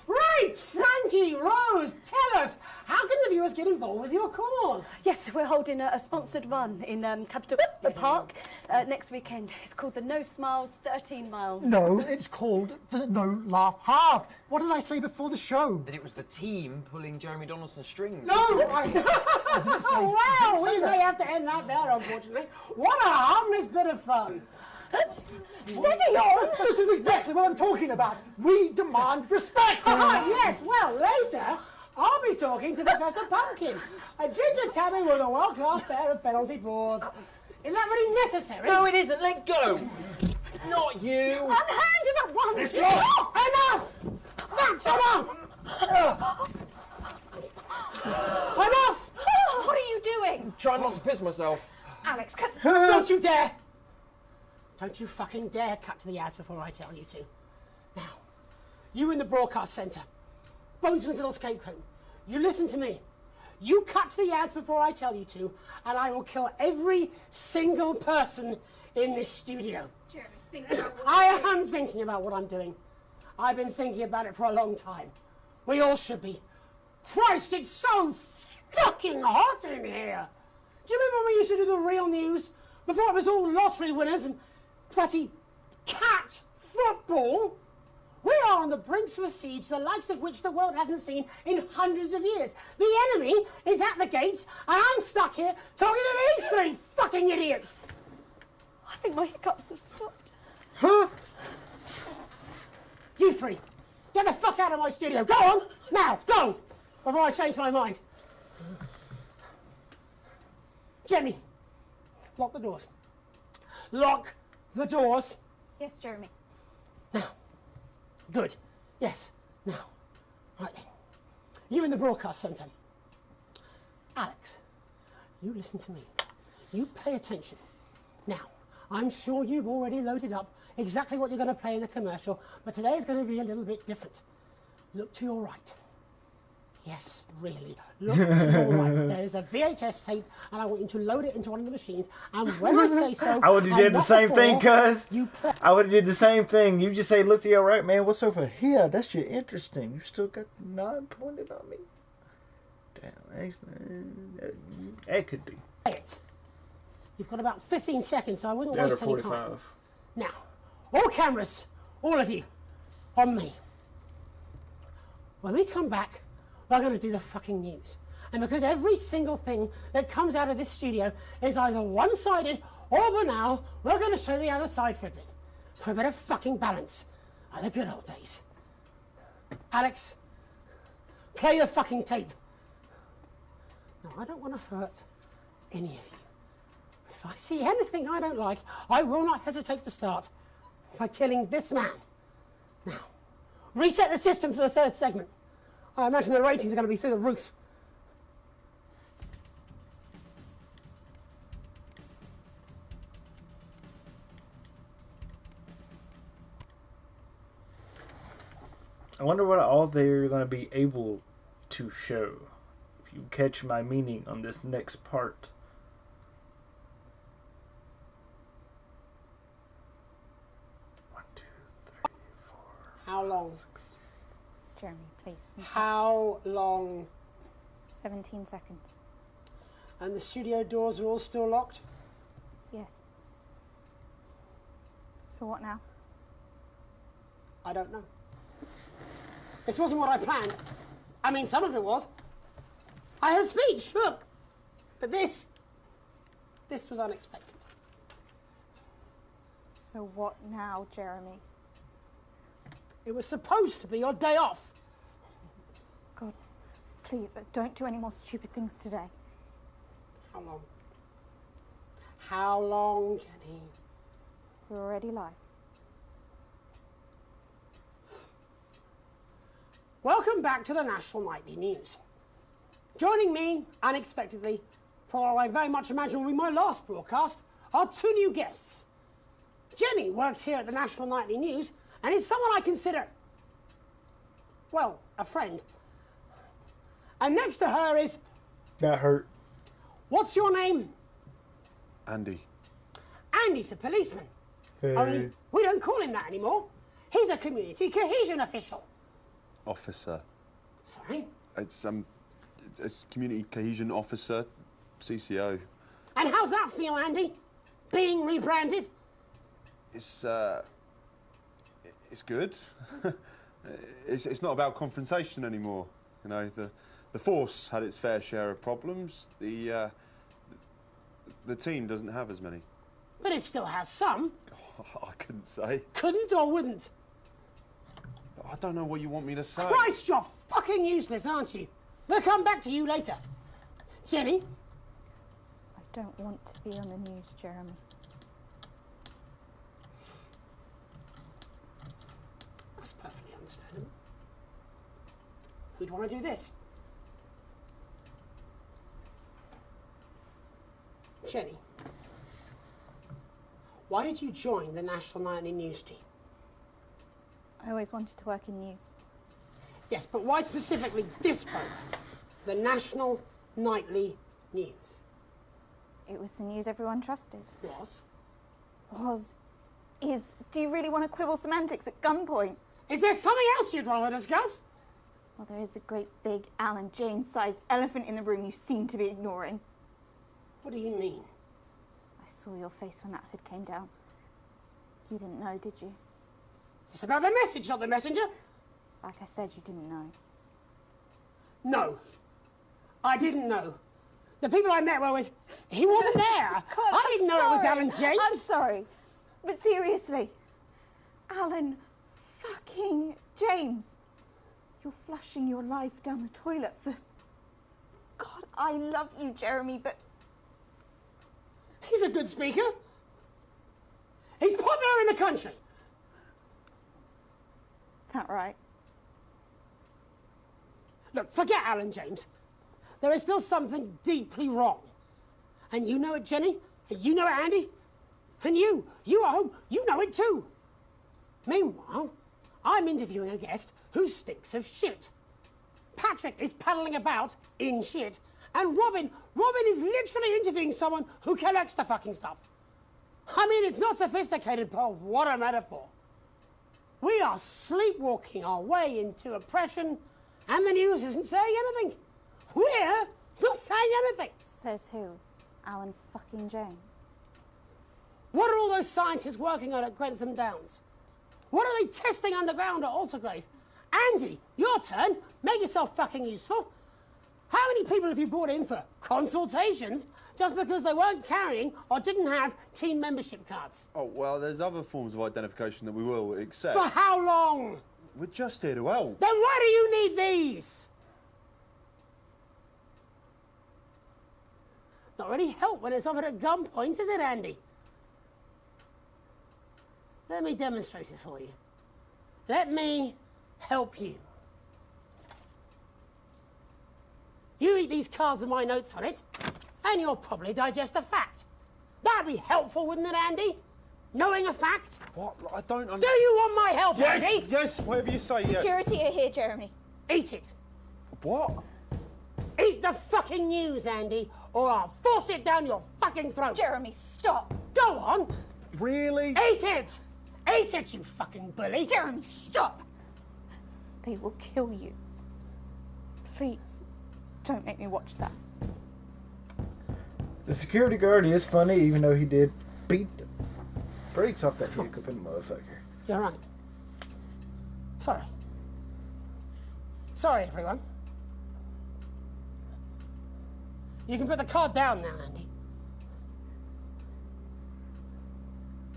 Right, Frankie, Rose, tell us, how can the viewers get involved with your cause? Yes, we're holding a sponsored run in Capital Park next weekend. It's called the No Smiles 13 Miles. No, it's called the No Laugh Half. What did I say before the show? That it was the team pulling Jeremy Donaldson's strings. No, I didn't say. Well, we that. may have to end that there, unfortunately. What a harmless bit of fun. Steady on! This is exactly what I'm talking about. We demand respect. Yes, well, later, I'll be talking to Professor Pumpkin, a ginger tabby with a world-class pair of penalty paws. Is that really necessary? No, it isn't. Let go. Not you. Unhand him at once. It's enough! That's enough! Enough! What are you doing? Trying not to piss myself. Alex, cut. Don't you dare! Don't you fucking dare cut to the ads before I tell you to. Now, you in the broadcast centre, Bonesman's little scapegoat, you listen to me. You cut to the ads before I tell you to, and I will kill every single person in this studio. Jeremy, think about what I am thinking about what I'm doing. I've been thinking about it for a long time. We all should be. Christ, it's so fucking hot in here. Do you remember when we used to do the real news? Before it was all lottery winners and bloody cat football? We are on the brinks of a siege the likes of which the world hasn't seen in hundreds of years. The enemy is at the gates, and I'm stuck here talking to these three fucking idiots. I think my hiccups have stopped. Huh? You three, get the fuck out of my studio. Go on, now, go, before I change my mind. Jenny, lock the doors. Lock the doors. Yes, Jeremy. Now. Good. Yes. Now. Right then. You in the broadcast centre. Alex, you listen to me. You pay attention. Now, I'm sure you've already loaded up exactly what you're going to play in the commercial, but today is going to be a little bit different. Look to your right. Yes, really. Look to your right. There is a VHS tape, and I want you to load it into one of the machines. And when I say so, I would have did the same thing, cuz. You play. I would have did the same thing. You just say, look to your right, man. What's over here? That shit interesting. You still got the nod pointed on me. Damn, that could be. It. You've got about 15 seconds, so I wouldn't Down to waste any 45. time. Now, all cameras, all of you, on me. When we come back, we're going to do the fucking news. And because every single thing that comes out of this studio is either one-sided or banal, we're going to show the other side for a bit. For a bit of fucking balance. Like the good old days. Alex, play the fucking tape. Now, I don't want to hurt any of you. But if I see anything I don't like, I will not hesitate to start by killing this man. Now, reset the system for the third segment. I imagine the ratings are going to be through the roof. I wonder what all they're going to be able to show. If you catch my meaning on this next part. How long? Jeremy, please. How long? 17 seconds. And the studio doors are all still locked? Yes. So what now? I don't know. This wasn't what I planned. I mean, some of it was. I had a speech, look. But this was unexpected. So what now, Jeremy? It was supposed to be your day off. God, please, don't do any more stupid things today. How long? How long, Jenny? We're already live. Welcome back to the National Nightly News. Joining me, unexpectedly, for what I very much imagine will be my last broadcast, are two new guests. Jenny works here at the National Nightly News and is someone I consider, well, a friend. And next to her is... That hurt. What's your name? Andy. Andy's a policeman. Hey. Only we don't call him that anymore. He's a community cohesion official. Officer. Sorry? It's community cohesion officer, CCO. And how's that feel, Andy? Being rebranded? It's good. it's not about confrontation anymore. You know, the force had its fair share of problems. The team doesn't have as many. But it still has some. I couldn't say. Couldn't or wouldn't? I don't know what you want me to say. Christ, you're fucking useless, aren't you? We'll come back to you later. Jenny? I don't want to be on the news, Jeremy. That's perfectly understandable. Who'd want to do this? Jenny, why did you join the National Nightly News team? I always wanted to work in news. Yes, but why specifically this program? The National Nightly News. It was the news everyone trusted. Was? Is. Do you really want to quibble semantics at gunpoint? Is there something else you'd rather discuss? Well, there is a great big Alan James-sized elephant in the room you seem to be ignoring. What do you mean? I saw your face when that hood came down. You didn't know, did you? It's about the message, not the messenger. Like I said, you didn't know. No. I didn't know. The people I met were with... He wasn't there. God, I didn't know it was Alan James. I'm sorry. But seriously, Alan fucking James. You're flushing your life down the toilet for... God, I love you, Jeremy, but... He's a good speaker. He's popular in the country. That right? Look, forget Alan James. There is still something deeply wrong. And you know it, Jenny. And you know it, Andy. And you at home, you know it too. Meanwhile, I'm interviewing a guest who stinks of shit. Patrick is paddling about in shit. And Robin is literally interviewing someone who collects the fucking stuff. I mean, it's not sophisticated, but what a metaphor. We are sleepwalking our way into oppression, and the news isn't saying anything. We're not saying anything. Says who? Alan fucking James. What are all those scientists working on at Grantham Downs? What are they testing underground at Altergrave? Andy, your turn. Make yourself fucking useful. How many people have you brought in for consultations just because they weren't carrying or didn't have team membership cards? Oh, well, there's other forms of identification that we will accept. For how long? We're just here to help. Then why do you need these? Not really help when it's offered at gunpoint, is it, Andy? Let me demonstrate it for you. Let me help you. You eat these cards with my notes on it, and you'll probably digest a fact. That'd be helpful, wouldn't it, Andy? Knowing a fact? What? I don't understand. Do you want my help, Yes, Andy? yes, whatever you say, yes. Security are here, Jeremy. Eat it. What? Eat the fucking news, Andy, or I'll force it down your fucking throat. Jeremy, stop. Go on. Really? Eat it. Eat it, you fucking bully. Jeremy, stop. They will kill you. Please, don't make me watch that. The security guard is funny, even though he did beat the brakes off that hiccuping motherfucker. You're right. Sorry. Sorry, everyone. You can put the card down now, Andy.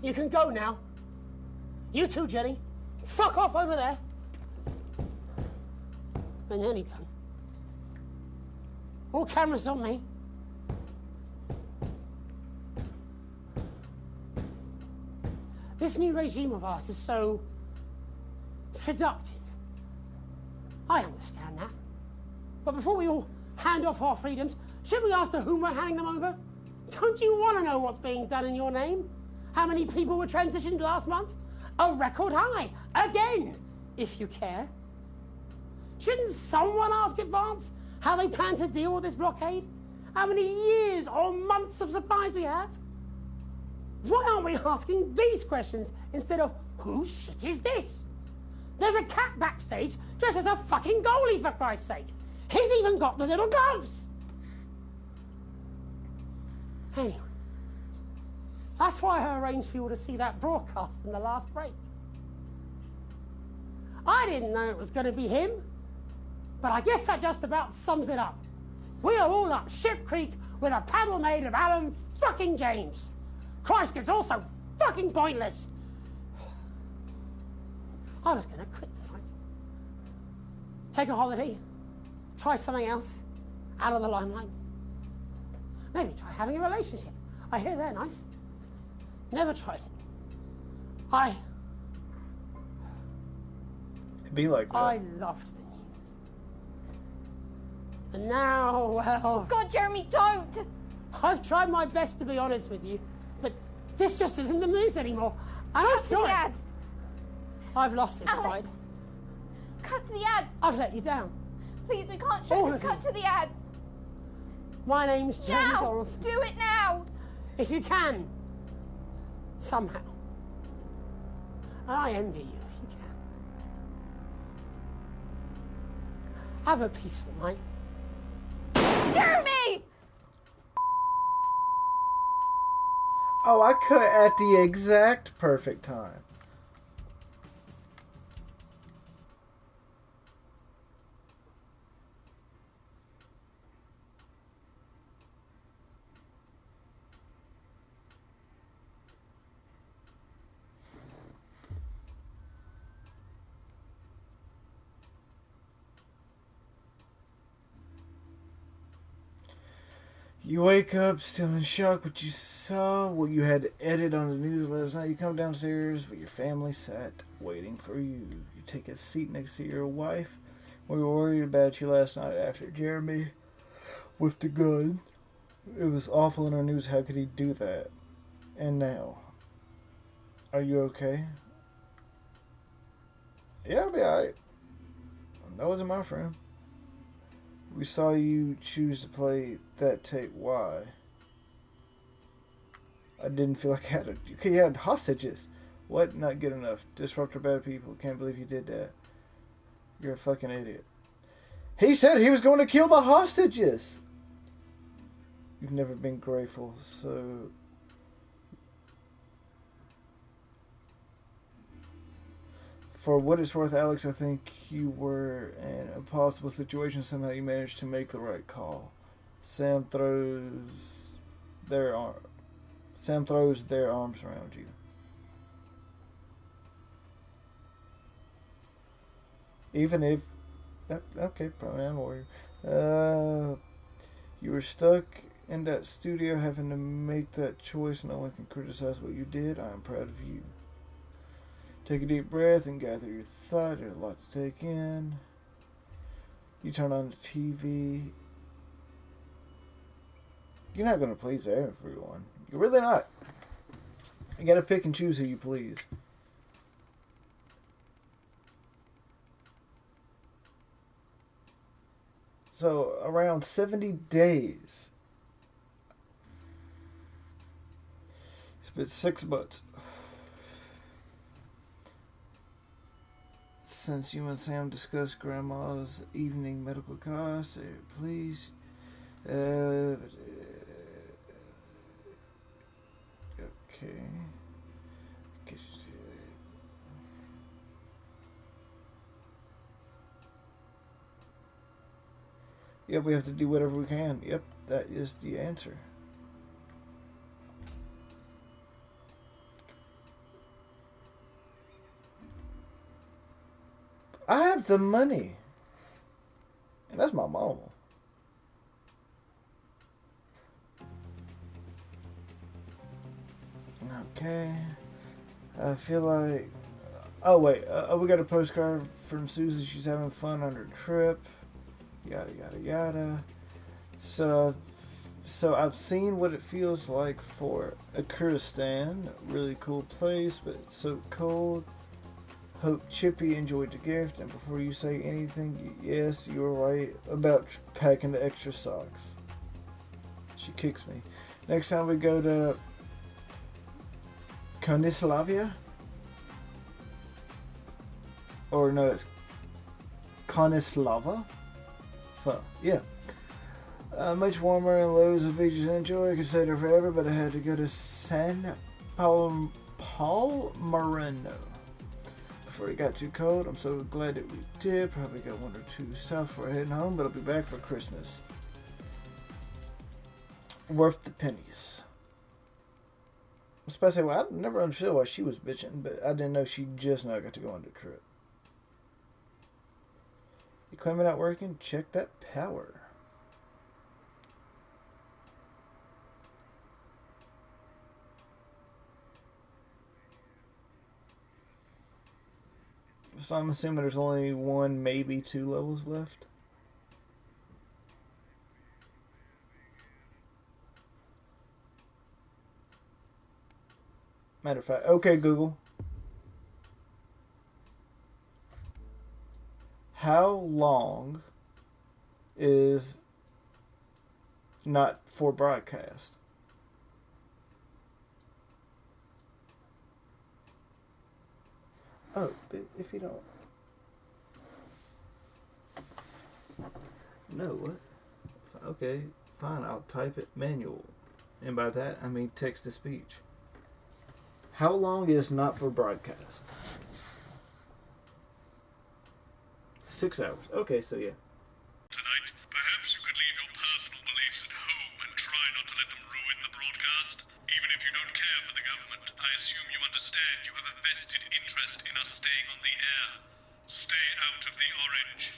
You can go now. You too, Jenny. Fuck off over there. We're nearly done. All cameras on me. This new regime of ours is so seductive. I understand that. But before we all hand off our freedoms, should we ask to whom we're handing them over? Don't you want to know what's being done in your name? How many people were transitioned last month? A record high. Again, if you care. Shouldn't someone ask Advance how they plan to deal with this blockade? How many years or months of supplies we have? Why aren't we asking these questions instead of, whose shit is this? There's a cat backstage dressed as a fucking goalie, for Christ's sake. He's even got the little gloves. Anyway, that's why I arranged for you to see that broadcast in the last break. I didn't know it was going to be him, but I guess that just about sums it up. We are all up Ship Creek with a paddle made of Alan fucking James. Christ, it's all so fucking pointless. I was going to quit tonight. Take a holiday. Try something else. Out of the limelight. Maybe try having a relationship. I hear they're nice. Never tried it. It'd be like that. I loved the news. And now, well... God, Jeremy, don't! I've tried my best to be honest with you, but this just isn't the news anymore. And I'm Cut to sorry. the ads! I've lost this Alex, fight. cut to the ads! I've let you down. Please, we can't show All this. of Cut to the ads! My name's Jeremy Now! Donaldson. Do it now! If you can. Somehow. And I envy you if you can. Have a peaceful night. Jeremy! Oh, I cut at the exact perfect time. You wake up still in shock, but you saw what you had to edit on the news last night. You come downstairs, but your family sat waiting for you. You take a seat next to your wife. We were worried about you last night after Jeremy with the gun. It was awful in our news. How could he do that? And now, are you okay? Yeah, I'll be alright. That wasn't my friend. We saw you choose to play that tape. Why? I didn't feel like I had you had hostages. What? Not good enough. Disruptor bad people. Can't believe you did that. You're a fucking idiot. He said he was going to kill the hostages. You've never been grateful, so... For what it's worth, Alex, I think you were in a possible situation. Somehow you managed to make the right call. Sam throws their arms around you. Even if... Okay, pronoun warrior. You were stuck in that studio having to make that choice. No one can criticize what you did. I am proud of you. Take a deep breath and gather your thought. There's a lot to take in. You turn on the TV. You're not going to please everyone. You're really not. You got to pick and choose who you please. So, around 70 days. Spent 6 months. Since you and Sam discussed Grandma's evening medical costs, please. Okay. Yep, we have to do whatever we can. Yep. that is the answer. I have the money. And that's my mama. Okay. I feel like... Oh, wait. We got a postcard from Susie. She's having fun on her trip. Yada, yada, yada. So I've seen what it feels like for a Kyrgyzstan. Really cool place, but it's so cold. Hope Chippy enjoyed the gift. And before you say anything, yes, you were right about packing the extra socks. She kicks me. Next time we go to Konislavia? Or no, it's Konislava? Yeah. Much warmer and loads of beaches to enjoy. I could stay there forever, but I had to go to San Palmarino before it got too cold. I'm so glad that we did. Probably got one or two stuff before heading home, but I'll be back for Christmas. Worth the pennies. I was about to say, well, I never understood why she was bitching, but I didn't know she just now got to go on the trip. Equipment not working? Check that power. So I'm assuming there's only one, maybe two levels left. Matter of fact, okay, Google. How long is not for broadcast? Oh, but if you don't... No, what? Okay, fine, I'll type it manual. And by that, I mean text-to-speech. How long is not for broadcast? 6 hours. Okay, so yeah. Tonight, perhaps you could leave your personal beliefs at home and try not to let them ruin the broadcast. Even if you don't care for the government, I assume you understand you have a vested interest in us staying on the air. Stay out of the orange.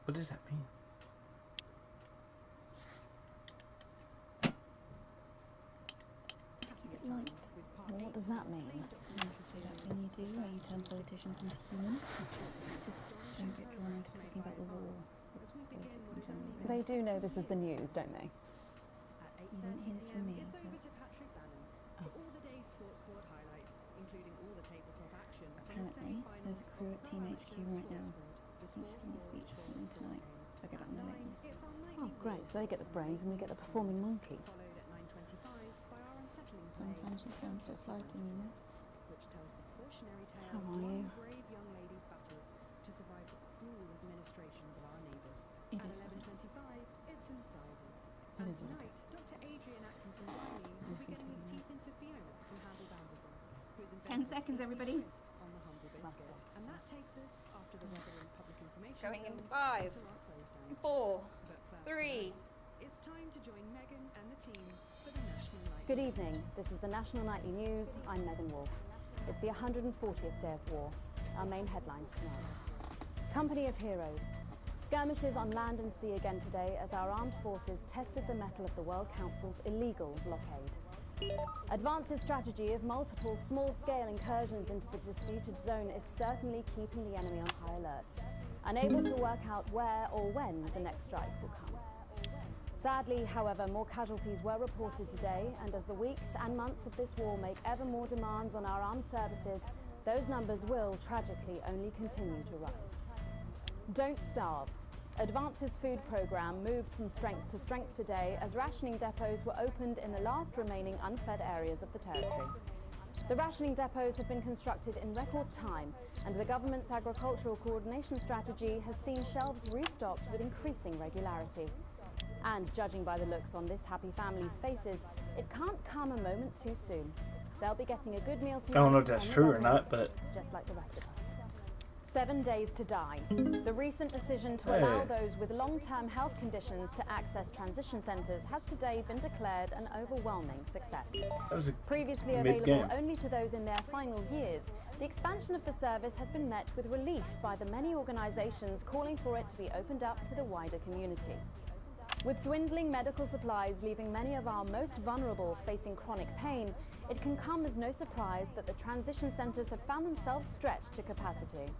What does that mean? What does that mean? When you do, where you turn politicians into humans, just don't get drawn into talking about the war, politics in general. They do know this is the news, don't they? You don't hear this from me. Apparently, there's a crew at Team HQ right now. I'm just giving a speech or something tonight. I'll get it on the news. Oh, great. So they get the brains and we get the performing monkey. Sometimes you sound just like him, you know. How are you? It is what it is. It's in sizes. It And is what it tonight, Dr. Adrian Atkinson Riley will be getting his teeth into Fiona from Handel Vanderbilt, who's 10 seconds, everybody. on the humble biscuit. And that takes us, after the weather and public information, Going in bill, 5, to our close down. 4, But first 3. tonight, it's time to join Megan and the team for the National Night. Good evening. This is the National Nightly News. I'm Megan Wolfe. It's the 140th day of war. Our main headlines tonight. Company of heroes. Skirmishes on land and sea again today as our armed forces tested the mettle of the World Council's illegal blockade. Advance's strategy of multiple small-scale incursions into the disputed zone is certainly keeping the enemy on high alert, unable to work out where or when the next strike will come. Sadly, however, more casualties were reported today, and as the weeks and months of this war make ever more demands on our armed services, those numbers will, tragically, only continue to rise. Don't starve. Advance's food programme moved from strength to strength today as rationing depots were opened in the last remaining unfed areas of the territory. The rationing depots have been constructed in record time, and the government's agricultural coordination strategy has seen shelves restocked with increasing regularity. And judging by the looks on this happy family's faces, it can't come a moment too soon. They'll be getting a good meal tonight. I don't know if that's from the true or government, not, but just like the rest of us. 7 days to die. The recent decision to allow those with long-term health conditions to access transition centres has today been declared an overwhelming success. Previously available only to those in their final years, the expansion of the service has been met with relief by the many organisations calling for it to be opened up to the wider community. With dwindling medical supplies leaving many of our most vulnerable facing chronic pain, it can come as no surprise that the transition centres have found themselves stretched to capacity.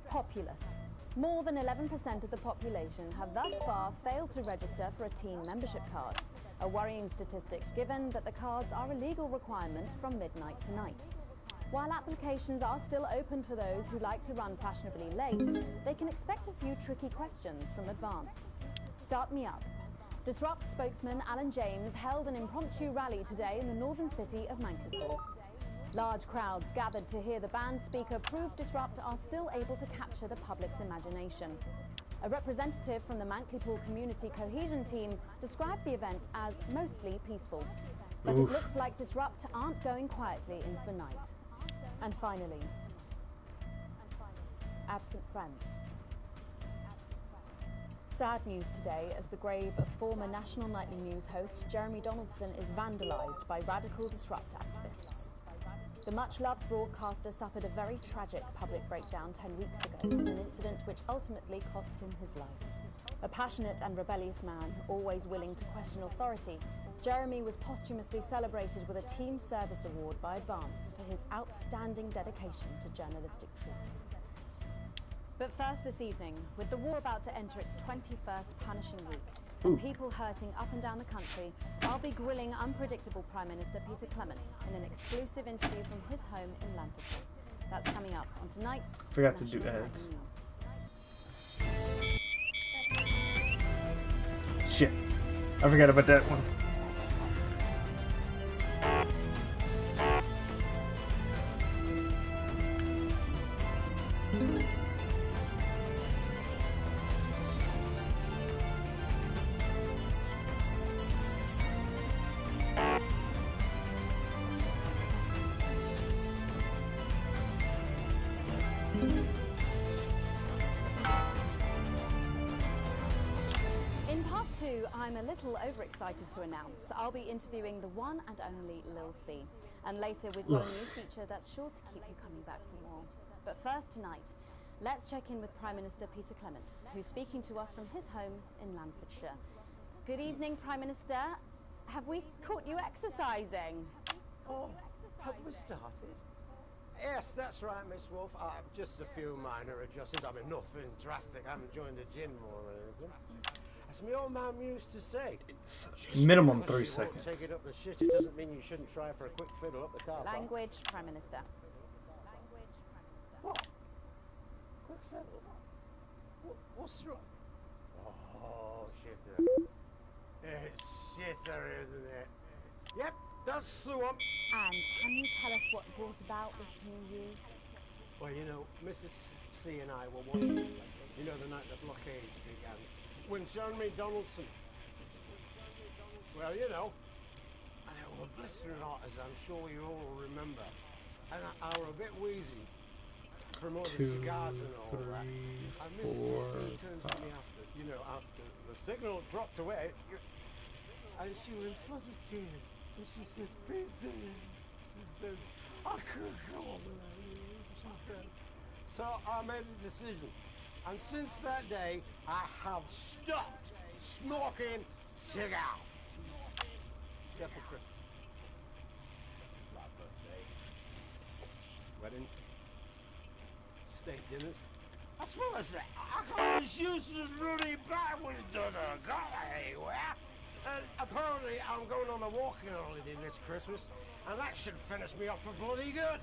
Populace. More than 11% of the population have thus far failed to register for a teen membership card, a worrying statistic given that the cards are a legal requirement from midnight tonight. While applications are still open for those who like to run fashionably late, they can expect a few tricky questions from advance. Start me up. Disrupt spokesman Alan James held an impromptu rally today in the northern city of Manchester. Large crowds gathered to hear the band speaker prove Disrupt are still able to capture the public's imagination. A representative from the Manchester Community Cohesion Team described the event as mostly peaceful. But it looks like Disrupt aren't going quietly into the night. And finally, absent friends. Sad news today as the grave of former National Nightly News host Jeremy Donaldson is vandalised by radical Disrupt activists. The much-loved broadcaster suffered a very tragic public breakdown 10 weeks ago, an incident which ultimately cost him his life. A passionate and rebellious man, always willing to question authority, Jeremy was posthumously celebrated with a Team Service Award by Advance for his outstanding dedication to journalistic truth. But first this evening, with the war about to enter its 21st punishing week, and people hurting up and down the country, I'll be grilling unpredictable Prime Minister Peter Clement in an exclusive interview from his home in Lancashire. That's coming up on tonight's Forgot to do National ads. News. Shit. I forgot about that one. I'm a little overexcited to announce I'll be interviewing the one and only Lil C. And later we've got a new feature that's sure to keep you coming back for more. But first tonight, let's check in with Prime Minister Peter Clement, who's speaking to us from his home in Lancashire. Good evening, Prime Minister. Have we caught you exercising? Oh, have we started? Yes, that's right, Miss Wolf. Just a few minor adjustments. I mean, nothing drastic. I haven't joined the gym or anything. As my old man used to say, Minimum 3 seconds. Take it up the shit. It doesn't mean you shouldn't try for a quick fiddle up the car. Language, Prime Minister. What? Quick fiddle? What's wrong? Oh, shitter. It's shitter, isn't it? Yep, that's the one. And can you tell us what brought about this new year? Well, you know, Mrs. C and I were watching, you know, the night the blockade began. When Jeremy Donaldson, well, you know, and it was blistering hot, as I'm sure you all remember, and I were a bit wheezy from all the cigars and all that. And Mrs. C turns to me after, you know, after the signal dropped away, and she was in floods of tears, and she says, Peter, she said, I couldn't go on with that, she said. So I made a decision. And since that day, I have stopped smoking cigars. Except for Christmas. My birthday. Weddings. State dinners. That's what I say. I got this useless Rudy backwards doesn't go anywhere. And apparently I'm going on a walking holiday this Christmas, and that should finish me off for bloody good.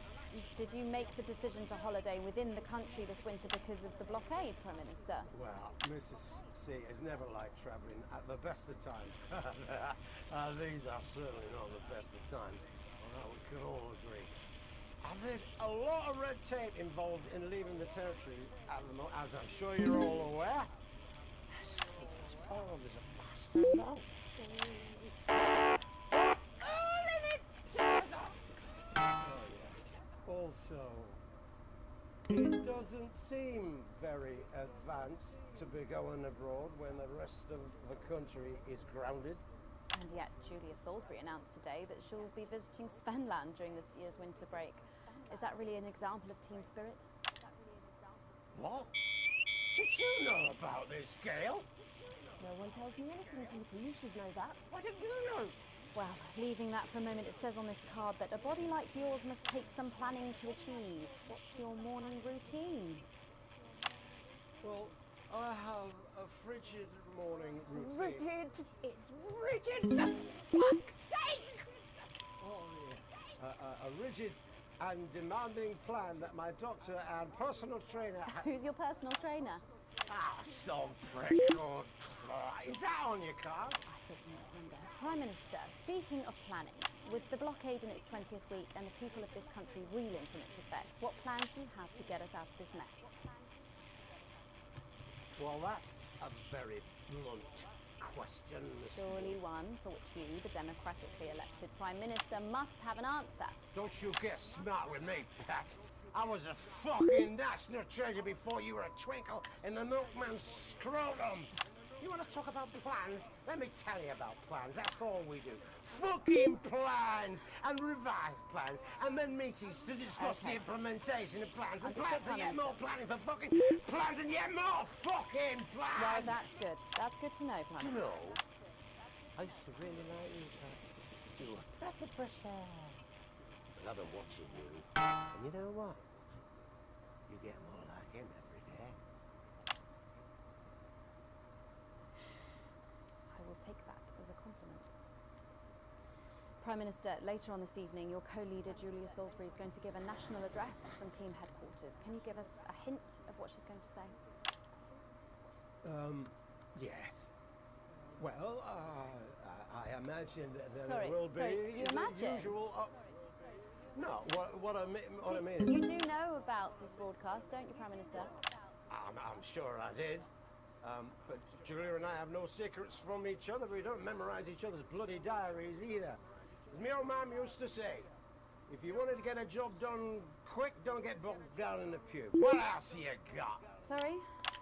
Did you make the decision to holiday within the country this winter because of the blockade, Prime Minister? Well, Mrs. C has never liked travelling at the best of times. These are certainly not the best of times, although we can all agree. And there's a lot of red tape involved in leaving the territory at the moment, as I'm sure you're all aware. Oh, there's a bastard now. Also, It doesn't seem very advanced to be going abroad when the rest of the country is grounded. And yet, Julia Salisbury announced today that she'll be visiting Svenland during this year's winter break. Is that really an example of team spirit? What? Did you know about this, Gail? No one tells me anything, Peter. You should know that. What did you know? Well, leaving that for a moment, it says on this card that a body like yours must take some planning to achieve. What's your morning routine? Well, I have a frigid morning routine. Rigid. It's rigid, for fuck's sake! Oh, yeah. A rigid and demanding plan that my doctor and personal trainer... Who's your personal trainer? Ah, some prick called Clark. Is that on your card? I think you might wonder. Prime Minister, speaking of planning, with the blockade in its 20th week and the people of this country reeling from its effects, what plans do you have to get us out of this mess? Well, that's a very blunt question. Surely one for which you, the democratically elected Prime Minister, must have an answer. Don't you get smart with me, Pat. I was a fucking national treasure before you were a twinkle in the milkman's scrotum. You want to talk about plans? Let me tell you about plans. That's all we do. Fucking plans and revised plans and then meetings to discuss the implementation of plans and plans and yet more planning for fucking plans and yet more fucking plans. Well, that's good. That's good to know, Prime Minister. You know, I used to really like you, Pat. You were a breath of fresh air. But I've been watching you, and you know what? You get more like him every day. I will take that as a compliment. Prime Minister, later on this evening, your co-leader Julia Salisbury is going to give a national address from team headquarters. Can you give us a hint of what she's going to say? Yes. Well, I imagine that Sorry, it will be you the imagine? usual... no, what I mean is... You do know about this broadcast, don't you, Prime Minister? I'm sure I did. But Julia and I have no secrets from each other. We don't memorize each other's bloody diaries either. As my old mum used to say, if you wanted to get a job done quick, don't get bogged down in the pubes. What else you got? Sorry?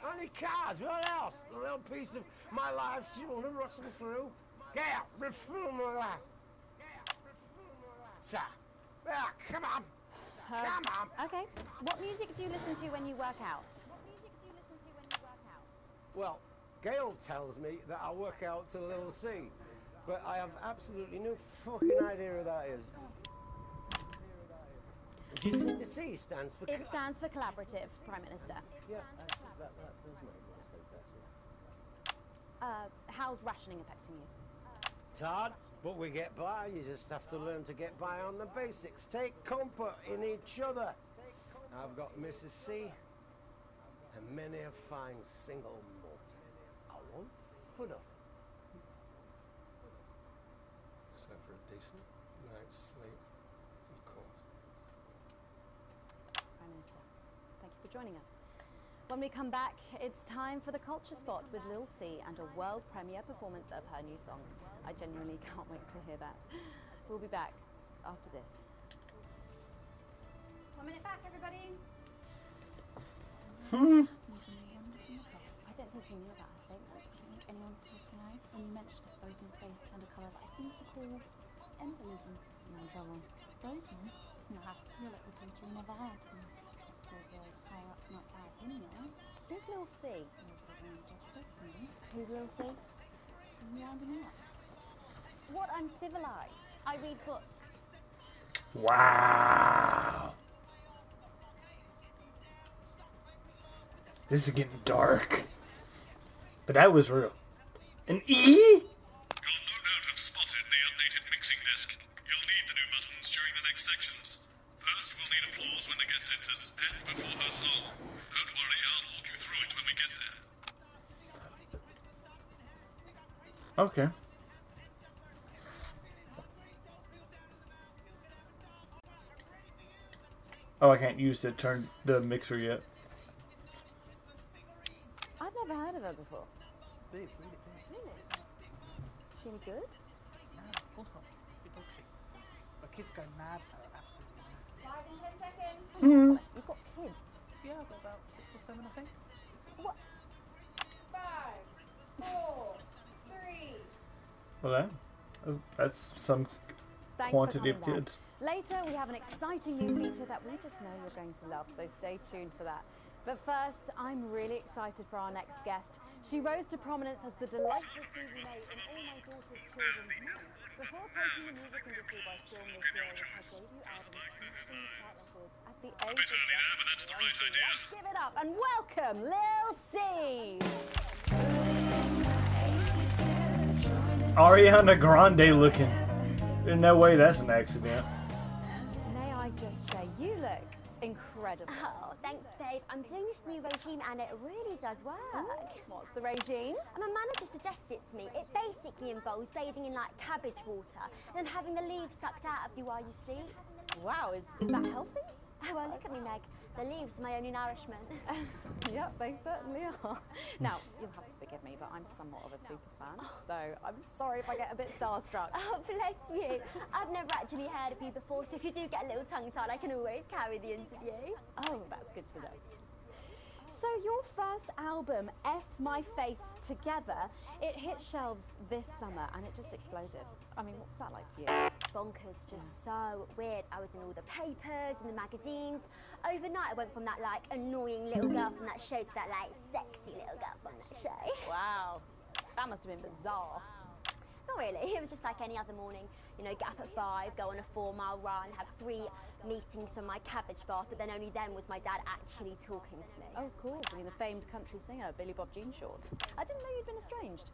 Only cards, what else? A little piece of my life do you want to rustle through? Gail, refill my glass. Sir. Ah, come on. Come on. Okay. What music do you listen to when you work out? Well, Gail tells me that I work out to Little C, but I have absolutely no fucking idea who that is. Do you think the C stands for... It stands for collaborative, Prime Minister. Yeah, actually, that does make more sense, actually. How's rationing affecting you? It's hard, but we get by. You just have to learn to get by on the basics. Take comfort in each other. I've got Mrs. C, and many a fine single malt. I want for nothing. So for a decent night's sleep, of course. Prime Minister, thank you for joining us. When we come back, it's time for the Culture Spot with Lil C and a world premiere performance of her new song. I genuinely can't wait to hear that. We'll be back after this. 1 minute back, everybody. I don't think he knew about her statement. I don't think anyone's supposed to know. When you mentioned that Rosamund's face turned a colour that I think you call embolism. No trouble. Rosamund? No, your local tutor never had. I suppose the higher ups might have him now. Who's Lil C? Justice, maybe. Who's Lil C? I'm rounding up. What? I'm civilised. I read books. Wow. This is getting dark. But that was real. An E? You'll no doubt have spotted the updated mixing disc. You'll need the new buttons during the next sections. First, we'll need applause when the guest enters, and before her song. Don't worry, I'll walk you through it when we get there. Okay. Oh, I can't use the mixer yet. I've never heard of her before. Big, really big. Really? She any good? No, of course not. Big dog shit. The kids go mad for her, absolutely mad. 5 and 10 seconds. You've got kids. Yeah, I've got about 6 or 7, I think. What? 5, 4, 3. Well, that's some Thanks quantity for of coming kids. back. Later, we have an exciting new feature that we just know you're going to love, so stay tuned for that. But first, I'm really excited for our next guest. She rose to prominence as the delightful Susie May in All My Daughter's Children's Men, before taking the music industry by storm this year with her debut album smashing the chart records at the age of just 20. Let's give it up and welcome Lil C. Ariana Grande looking. There's no way that's an accident. May I just say, you look incredible. Oh, thanks, babe. I'm doing this new regime and it really does work. What's the regime? And my manager suggested it to me. It basically involves bathing in like cabbage water and then having the leaves sucked out of you while you sleep. Wow, is that healthy? Well, look at me, Meg. The leaves are my only nourishment. Yep, they certainly are. Now, you'll have to forgive me, but I'm somewhat of a super fan, so I'm sorry if I get a bit starstruck. Oh, bless you. I've never actually heard of you before, so if you do get a little tongue-tied, I can always carry the interview. Oh, that's good to know. So your first album, F My Face Together, it hit shelves this summer and it just exploded. I mean, what was that like for you? Bonkers, just so weird. I was in all the papers and the magazines. Overnight I went from that like annoying little girl from that show to that like sexy little girl from that show. Wow, that must have been bizarre. Not really, it was just like any other morning. You know, get up at 5, go on a 4-mile run, have 3 meetings on my cabbage bath, but then only then was my dad actually talking to me. Oh, of course. I mean, the famed country singer, Billy Bob Jean Short. I didn't know you'd been estranged.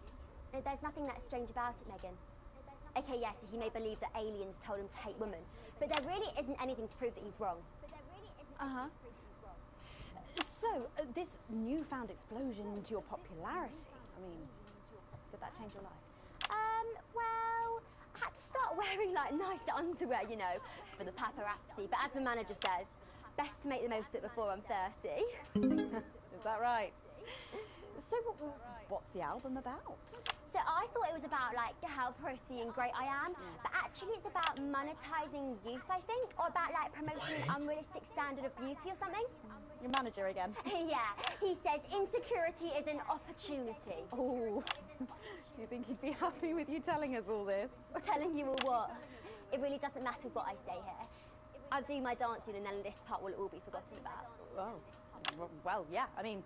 There's nothing that strange about it, Megan. Okay, yes, he may believe that aliens told him to hate women, but there really isn't anything to prove that he's wrong. Uh-huh. So, this newfound explosion into your popularity, I mean, did that change your life? Well, I had to start wearing like nice underwear, you know, for the paparazzi, but as the manager says, best to make the most of it before I'm 30. Is that right? So, what's the album about? So I thought it was about like how pretty and great I am, but actually it's about monetizing youth, I think, or about like promoting an unrealistic standard of beauty or something. Your manager again? Yeah, he says insecurity is an opportunity. Oh, do you think he'd be happy with you telling us all this? Telling you all what? It really doesn't matter what I say here. I'll do my dancing and then this part will all be forgotten about. Oh, well, yeah, I mean,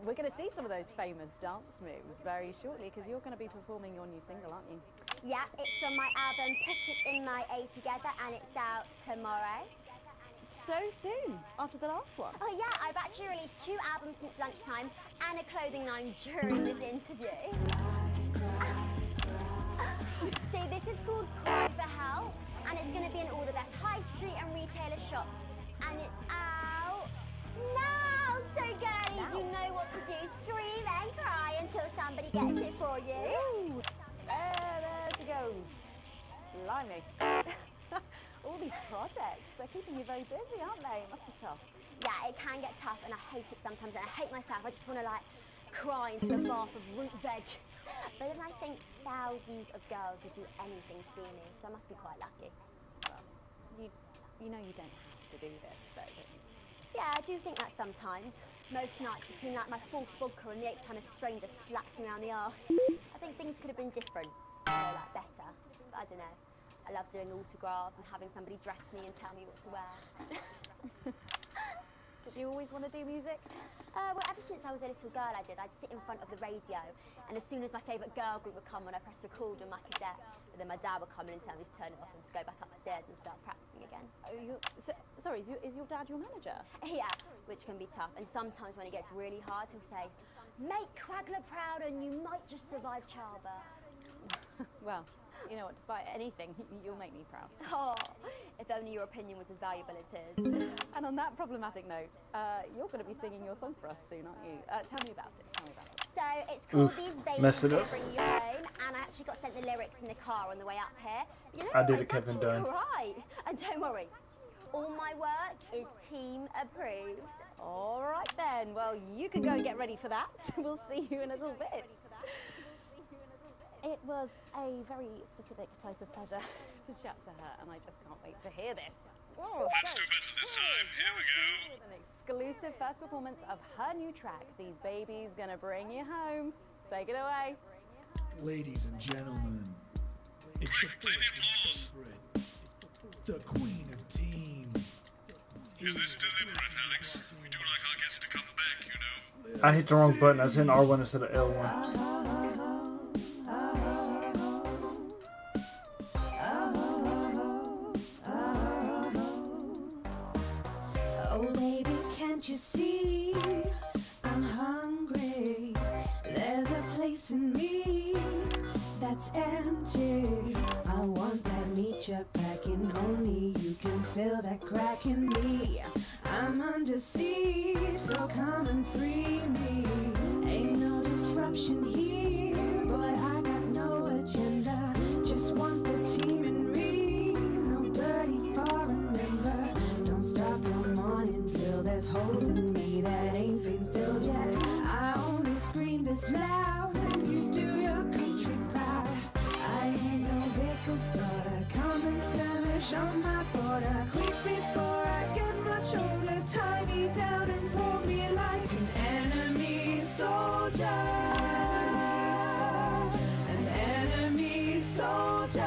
we're going to see some of those famous dance moves very shortly because you're going to be performing your new single, aren't you? Yeah, it's from my album Put It In My A Together and it's out tomorrow. So soon, after the last one? Oh yeah, I've actually released 2 albums since lunchtime and a clothing line during this interview. See, this is called Cry for Help and it's going to be in all the best high street and retailer shops and it's out now. So girlies, you know what to do. Scream and cry until somebody gets it for you. Ooh. There she goes. Blimey. All these projects, they're keeping you very busy, aren't they? It must be tough. Yeah, it can get tough and I hate it sometimes and I hate myself. I just want to like cry into a bath of root veg. But then I think thousands of girls would do anything to be me, so I must be quite lucky. Well, you know you don't have to do this, though, don't you? Yeah, I do think that sometimes. Most nights between like my 4th vodka and the 8th time a stranger slapped me around the arse. I think things could have been different, you know, like better. But I don't know. I love doing autographs and having somebody dress me and tell me what to wear. Did you always want to do music? Well, ever since I was a little girl, I'd sit in front of the radio, and as soon as my favourite girl group would come on, I press record on my cassette, and then my dad would come in and tell me to turn it off and to go back upstairs and start practicing again. Sorry, is your dad your manager? Yeah, which can be tough, and sometimes when it gets really hard, he'll say, make Quagler proud and you might just survive childbirth. Well, you know what, despite anything, you'll make me proud. Oh, if only your opinion was as valuable as his. And on that problematic note, you're going to be singing your song for us soon, aren't you? Tell me about it. So it's called Oof, These Babies messed it Will up. Bring You Home, and I actually got sent the lyrics in the car on the way up here. But you know I what? did a It's Kevin actually Dunn. right. And don't worry, all my work is team approved. All right then. Well, you can go and get ready for that. We'll see you in a little bit. It was a very specific type of pleasure to chat to her, and I just can't wait to hear this. Oh, Let's do better this time. Here we go. with an exclusive first performance of her new track, These Babies Gonna Bring You Home. Take it away. Ladies and gentlemen, it's the boys' favorite, the queen of team. Is this deliberate, Alex? We do like our guests to come back, you know. I hit the wrong button. I was hitting R1 instead of L1. Oh baby, can't you see I'm hungry? There's a place in me that's empty. I want that meat you're packing. Only you can fill that crack in me. I'm under siege, so come and free me. Ain't no disruption here, boy, I got no agenda. Just want the team in me. No dirty foreign member. Don't stop your morning drill. There's holes in me that ain't been filled yet. I only scream this loud when you do your country proud. I ain't no Vickers daughter. Come and skirmish on my border. Quick before I get much older. Tie me down and pull me like an enemy soldier. An enemy soldier.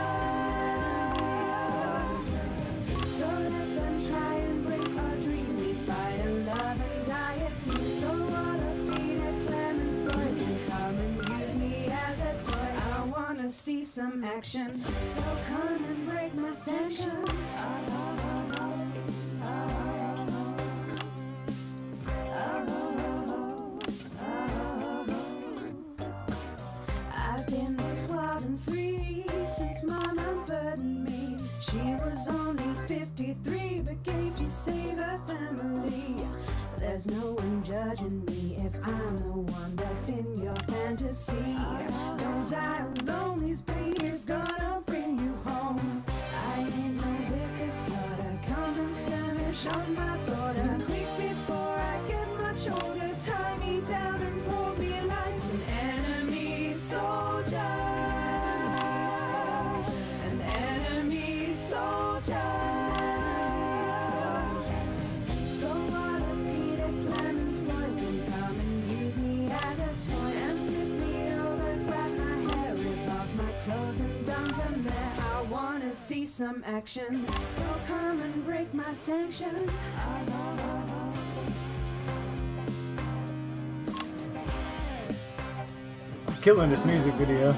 So let them try and break our dream. We fight and love and die a team. So what a Peter Clemens boys can come and use me as a toy. I wanna see some action. So come and break my sanctions. I've been this wild and free since Mom unburdened me. She was only 53, but gave to save her family. There's no one judging me if I'm the one that's in your fantasy. Don't die alone, these babies gonna bring you home. I ain't no Vickers daughter. Come and skirmish on my border. Quick before I get much older. Tie me down and pull me like an enemy soldier. An enemy soldier. So what if Peter Clemens boys can come and use me as a toy and flip me over, grab my hair, rip off my clothes and dump them there. I wanna see some action, so come and break my sanctions. Killing this music video.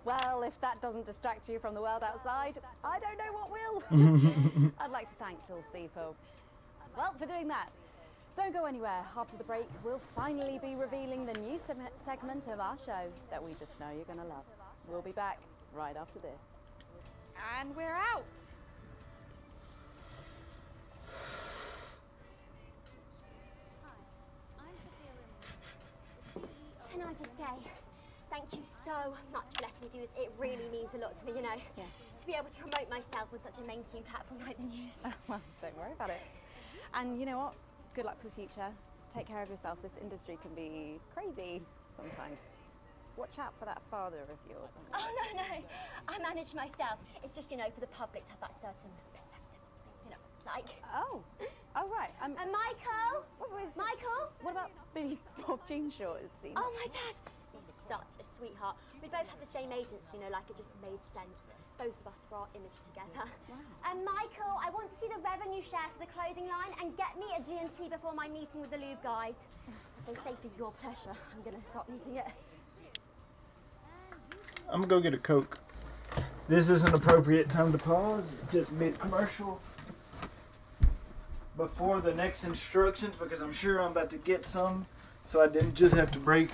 Well, if that doesn't distract you from the world outside, I don't know what will. I'd like to thank Phil C for doing that. Don't go anywhere. After the break, we'll finally be revealing the new segment of our show that we just know you're going to love. We'll be back right after this. And we're out. Can I just say, thank you so much for letting me do this. It really means a lot to me, you know. Yeah. To be able to promote myself on such a mainstream platform like the news. Well, don't worry about it. And you know what? Good luck for the future. Take care of yourself. This industry can be crazy sometimes. Watch out for that father of yours. Oh, no. I manage myself. It's just, you know, for the public to have that certain perspective. You know what it's like. Oh, right. And Michael? Michael? What about Billy Bob Jean Shaw? Oh, my dad. He's such a sweetheart. We both had the same agents, you know, like it just made sense. Both of us for our image together. Wow. And Michael, I want to see the revenue share for the clothing line and get me a G&T before my meeting with the lube guys. They say for your pleasure, I'm going to start needing it. I'm gonna go get a Coke. This is an appropriate time to pause, just mid-commercial, before the next instructions, because I'm sure I'm about to get some, so I didn't just have to break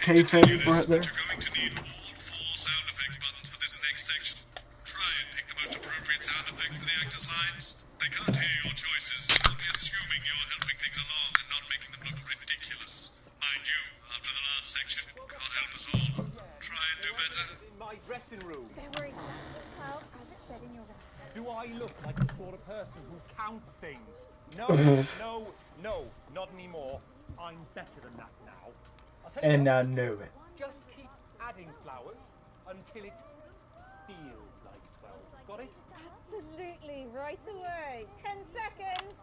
kayfabe right there. You're going to need all 4 sound effect buttons for this next section. Try and pick them most appropriate sound effect for the actors' lines. They can't hear your choices, so they'll be assuming you're helping things along and not making them look ridiculous. Mind you, after the last section, God help us all. Try and do better. In my dressing room. There were exactly 12, as it said in your letter. Do I look like the sort of person who counts things? No, no, not anymore. I'm better than that now. I'll tell you And what, I know it. just keep adding flowers until it feels like 12. Got it? Absolutely, right away. 10 seconds.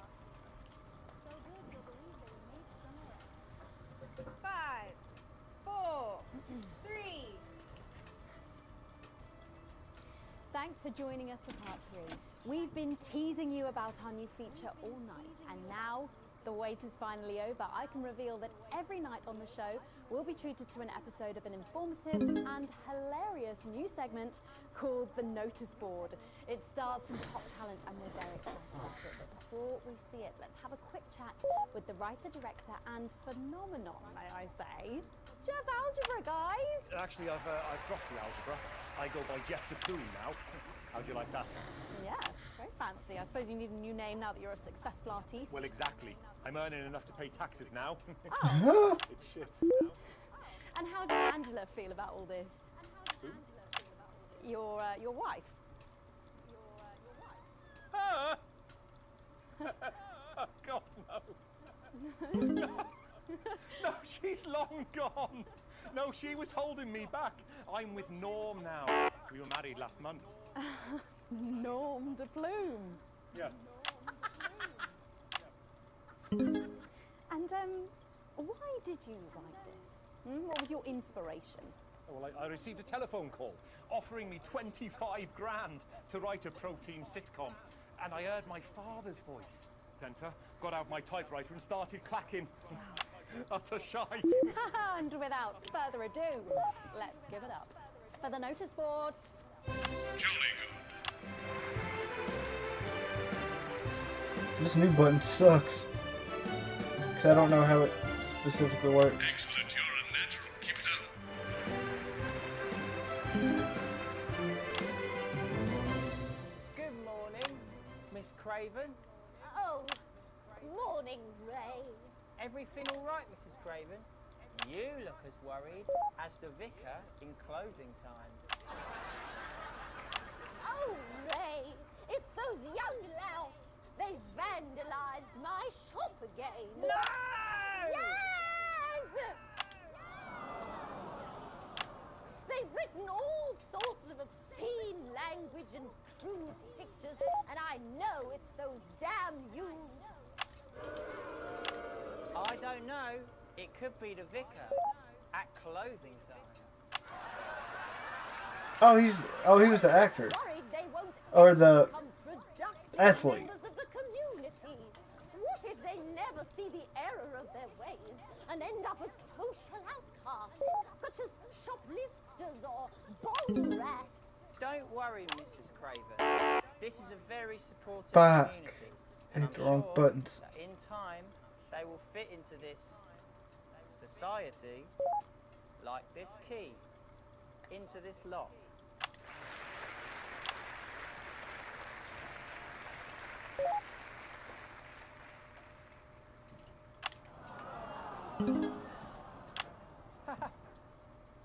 5, 4, 3. Thanks for joining us for part 3. We've been teasing you about our new feature all night, and now the wait is finally over. I can reveal that every night on the show we'll be treated to an episode of an informative and hilarious new segment called The Notice Board. It stars some top talent and we're very excited about it. But before we see it, let's have a quick chat with the writer, director and phenomenon, may I say, Jeff Algebra, guys! Actually, I've dropped the algebra. I go by Jeff DePlume now. How'd you like that? Yeah, very fancy. I suppose you need a new name now that you're a successful artiste. Well, exactly. I'm earning enough to pay taxes now. Oh. It's shit. And how does Angela feel about all this? Who? Your wife. Ah! Oh, God, no. No, she's long gone. No, she was holding me back. I'm with Norm now. We were married last month. Norm de Plume. Yeah. And why did you write this? What was your inspiration? Well, I received a telephone call offering me 25 grand to write a pro-team sitcom. And I heard my father's voice. Denta, got out my typewriter and started clacking. Utter shite. And without further ado, let's give it up for the notice board. Jolly good. This new button sucks. Because I don't know how it specifically works. Excellent, you're a natural. Keep it up. Good morning, Miss Craven. Oh, morning, Ray. Everything all right, Mrs. Craven? You look as worried as the vicar in closing time. Oh, Ray, it's those young louts. They've vandalized my shop again. No! Yes! They've written all sorts of obscene language and crude pictures, and I know it's those damn youths. I don't know. It could be the vicar at closing time. Oh, he was the actor. Worried they won't Or the become productive athlete. members of the community. What if they never see the error of their ways and end up as social outcasts, such as shoplifters or bomb rats? Don't worry, Mrs. Craven. This is a very supportive Fuck. community. I And hit I'm the wrong sure buttons. that in time they will fit into this society like this key into this lock.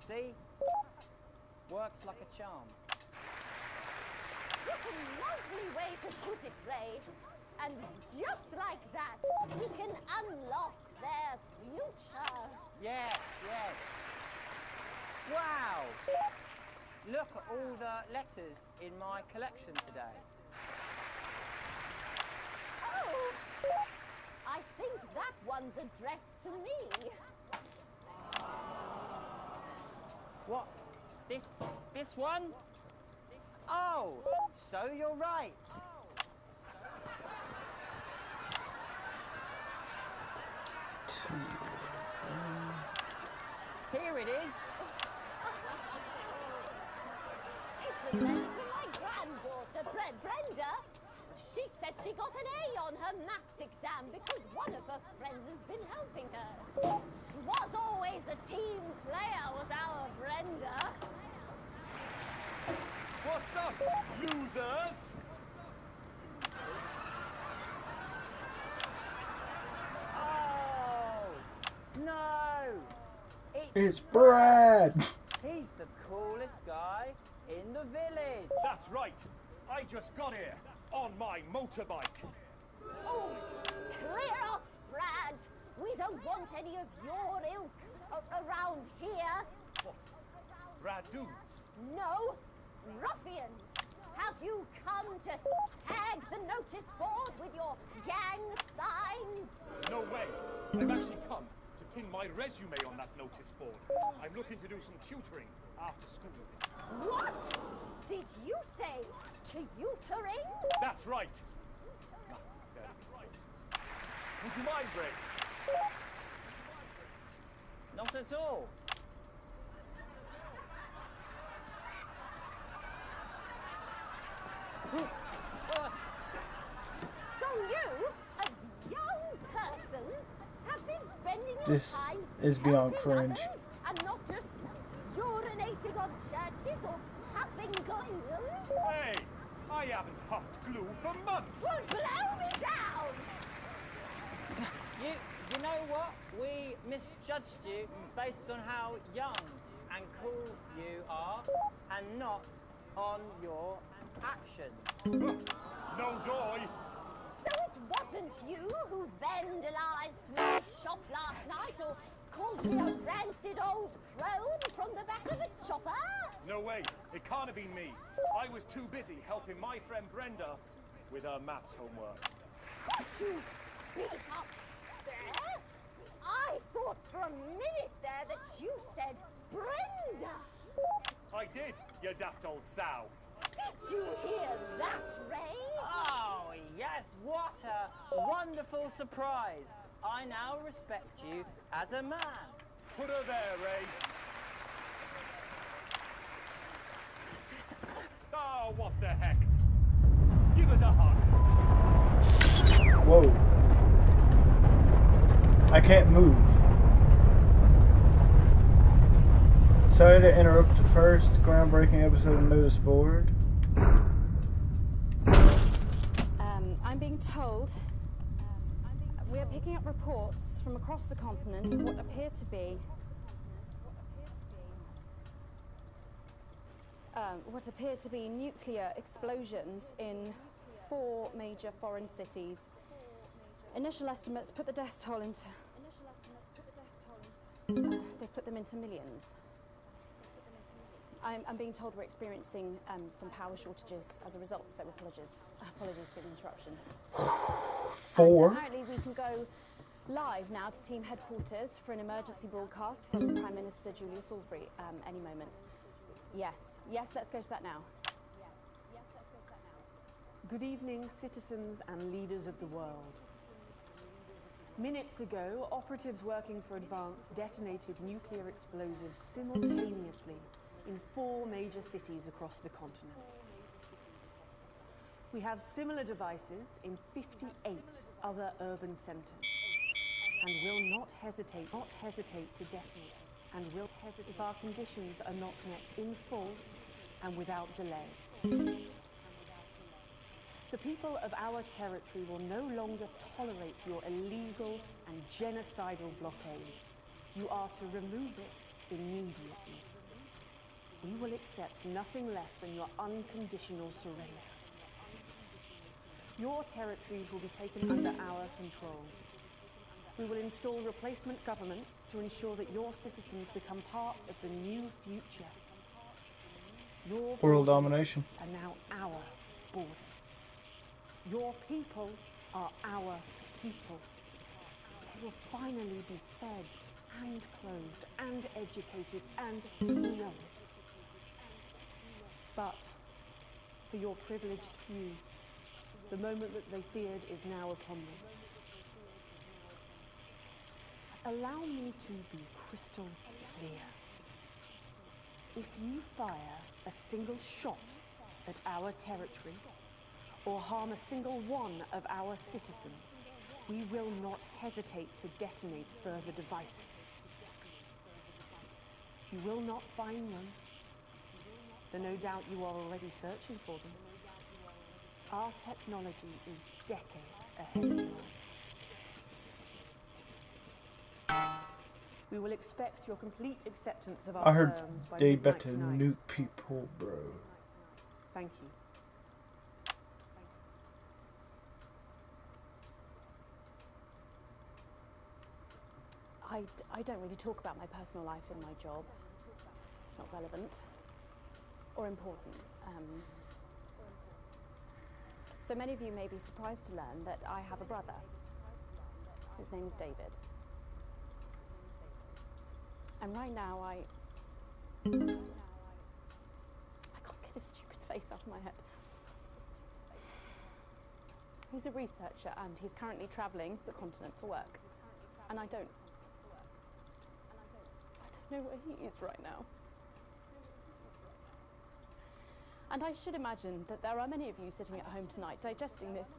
See? Works like a charm. What a lovely way to put it, Ray. And just like that, we can unlock their future. Yes, yes. Wow! Look at all the letters in my collection today. Oh, I think that one's addressed to me. What? This one? Oh, so you're right. Here it is. It's a letter from my granddaughter, Brenda. She says she got an A on her maths exam because one of her friends has been helping her. She was always a team player, was our Brenda. What What's up, losers? Oh! No! It's Brad! He's the coolest guy in the village. That's right. I just got here on my motorbike. Oh, clear off, Brad. We don't want any of your ilk around here. What? Brad dudes? No, ruffians. Have you come to tag the notice board with your gang signs? No way. I've actually come to pin my resume on that notice board. I'm looking to do some tutoring after school. What? Did you say tutoring? That's right. Maths is very important. Would you mind, Bray? Not at all. So you, a young person, have been spending your This time is beyond helping cringe. others and not just urinating on churches or huffing glue? Hey, I haven't huffed glue for months. Well, blow me down! You know what? We misjudged you based on how young and cool you are, and not on your actions. No doy. So it wasn't you who vandalized my shop last night or called me a rancid old crone from the back of a chopper? No way. It can't have been me. I was too busy helping my friend Brenda with her maths homework. Could you speak up there? I thought for a minute there that you said Brenda. I did, you daft old sow. Did you hear that, Ray? Oh, yes, what a wonderful surprise. I now respect you as a man. Put her there, Ray. Oh, what the heck? Give us a hug. Whoa. I can't move. Sorry to interrupt the first groundbreaking episode of Notice Board. I'm being told we are picking up reports from across the continent of what appear to be nuclear explosions in 4 major foreign cities. Initial estimates put the death toll into they put them into millions. I'm being told we're experiencing some power shortages as a result, so apologies for the interruption. 4. And apparently we can go live now to team headquarters for an emergency broadcast from Prime Minister Julia Salisbury any moment. Yes, let's go to that now. Good evening, citizens and leaders of the world. Minutes ago, operatives working for Advance detonated nuclear explosives simultaneously in 4 major cities across the continent. We have similar devices in 58 other urban centres, and will not hesitate to detonate, and will hesitate if our conditions are not met in full and without delay. The people of our territory will no longer tolerate your illegal and genocidal blockade. You are to remove it immediately. We will accept nothing less than your unconditional surrender. Your territories will be taken under our control. We will install replacement governments to ensure that your citizens become part of the new future. Your World domination. are now our borders. Your people are our people. They will finally be fed and clothed and educated and known. But for your privileged few, the moment that they feared is now upon them. Allow me to be crystal clear. If you fire a single shot at our territory, or harm a single one of our citizens, we will not hesitate to detonate further devices. You will not find them. then no doubt you are already searching for them. Our technology is decades ahead of yours. We will expect your complete acceptance of our I heard terms by they midnight about to tonight. nuke people, bro. Thank you. I don't really talk about my personal life in my job. It's not relevant or important. So many of you may be surprised to learn that I have a brother. His name is David. And right now I can't get his stupid face out of my head. He's a researcher and he's currently travelling the continent for work. And I don't know where he is right now. And I should imagine that there are many of you sitting at home tonight digesting this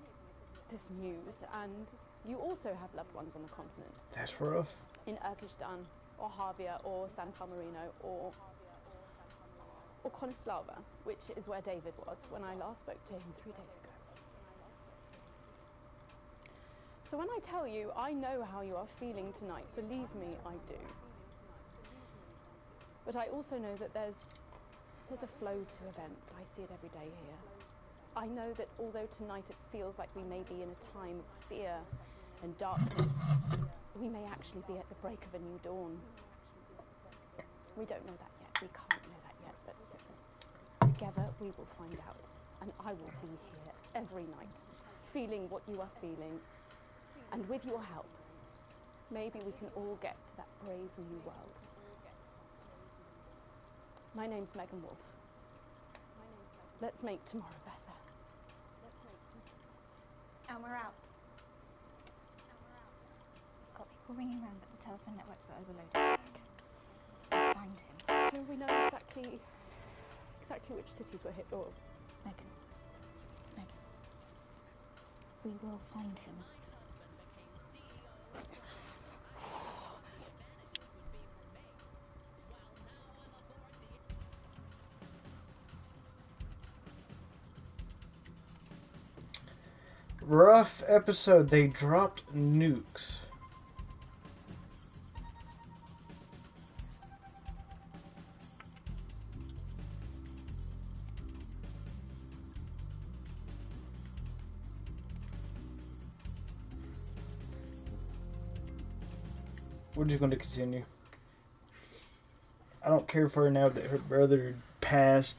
news, and you also have loved ones on the continent. That's rough. In Urkistan, or Havia, or San Palmerino, or Konislava, which is where David was when I last spoke to him 3 days ago. So when I tell you I know how you are feeling tonight, believe me, I do. But I also know that there's a flow to events. I see it every day here. I know that although tonight it feels like we may be in a time of fear and darkness, we may actually be at the break of a new dawn. We don't know that yet. We can't know that yet. But together we will find out. And I will be here every night, feeling what you are feeling. And with your help, maybe we can all get to that brave new world. My name's Megan Wolf. Let's make tomorrow better. And we're out. We've got people ringing around, but the telephone networks are overloaded. Find him. So we know exactly which cities were hit, or... Megan. We will find him. Rough episode. They dropped nukes. We're just going to continue. I don't care for her now that her brother passed.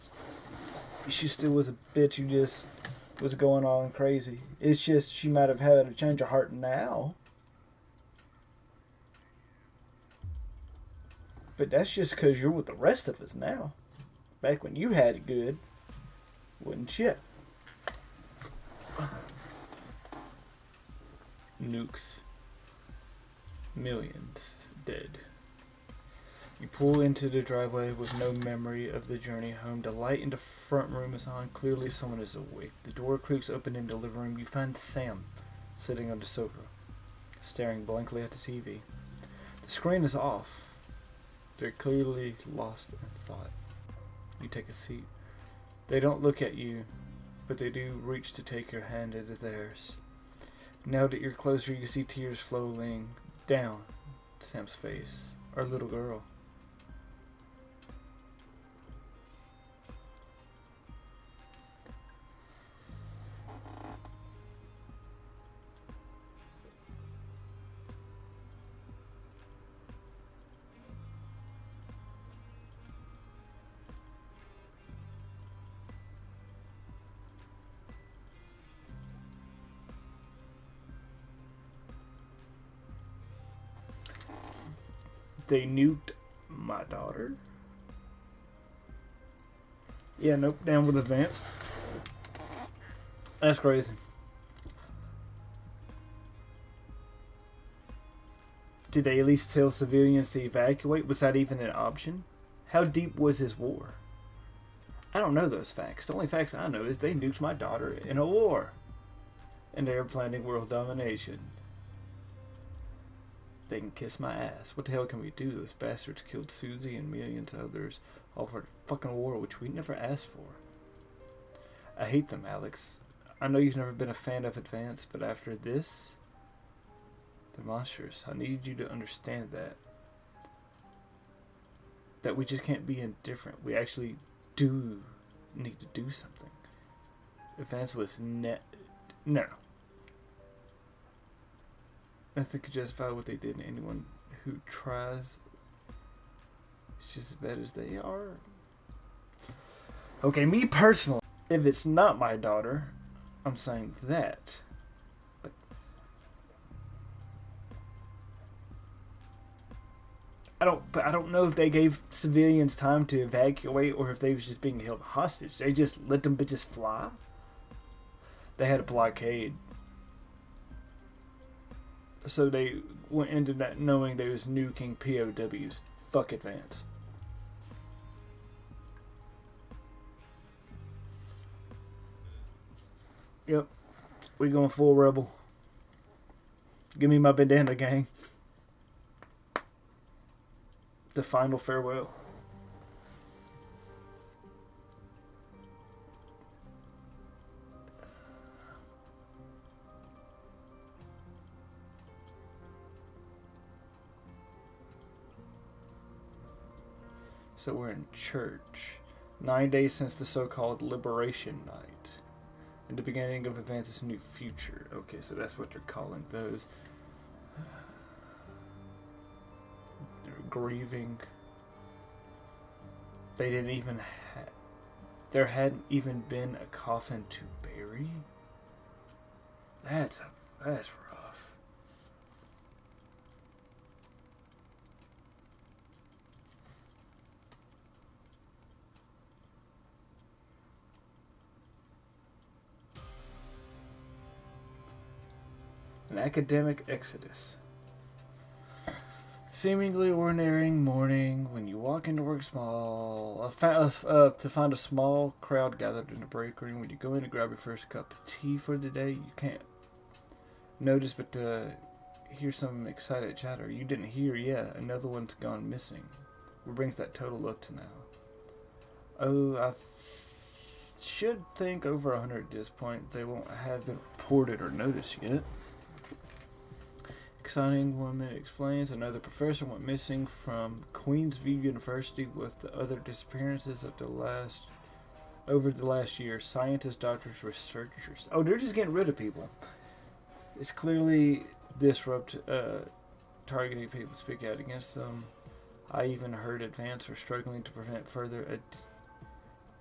She still was a bitch who just was going on crazy. It's just she might have had a change of heart now. But that's just because you're with the rest of us now. Back when you had it good, wouldn't you? Nukes. Millions dead. You pull into the driveway with no memory of the journey home. The light in the front room is on. Clearly someone is awake. The door creaks open in the living room. You find Sam sitting on the sofa, staring blankly at the TV. The screen is off. They're clearly lost in thought. You take a seat. They don't look at you, but they do reach to take your hand into theirs. Now that you're closer, you see tears flowing down Sam's face. Our little girl. They nuked my daughter. Yeah, nope, down with advance. That's crazy. Did they at least tell civilians to evacuate? Was that even an option? How deep was his war? I don't know those facts. The only facts I know is they nuked my daughter in a war. And they are planning world domination. They can kiss my ass. What the hell can we do? Those bastards killed Susie and millions of others all for the fucking war, which we never asked for. I hate them, Alex. I know you've never been a fan of Advance, but after this, they're monstrous. I need you to understand that. That we just can't be indifferent. We actually do need to do something. Advance was no. Nothing could justify what they did, and anyone who tries is just as bad as they are. Okay, me personally, if it's not my daughter, I'm saying that. But I don't know if they gave civilians time to evacuate or if they was just being held hostage. They just let them bitches fly. They had a blockade. So they went into that knowing they was nuking POWs. Fuck Advance. Yep. We going full rebel. Give me my bandana, gang. The final farewell. So we're in church. 9 days since the so-called Liberation Night. And the beginning of Advance's new future. Okay, so that's what they're calling those. They're grieving. They didn't even there hadn't even been a coffin to bury? That's rough. An academic exodus. Seemingly ordinary morning when you walk into work to find a small crowd gathered in the break room. When you go in to grab your first cup of tea for the day, you can't notice but to hear some excited chatter. You didn't hear yet. Another one's gone missing. What brings that total up to now? Oh, I should think over 100 at this point. They won't have been reported or noticed yet. Exciting woman explains another professor went missing from Queensview University with the other disappearances of over the last year. Scientists, doctors, researchers. Oh, they're just getting rid of people. It's clearly targeting people speak out against them. I even heard Advance were struggling to prevent further.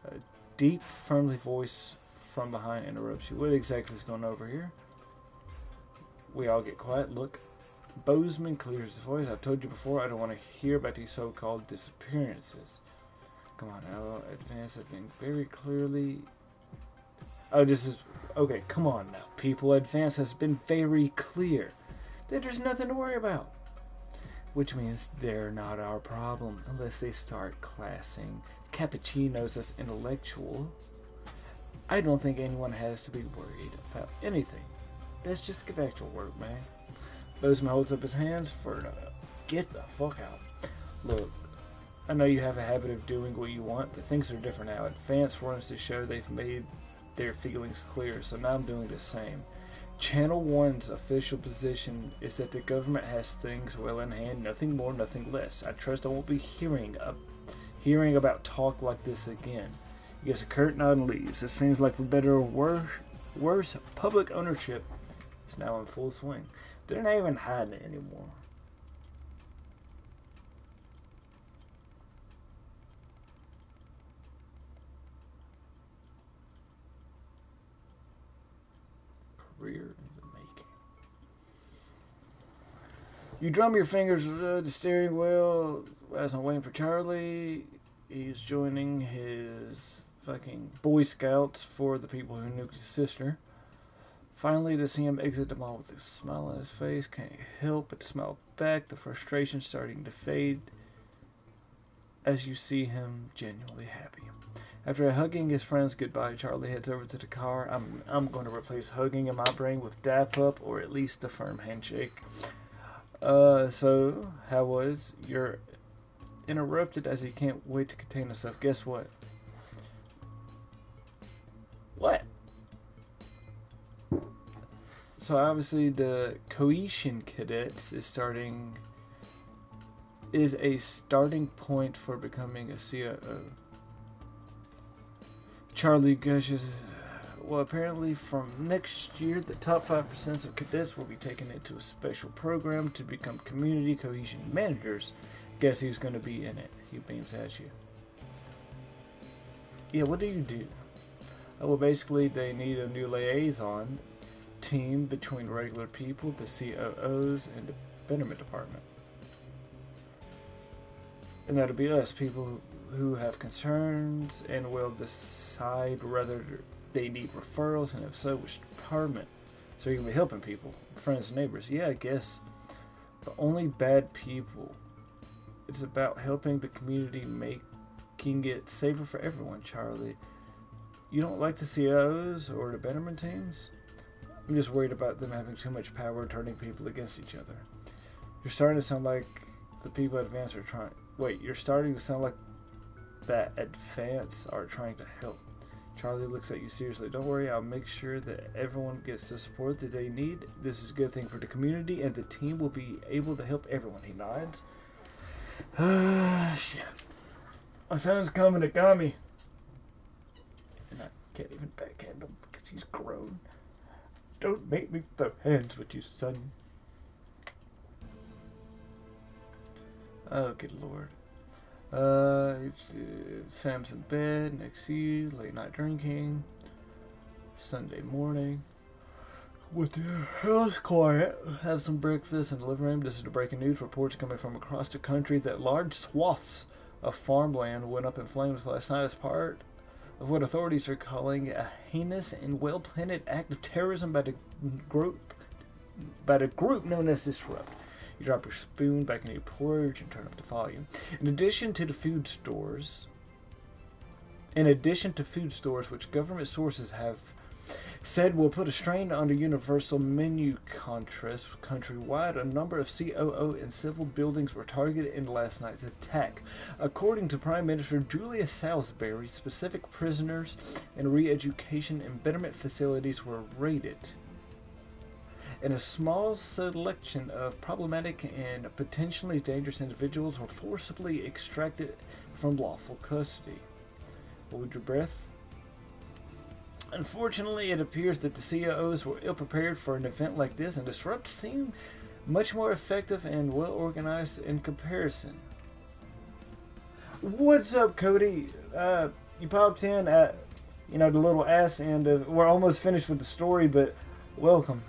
A deep, firmly voice from behind interrupts you. What exactly is going on over here? We all get quiet. Look. Bozeman clears his voice. I've told you before, I don't want to hear about these so-called disappearances. Come on now, Advance have been very clearly... Oh, this is... Okay, come on now, people. Advance has been very clear that there's nothing to worry about. Which means they're not our problem, unless they start classing cappuccinos as intellectual. I don't think anyone has to be worried about anything. Let's just get back to work, man. Bozeman holds up his hands for get the fuck out. Look, I know you have a habit of doing what you want, but things are different now. Advance wants to show they've made their feelings clear, so now I'm doing the same. Channel 1's official position is that the government has things well in hand, nothing more, nothing less. I trust I won't be hearing about talk like this again. He gives a curt nod and leaves. It seems like for better or worse, public ownership is now in full swing. They're not even hiding it anymore. Career in the making. You drum your fingers with the steering wheel as I'm waiting for Charlie. He's joining his fucking Boy Scouts for the people who nuked his sister. Finally, to see him exit the mall with a smile on his face, can't help but smile back, the frustration starting to fade as you see him genuinely happy. After hugging his friends goodbye, Charlie heads over to the car. I'm going to replace hugging in my brain with dap up, or at least a firm handshake. So, how was your interrupted as he can't wait to contain himself. Guess what? What? So obviously the Cohesion Cadets is a starting point for becoming a COO. Charlie gushes, well, apparently from next year, the top 5% of cadets will be taken into a special program to become community cohesion managers. Guess who's going to be in it? He beams at you. Yeah, what do you do? Well, basically, they need a new liaison team between regular people, the COOs, and the betterment department. And that'll be us, people who have concerns and will decide whether they need referrals, and if so, which department. So you can be helping people, friends and neighbors. Yeah, I guess. But only bad people. It's about helping the community, making it safer for everyone, Charlie. You don't like the COs or the betterment teams? I'm just worried about them having too much power, turning people against each other. You're starting to sound like the people at Advance are trying... Wait, you're starting to sound like that Advance are trying to help. Charlie looks at you seriously. Don't worry, I'll make sure that everyone gets the support that they need. This is a good thing for the community, and the team will be able to help everyone. He nods. Shit. My son's coming to got me. And I can't even backhand him because he's grown. Don't make me throw hands with you, son. Oh, good lord. Sam's in bed next to you, late night drinking. Sunday morning. With the house quiet, have some breakfast in the living room. This is the breaking news. Reports coming from across the country that large swaths of farmland went up in flames last night as part of what authorities are calling a heinous and well-planned act of terrorism by the group known as Disrupt. You drop your spoon back in your porridge and turn up the volume. In addition to food stores, which government sources have said will put a strain on the universal menu contrast countrywide, a number of COO and civil buildings were targeted in last night's attack. According to Prime Minister Julia Salisbury, specific prisoners and re-education and betterment facilities were raided, and a small selection of problematic and potentially dangerous individuals were forcibly extracted from lawful custody. Hold your breath. Unfortunately, it appears that the COOs were ill-prepared for an event like this, and Disrupt seemed much more effective and well-organized in comparison. What's up, Cody? You popped in at, the little ass end of... We're almost finished with the story, but welcome.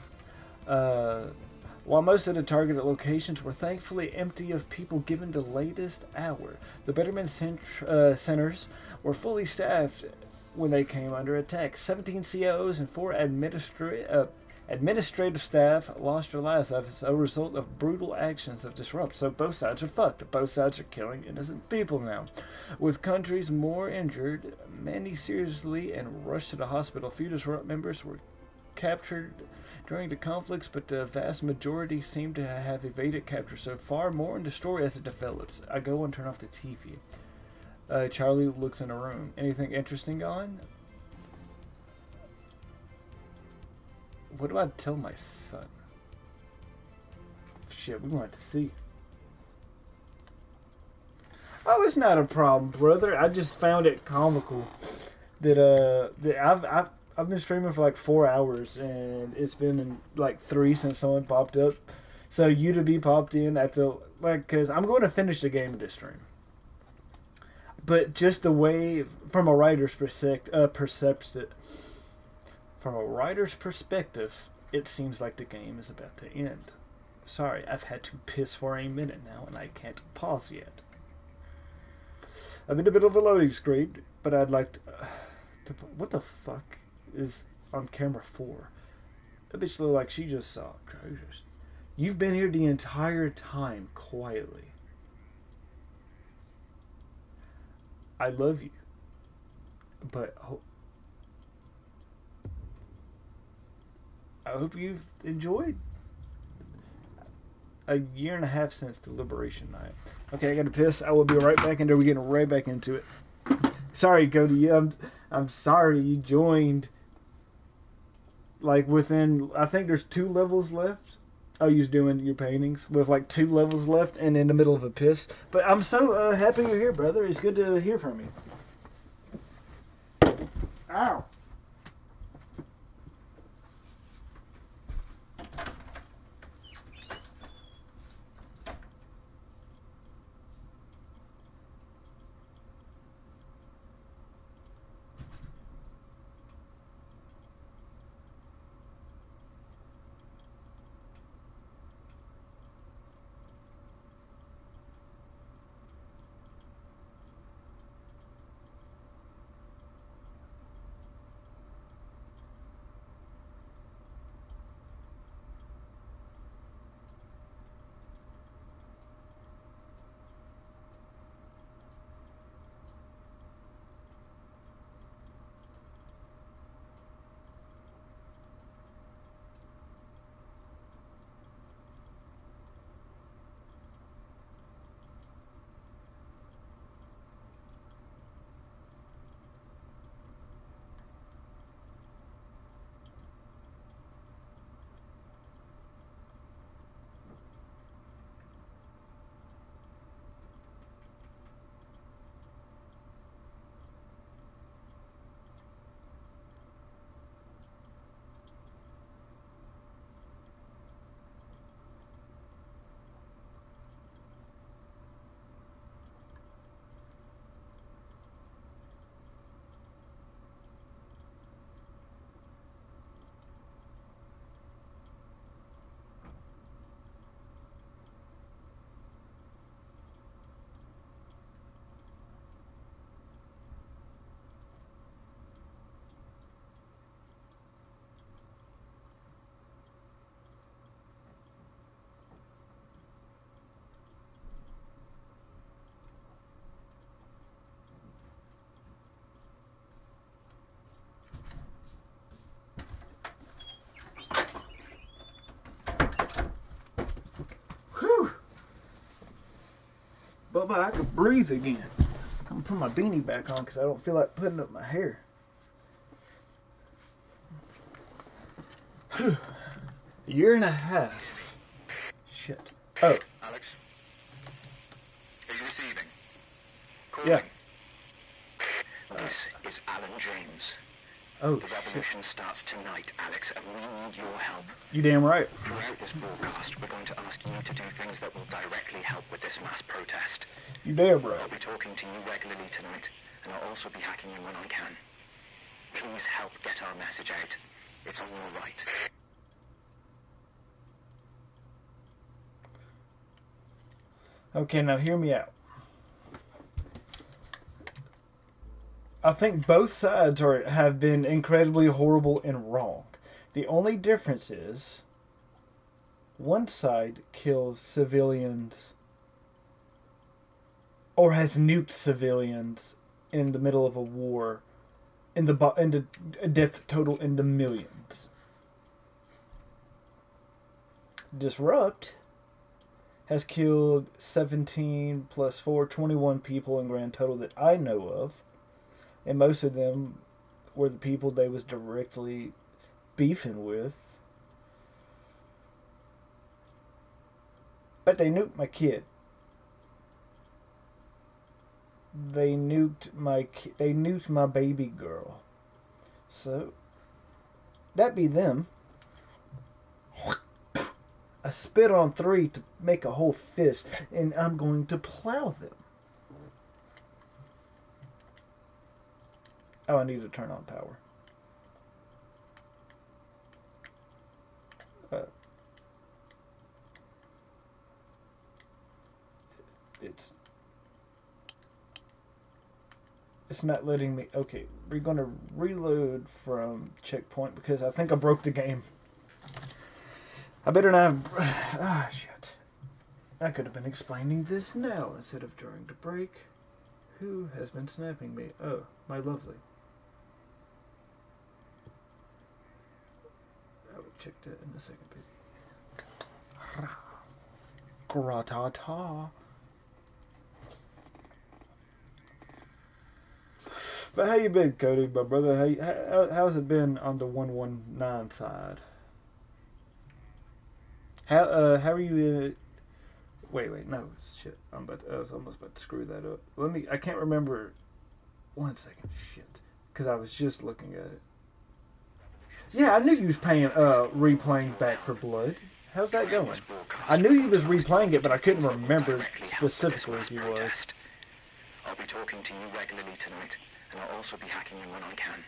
While most of the targeted locations were thankfully empty of people given the latest hour, the Betterment centers were fully staffed when they came under attack. 17 COOs and 4 administrative staff lost their lives as a result of brutal actions of Disrupt. So both sides are fucked. Both sides are killing innocent people now. With countries more injured, many seriously, and rushed to the hospital. Few Disrupt members were captured during the conflicts, but the vast majority seem to have evaded capture so far. More in the story as it develops. I go and turn off the TV. Charlie looks in a room. Anything interesting on? What do I tell my son? Shit, we're going to have to see. Oh, it's not a problem, brother. I just found it comical that I've been streaming for like 4 hours, and it's been like 3 since someone popped up. So you to be popped in at the because I'm going to finish the game of this stream. But just the way, from a writer's perspective, it seems like the game is about to end. Sorry, I've had to piss for a minute now, and I can't pause yet. I'm in a bit of a loading screen, but I'd like to... what the fuck is on camera 4? That bitch look like she just saw trousers. You've been here the entire time, quietly. I love you, but I hope you've enjoyed. a year and a half since the Liberation Night. Okay, I got to piss. I will be right back into it. We're getting right back into it. Sorry, Cody. I'm sorry you joined. Like within, I think there's 2 levels left. Oh, you're doing your paintings with like 2 levels left and in the middle of a piss. But I'm so happy you're here, brother. It's good to hear from you. Ow. Whew. Bubba, I could breathe again. I'm gonna put my beanie back on because I don't feel like putting up my hair. A year and a half. Shit. Oh. Alex? Are you receiving? Yeah. This is Alan James. Oh, the revolution starts tonight, Alex, and we need your help. You damn right. Throughout this broadcast, we're going to ask you to do things that will directly help with this mass protest. You damn right. I'll be talking to you regularly tonight, and I'll also be hacking you when I can. Please help get our message out. It's on your right. Okay, now hear me out. I think both sides have been incredibly horrible and wrong. The only difference is one side kills civilians or has nuked civilians in the middle of a war, in the death total in the millions. Disrupt has killed 17 plus 4, 21 people in grand total that I know of. And most of them were the people they was directly beefing with. But they nuked my kid. They nuked my baby girl. So that be them. I spit on 3 to make a whole fist, and I'm going to plow them. Oh, I need to turn on power. It's not letting me. Okay, we're going to reload from checkpoint because I think I broke the game. I better not. Ah, shit. I could have been explaining this now instead of during the break. Who has been snapping me? Oh, my lovely. I will check that in a second, baby. Gratata. But how you been, Cody, my brother? How's it been on the 119 side? How are you? Wait, no, shit. I was almost about to screw that up. I can't remember. 1 second, shit. Because I was just looking at it. Yeah, I knew you was replaying Back for Blood. How's that going? I knew you was replaying it, but I couldn't remember specifically if you was. I'll be talking to you regularly tonight, and I'll also be hacking you when I can.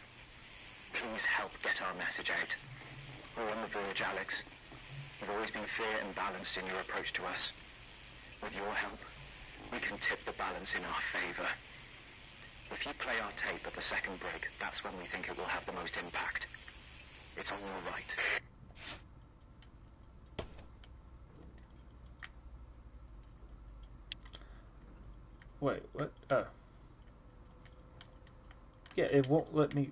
Please help get our message out. We're on the verge, Alex. You've always been fair and balanced in your approach to us. With your help, we can tip the balance in our favor. If you play our tape at the second break, that's when we think it will have the most impact. It's on your right. Wait, what? Oh. Yeah, it won't let me...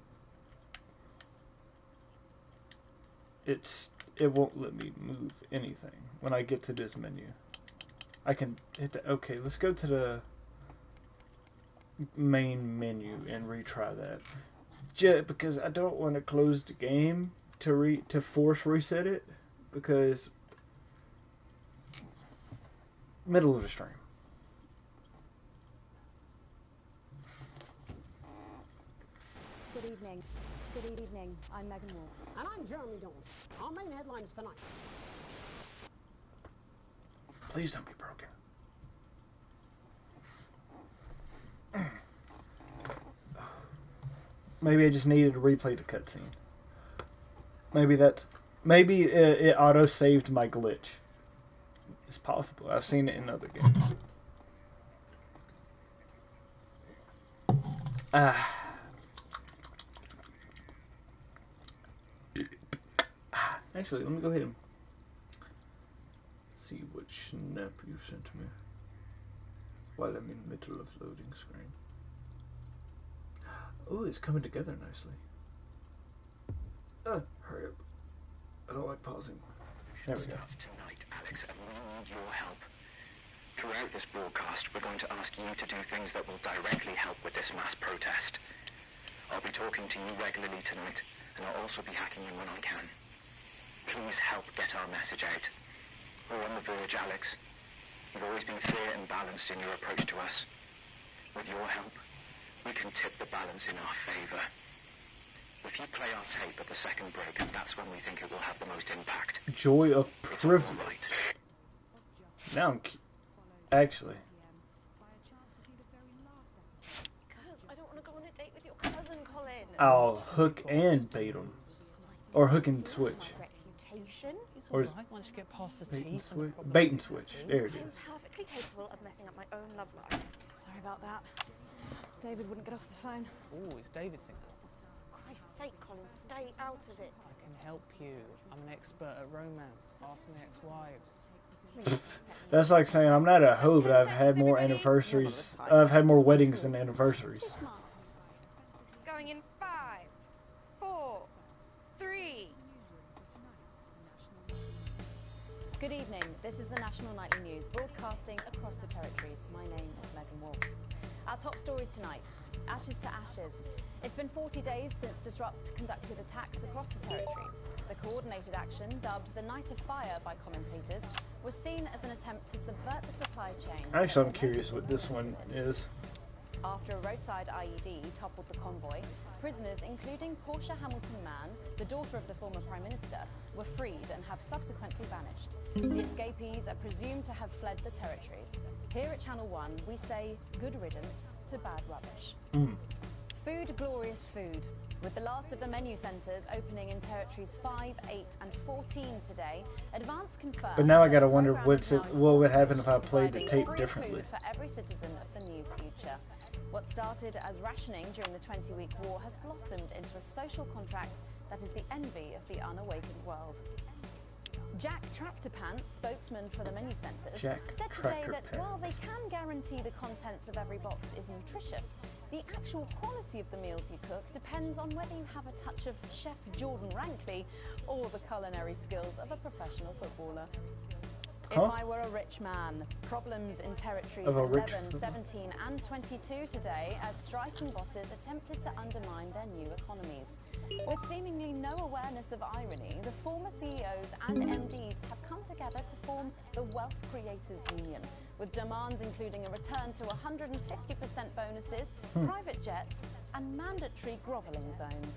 It won't let me move anything when I get to this menu. I can hit the... Okay, let's go to the main menu and retry that. Just because I don't want to close the game to force reset it, because middle of the stream. Good evening. Good evening. I'm Megan Wolf. And I'm Jeremy Dawes. Our main headlines tonight. Please don't be broken. Maybe I just needed to replay the cutscene. Maybe it auto-saved my glitch. It's possible. I've seen it in other games. Actually, let me go ahead and see what snap you sent me while I'm in the middle of loading screen. Oh, it's coming together nicely. Hurry up. I don't like pausing. There we go. Tonight, Alex, and we need your help. Throughout this broadcast, we're going to ask you to do things that will directly help with this mass protest. I'll be talking to you regularly tonight, and I'll also be hacking you when I can. Please help get our message out. We're on the verge, Alex. You've always been fair and balanced in your approach to us. With your help, we can tip the balance in our favor. If you play our tape at the second break, that's when we think it will have the most impact. Joy of privilege. Now, actually. Because I don't want to go on a date with your cousin, Colin. I'll hook and bait them. Or hook and switch. Or once you get past the bait and teeth. switch. Bait and switch. There it I'm is. perfectly capable of messing up my own love life. Sorry about that. David wouldn't get off the phone. Oh, it's David's thing. For Christ's sake, Colin, stay out of it. I can help you. I'm an expert at romance. Ask my ex-wives. That's like saying I'm not a hoe, but I've had more anniversaries. I've had more weddings than anniversaries. Going in 5, 4, 3. Good evening. This is the National Nightly News, broadcasting across the territories. My name is Megan Wolf. Our top stories tonight. Ashes to ashes. It's been 40 days since Disrupt conducted attacks across the territories. The coordinated action, dubbed the Night of Fire by commentators, was seen as an attempt to subvert the supply chain. Actually, I'm curious what this one is. After a roadside IED toppled the convoy, prisoners, including Portia Hamilton-Mann, the daughter of the former Prime Minister, were freed and have subsequently vanished. The escapees are presumed to have fled the territories. Here at Channel 1, we say good riddance to bad rubbish. Food, glorious food. With the last of the menu centres opening in territories 5, 8 and 14 today, Advance confirmed... But now I gotta wonder what would happen if I played the tape differently. ...food for every citizen of the new future. What started as rationing during the 20-week war has blossomed into a social contract that is the envy of the unawakened world. Jack Tractorpants, spokesman for the menu centres, said today that while they can guarantee the contents of every box is nutritious, the actual quality of the meals you cook depends on whether you have a touch of Chef Jordan Rankley or the culinary skills of a professional footballer. If I were a rich man, problems in territories Of a 11, rich man. 17 and 22 today as striking bosses attempted to undermine their new economies. With seemingly no awareness of irony, the former CEOs and MDs have come together to form the Wealth Creators Union, with demands including a return to 150% bonuses, private jets and mandatory grovelling zones.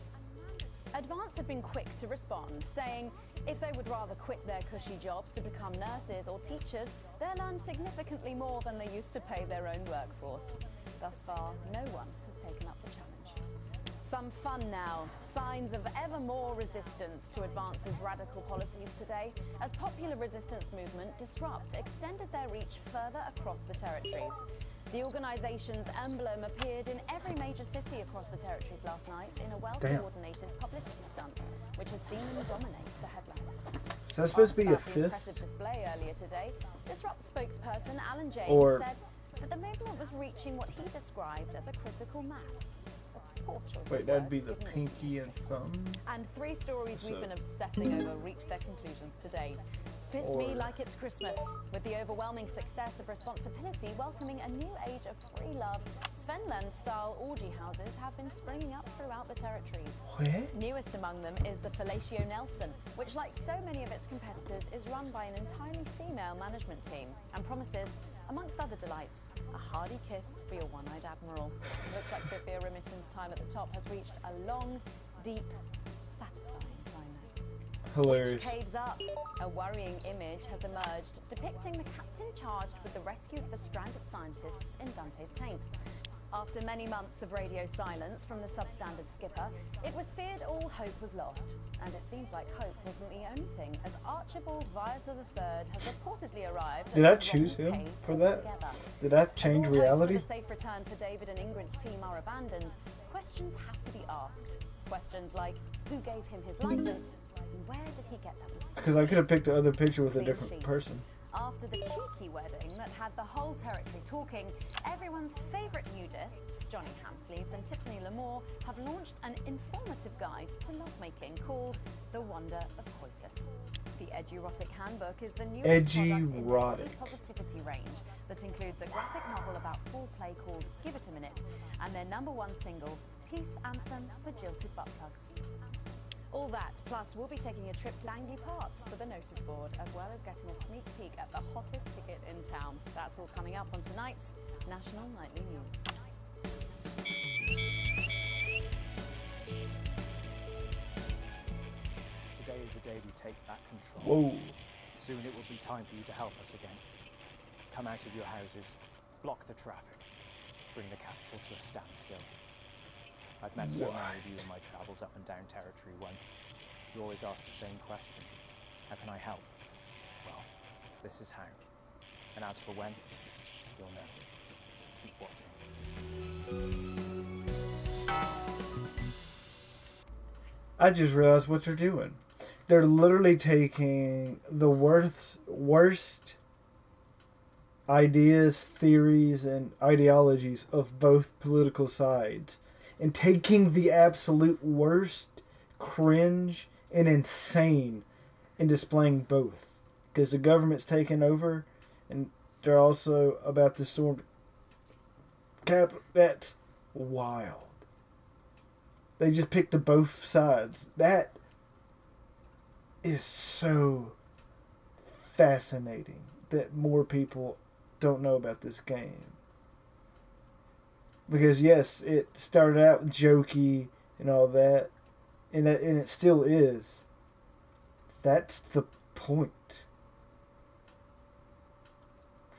Advance had been quick to respond, saying if they would rather quit their cushy jobs to become nurses or teachers, they'll earn significantly more than they used to pay their own workforce. Thus far, no one has taken up the challenge. Some fun now. Signs of ever more resistance to Advance's radical policies today, as popular resistance movement Disrupt extended their reach further across the territories. The organisation's emblem appeared in every major city across the territories last night in a well-coordinated publicity stunt, which has seen them dominate the headlines. So that's supposed to be a About the fist? impressive display earlier today, Disrupt spokesperson Alan James Or- said that the movement was reaching what he described as a critical mass. A poor choice of Wait, that'd be words the given its pinky and thumb? and 3 stories we've So- been obsessing over reached their conclusions today. Spits me Or- like it's Christmas, with the overwhelming success of Responsibility welcoming a new age of free love. Svenland-style orgy houses have been springing up throughout the territories. What? Newest among them is the Fellatio Nelson, which, like so many of its competitors, is run by an entirely female management team and promises, amongst other delights, a hearty kiss for your one-eyed admiral. Looks like Sophia Remington's time at the top has reached a long, deep, satisfying climax. Hilarious. Caves up. A worrying image has emerged depicting the captain charged with the rescue of the stranded scientists in Dante's Taint. After many months of radio silence from the substandard skipper, it was feared all hope was lost. And it seems like hope wasn't the only thing, as Archibald Viator III has reportedly arrived. Did at I the choose wrong him cave for that? altogether. Did that change As all hopes reality? of a safe return for David and Ingrid's team are abandoned, questions have to be asked. Questions like, who gave him his license? Where did he get that mistake? Because I could have picked the other picture with a Clean different sheet. person. After the cheeky wedding that had the whole territory talking, everyone's favourite nudists, Johnny Hansleeves and Tiffany Lamore, have launched an informative guide to lovemaking called The Wonder of Coitus. The Edurotic Handbook is the newest product in the body Edurotic. positivity range that includes a graphic novel about foreplay called Give It a Minute and their #1 single, Peace Anthem for Jilted Butt Plugs. All that, plus we'll be taking a trip to Langley Parks for the notice board, as well as getting a sneak peek at the hottest ticket in town. That's all coming up on tonight's National Nightly News. Today is the day we take back control. Whoa. Soon it will be time for you to help us again. Come out of your houses, block the traffic, bring the capital to a standstill. I've met so many of you in my travels up and down territory one. You always ask the same question. How can I help? Well, this is how. And as for when, you'll know. Keep watching. I just realized what they're doing. They're literally taking the worst ideas, theories, and ideologies of both political sides and taking the absolute worst, cringe, and insane and displaying both. Because the government's taken over and they're also about to storm cap. That's wild. They just picked the both sides. That is so fascinating that more people don't know about this game. Because yes, it started out jokey and all that, and it still is. That's the point.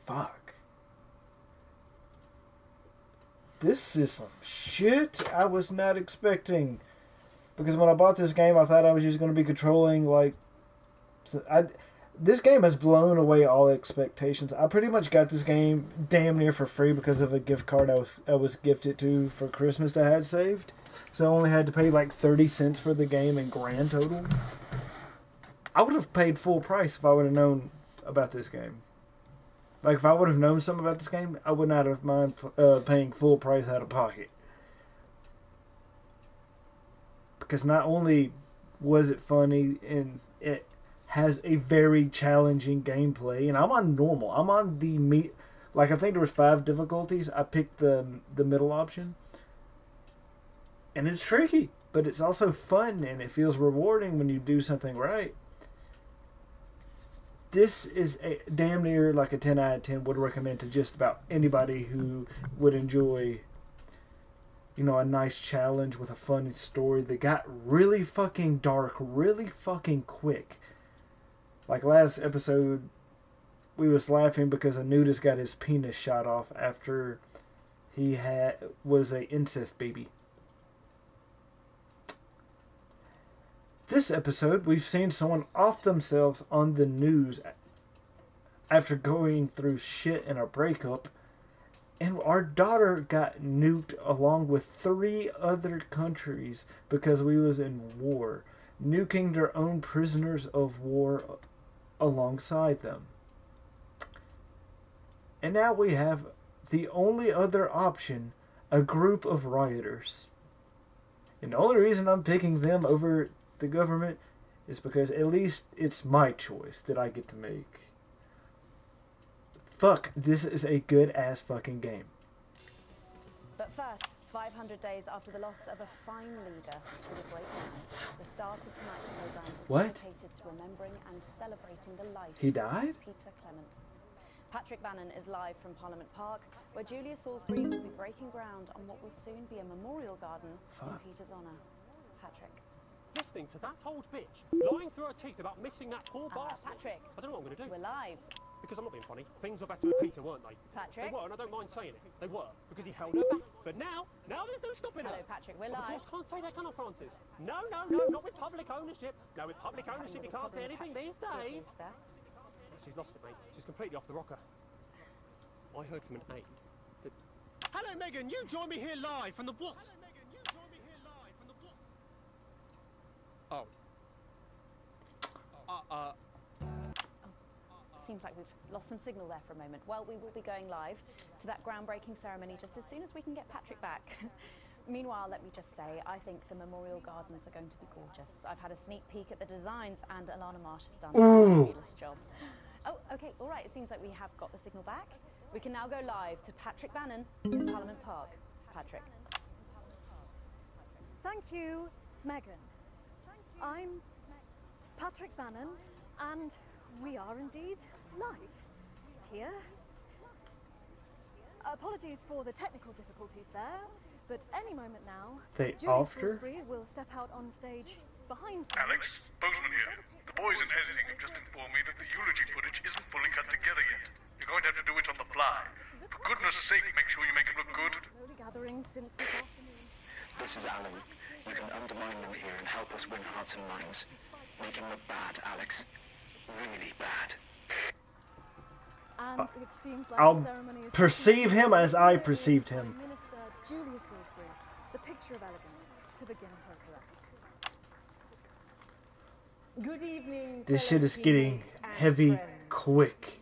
Fuck. This is some shit I was not expecting. Because when I bought this game, I thought I was just going to be controlling, like... This game has blown away all expectations. I pretty much got this game damn near for free because of a gift card I was gifted to for Christmas that I had saved. So I only had to pay like 30 cents for the game in grand total. I would have paid full price if I would have known about this game. Like, if I would have known something about this game, I would not have mind paying full price out of pocket. Because not only was it funny, and it has a very challenging gameplay, and I'm on normal. I'm on the like I think there was 5 difficulties. I picked the middle option, and it's tricky, but it's also fun, and it feels rewarding when you do something right. This is a damn near like a 10 out of 10. Would recommend to just about anybody who would enjoy, you know, a nice challenge with a fun story that got really fucking dark, really fucking quick. Like last episode, we was laughing because a nudist got his penis shot off after he was a incest baby. This episode, we've seen someone off themselves on the news after going through shit in a breakup, and our daughter got nuked along with 3 other countries because we was in war, nuking their own prisoners of war alongside them. And now we have the only other option, a group of rioters. And the only reason I'm picking them over the government is because at least it's my choice that I get to make. Fuck, this is a good ass fucking game. But first, 500 days after the loss of a fine leader to the great man, the start of tonight's program is dedicated to remembering and celebrating the life He died? of Peter Clement. Patrick Bannon is live from Parliament Park, where Julia Salisbury will be breaking ground on what will soon be a memorial garden in Peter's honour. Patrick. Listening to that old bitch lying through her teeth about missing that poor bastard. Patrick. I don't know what I'm going to do. We're live. Because I'm not being funny. Things were better with Peter, weren't they? Patrick. They were, and I don't mind saying it. They were, because he held her back. But now there's no stopping her. Hello, Patrick. We're Of live. course, can't say that, can I, Francis? No, not with public ownership. No, with public ownership, you can't say anything these days. She's lost it, mate. She's completely off the rocker. I heard from an aide that... Hello, Megan. You join me here live from the what? Hello, Megan. You join me here live from the what? Seems like we've lost some signal there for a moment. Well, we will be going live to that groundbreaking ceremony just as soon as we can get Patrick back. Meanwhile, let me just say, I think the memorial gardens are going to be gorgeous. I've had a sneak peek at the designs, and Alana Marsh has done a fabulous job. Oh, okay, all right. It seems like we have got the signal back. We can now go live to Patrick Bannon in Parliament Park. Patrick. Thank you, Megan. I'm Patrick Bannon, and we are indeed live here. Apologies for the technical difficulties there, but any moment now, Julie Salisbury will step out on stage behind me. Alex, Bozeman here. The boys in editing have just informed me that the eulogy footage isn't fully cut together yet. You're going to have to do it on the fly. For goodness sake, make sure you make it look good. Slowly gathering since this afternoon. This is Alan. You can undermine them here and help us win hearts and minds. Make him look bad, Alex. Really bad. And it seems like I'll the ceremony is perceive him as I perceived him. Minister Julia Salisbury, the picture of elegance, to begin her caress. Good evening. This shit is getting heavy quick.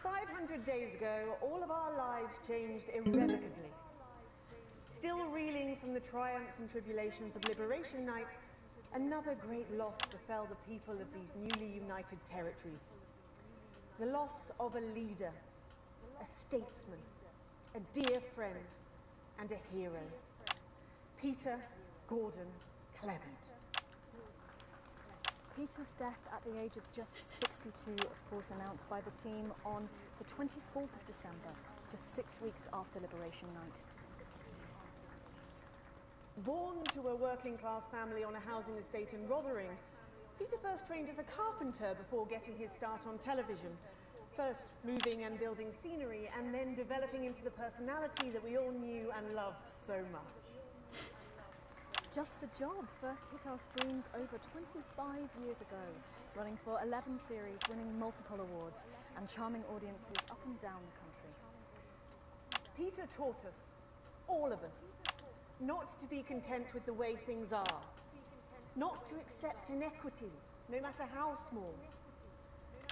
500 days ago, all of our lives changed irrevocably. Still reeling from the triumphs and tribulations of Liberation Night, another great loss befell the people of these newly united territories. The loss of a leader, a statesman, a dear friend, and a hero. Peter Gordon Clement. Peter's death at the age of just 62, of course, announced by the team on the 24th of December, just 6 weeks after Liberation Night. Born to a working-class family on a housing estate in Rotherham, Peter first trained as a carpenter before getting his start on television. First moving and building scenery, and then developing into the personality that we all knew and loved so much. Just the Job first hit our screens over 25 years ago, running for 11 series, winning multiple awards, and charming audiences up and down the country. Peter taught us, all of us, not to be content with the way things are, not to accept inequities, no matter how small.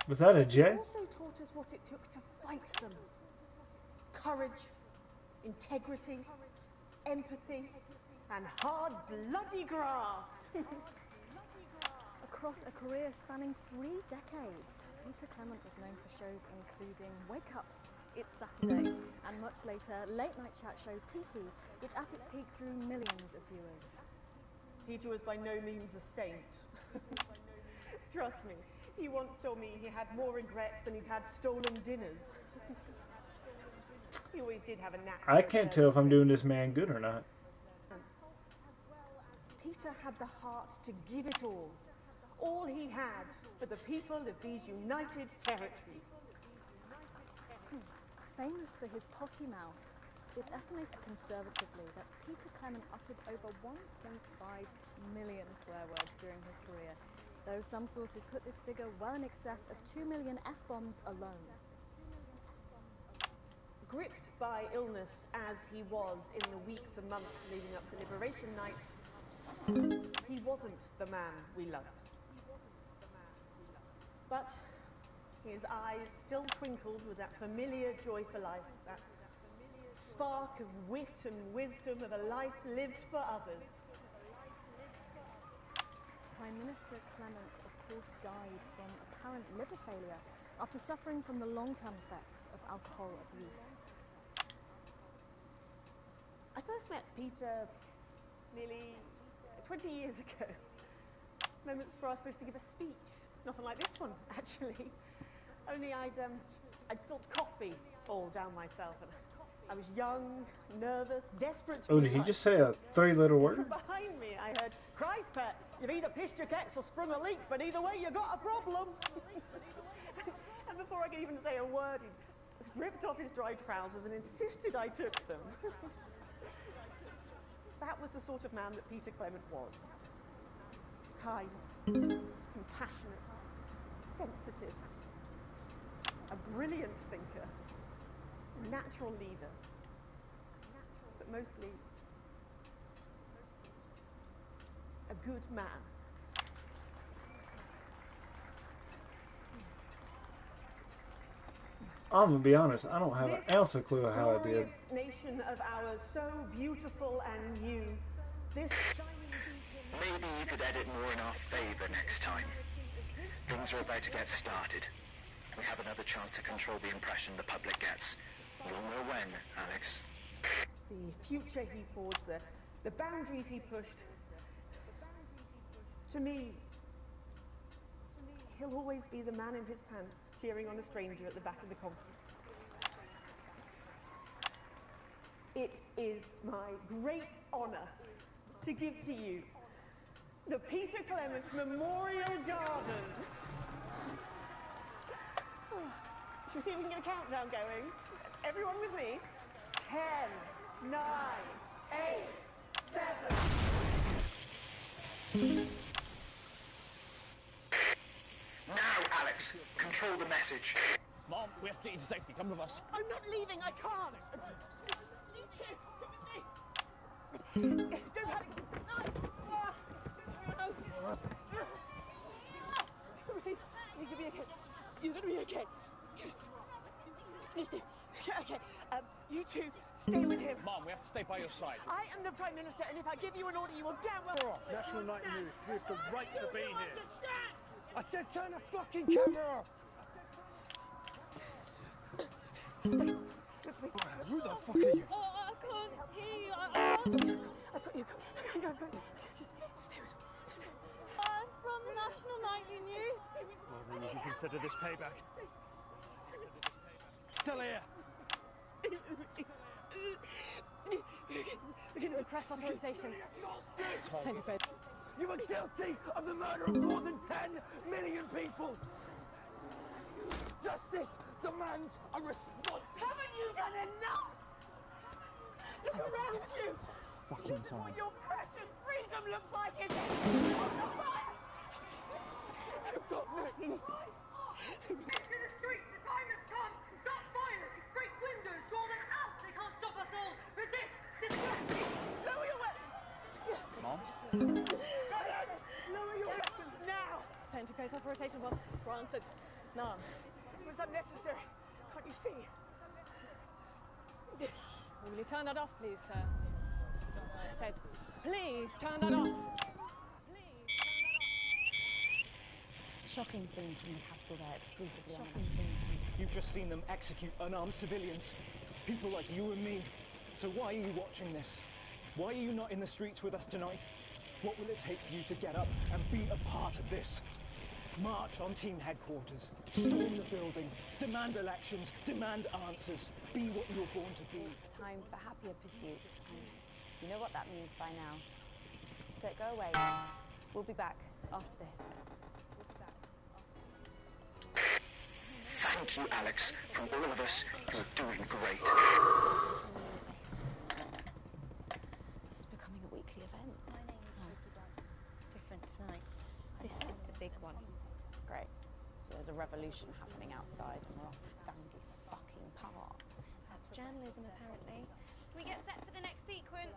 Was that a He J? also taught us what it took to fight them. Courage, integrity, empathy, and hard bloody graft. Across a career spanning 3 decades, Peter Clement was known for shows including Wake Up, It's Saturday, and much later, late-night chat show PT, which at its peak drew millions of viewers. Peter was by no means a saint. Trust me, he once told me he had more regrets than he'd had stolen dinners. He always did have a knack. I can't tell if I'm doing this man good or not. Peter had the heart to give it all he had for the people of these united territories. Famous for his potty mouth, it's estimated conservatively that Peter Clement uttered over 1.5 million swear words during his career, though some sources put this figure well in excess of 2 million F-bombs alone. Gripped by illness as he was in the weeks and months leading up to Liberation Night, he wasn't the man we loved. But his eyes still twinkled with that familiar joy for life, that spark of wit and wisdom of a life lived for others. Prime Minister Clement, of course, died from apparent liver failure after suffering from the long-term effects of alcohol abuse. I first met Peter nearly 20 years ago. Moments before I was supposed to give a speech. Not unlike this one, actually. Only I'd spilled coffee all down myself, and I was young, nervous, desperate to Oh, be did he right. just say a 3-letter word? From behind me, I heard, "Christ, Pet, you've either pissed your keks or sprung a leak, but either way, you got a problem." And before I could even say a word, he stripped off his dry trousers and insisted I took them. That was the sort of man that Peter Clement was. Kind, compassionate, sensitive, a brilliant thinker, a natural leader, but mostly a good man. I'm gonna be honest, I don't have an ounce of clue how I did. Glorious nation of ours, so beautiful and new. This shining beacon. Maybe you could edit more in our favor next time. Things are about to get started. We have another chance to control the impression the public gets. You'll know when, Alex. The future he forged, the boundaries he pushed. To me, he'll always be the man in his pants, cheering on a stranger at the back of the conference. It is my great honor to give to you the Peter Clement Memorial Garden. Should we see if we can get a countdown going? Everyone with me? 10, 9, 8, 7. Now, Alex, control the message. Mom, we have to get you to safety. Come with us. I'm not leaving, I can't. You two, come with me. Don't panic. You're gonna be okay. You're gonna be okay. Just okay. You two, stay with him. Mom, we have to stay by your side. I am the Prime Minister, and if I give you an order, you will damn well... National Night News. We have the right to be here. I said turn the fucking camera off! Who the fuck are you? Oh, I can't hear you. I've got you. Just stay with me. I'm from National Nightly News. Well, will you consider this payback? Still here. We're going to request authorization. Send it back. You are guilty of the murder of more than 10 million people. Justice demands a response. Haven't you done enough? Look around you. Fucking This is time. what your precious freedom looks like, is it? God, no. To the streets, the time has come. Stop violence, break windows, draw them out. They can't stop us all. Resist, distract. Lower your weapons. Mom? Lower your weapons now. Scientific authorization was granted. None. It was unnecessary. Can't you see? Will you turn that off, please, sir? I said, please turn that off. Shocking scenes from the capital there, exclusively on the news. You've just seen them execute unarmed civilians. People like you and me. So why are you watching this? Why are you not in the streets with us tonight? What will it take for you to get up and be a part of this? March on team headquarters, storm the building, demand elections, demand answers, be what you're born to be. It's time for happier pursuits, and you know what that means by now. Don't go away. We'll be back after this. Thank you, Alex. From all of us, you're doing great. This is becoming a weekly event. It's different tonight. This is the big one. Great. So there's a revolution happening outside, and we're off to dandy fucking parks. That's journalism, apparently. We get set for the next sequence.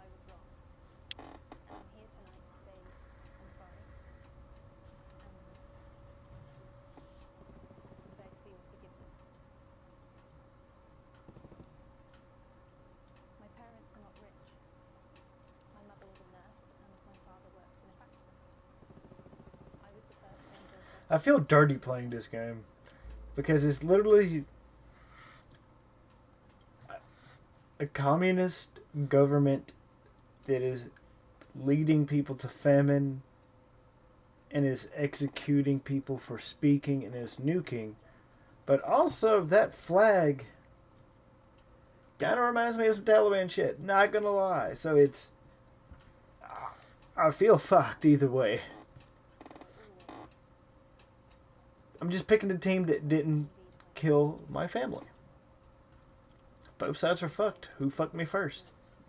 I'm here tonight to say I'm sorry and to beg for your forgiveness. My parents are not rich. My mother was a nurse and my father worked in a factory. I was the first one built up. I feel dirty playing this game because it's literally a communist government that is leading people to famine and is executing people for speaking and is nuking. But also that flag kind of reminds me of some Taliban shit, not gonna lie. So it's, I feel fucked either way. I'm just picking the team that didn't kill my family. Both sides are fucked. Who fucked me first?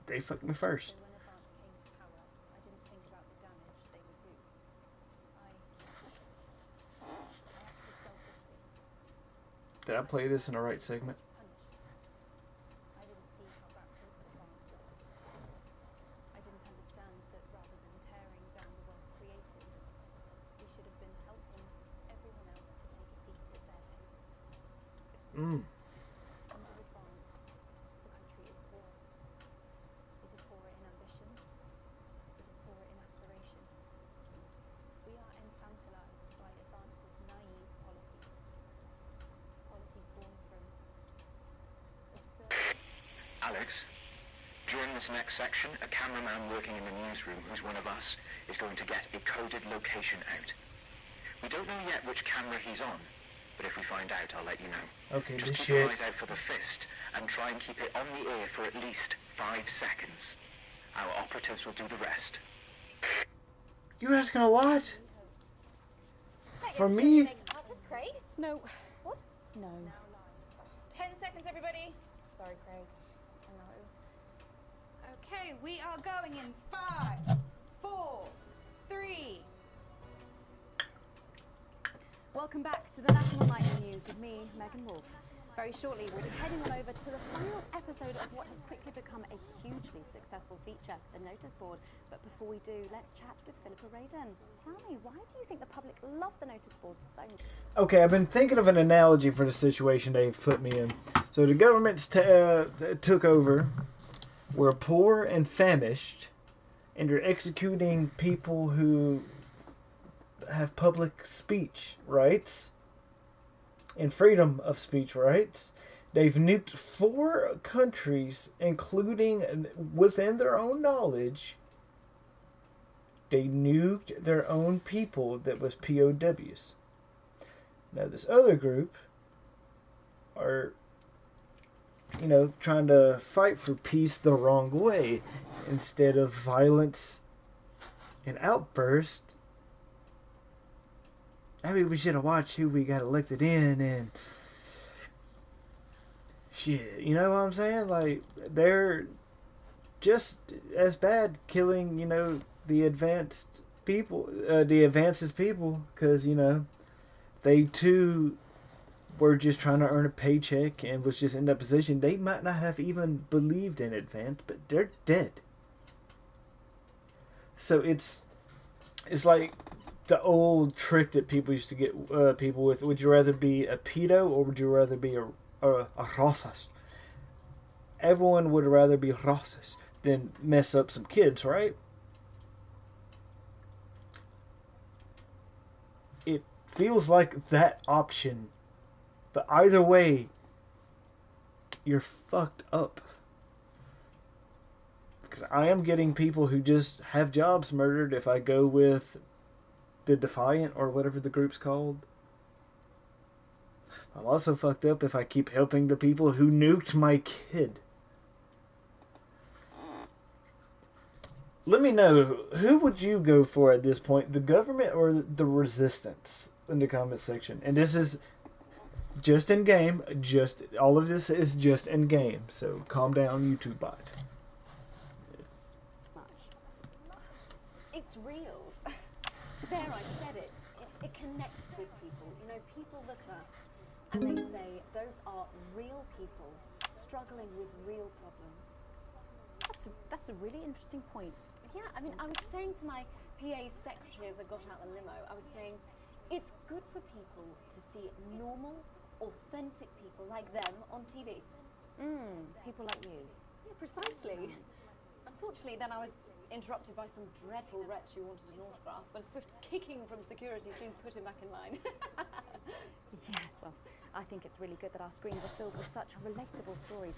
They fucked me first. When advance came to power, I didn't think about the damage they would do. I acted selfishly. Did I play this in the right segment? I didn't see how backwards advance were. I didn't understand that rather than tearing down the wealth creators, we should have been helping everyone else to take a seat at their table. Under advance, the country is poor. It is poorer in ambition. It is poorer in aspiration. We are infantilized by advance's naive policies. Policies born from absurd. Alex, during this next section, a cameraman working in the newsroom who's one of us is going to get a coded location out. We don't know yet which camera he's on, but if we find out, I'll let you know. Okay, Just this keep your shit. eyes out for the fist and try and keep it on the air for at least 5 seconds. Our operatives will do the rest. You asking a lot? For me? Artist Craig? No. What? No. 10 seconds, everybody. Sorry, Craig. It's a no. Okay, we are going in 5, 4, 3. Welcome back to the National Nightly News with me, Megan Wolf. Very shortly, we'll be heading on over to the final episode of what has quickly become a hugely successful feature, The Notice Board. But before we do, let's chat with Philippa Radin. Tell me, why do you think the public love The Notice Board so much? Okay, I've been thinking of an analogy for the situation they've put me in. So the government's took over. We're poor and famished, and you're executing people who have public speech rights and freedom of speech rights. They've nuked 4 countries, including within their own knowledge. They nuked their own people that was POWs. Now this other group are, trying to fight for peace the wrong way. Instead of violence and outburst, maybe we should have watched who we got elected in and shit. You know what I'm saying? Like, they're just as bad killing, the advanced people, the advances people, because, they too were just trying to earn a paycheck and was just in that position. They might not have even believed in advance, but they're dead. So it's like the old trick that people used to get people with. Would you rather be a pedo or would you rather be a racist? Everyone would rather be racist than mess up some kids, right? feels like that option. But either way, you're fucked up. Because I am getting people who just have jobs murdered if I go with the Defiant or whatever the group's called. I'm also fucked up if I keep helping the people who nuked my kid. Let me know, who would you go for at this point? The government or the resistance? In the comment section. And this is just in game. All of this is just in game. So calm down, YouTube bot. It's real. There, I said it. It connects with people. You know, people look at us and they say those are real people struggling with real problems. That's a really interesting point. Yeah, I mean, I was saying to my PA secretary as I got out the limo, I was saying, it's good for people to see normal, authentic people like them on TV. People like you. Yeah, precisely. Unfortunately, then I was interrupted by some dreadful wretch who wanted an autograph, but a swift kicking from security soon put him back in line. Yes, well, I think it's really good that our screens are filled with such relatable stories.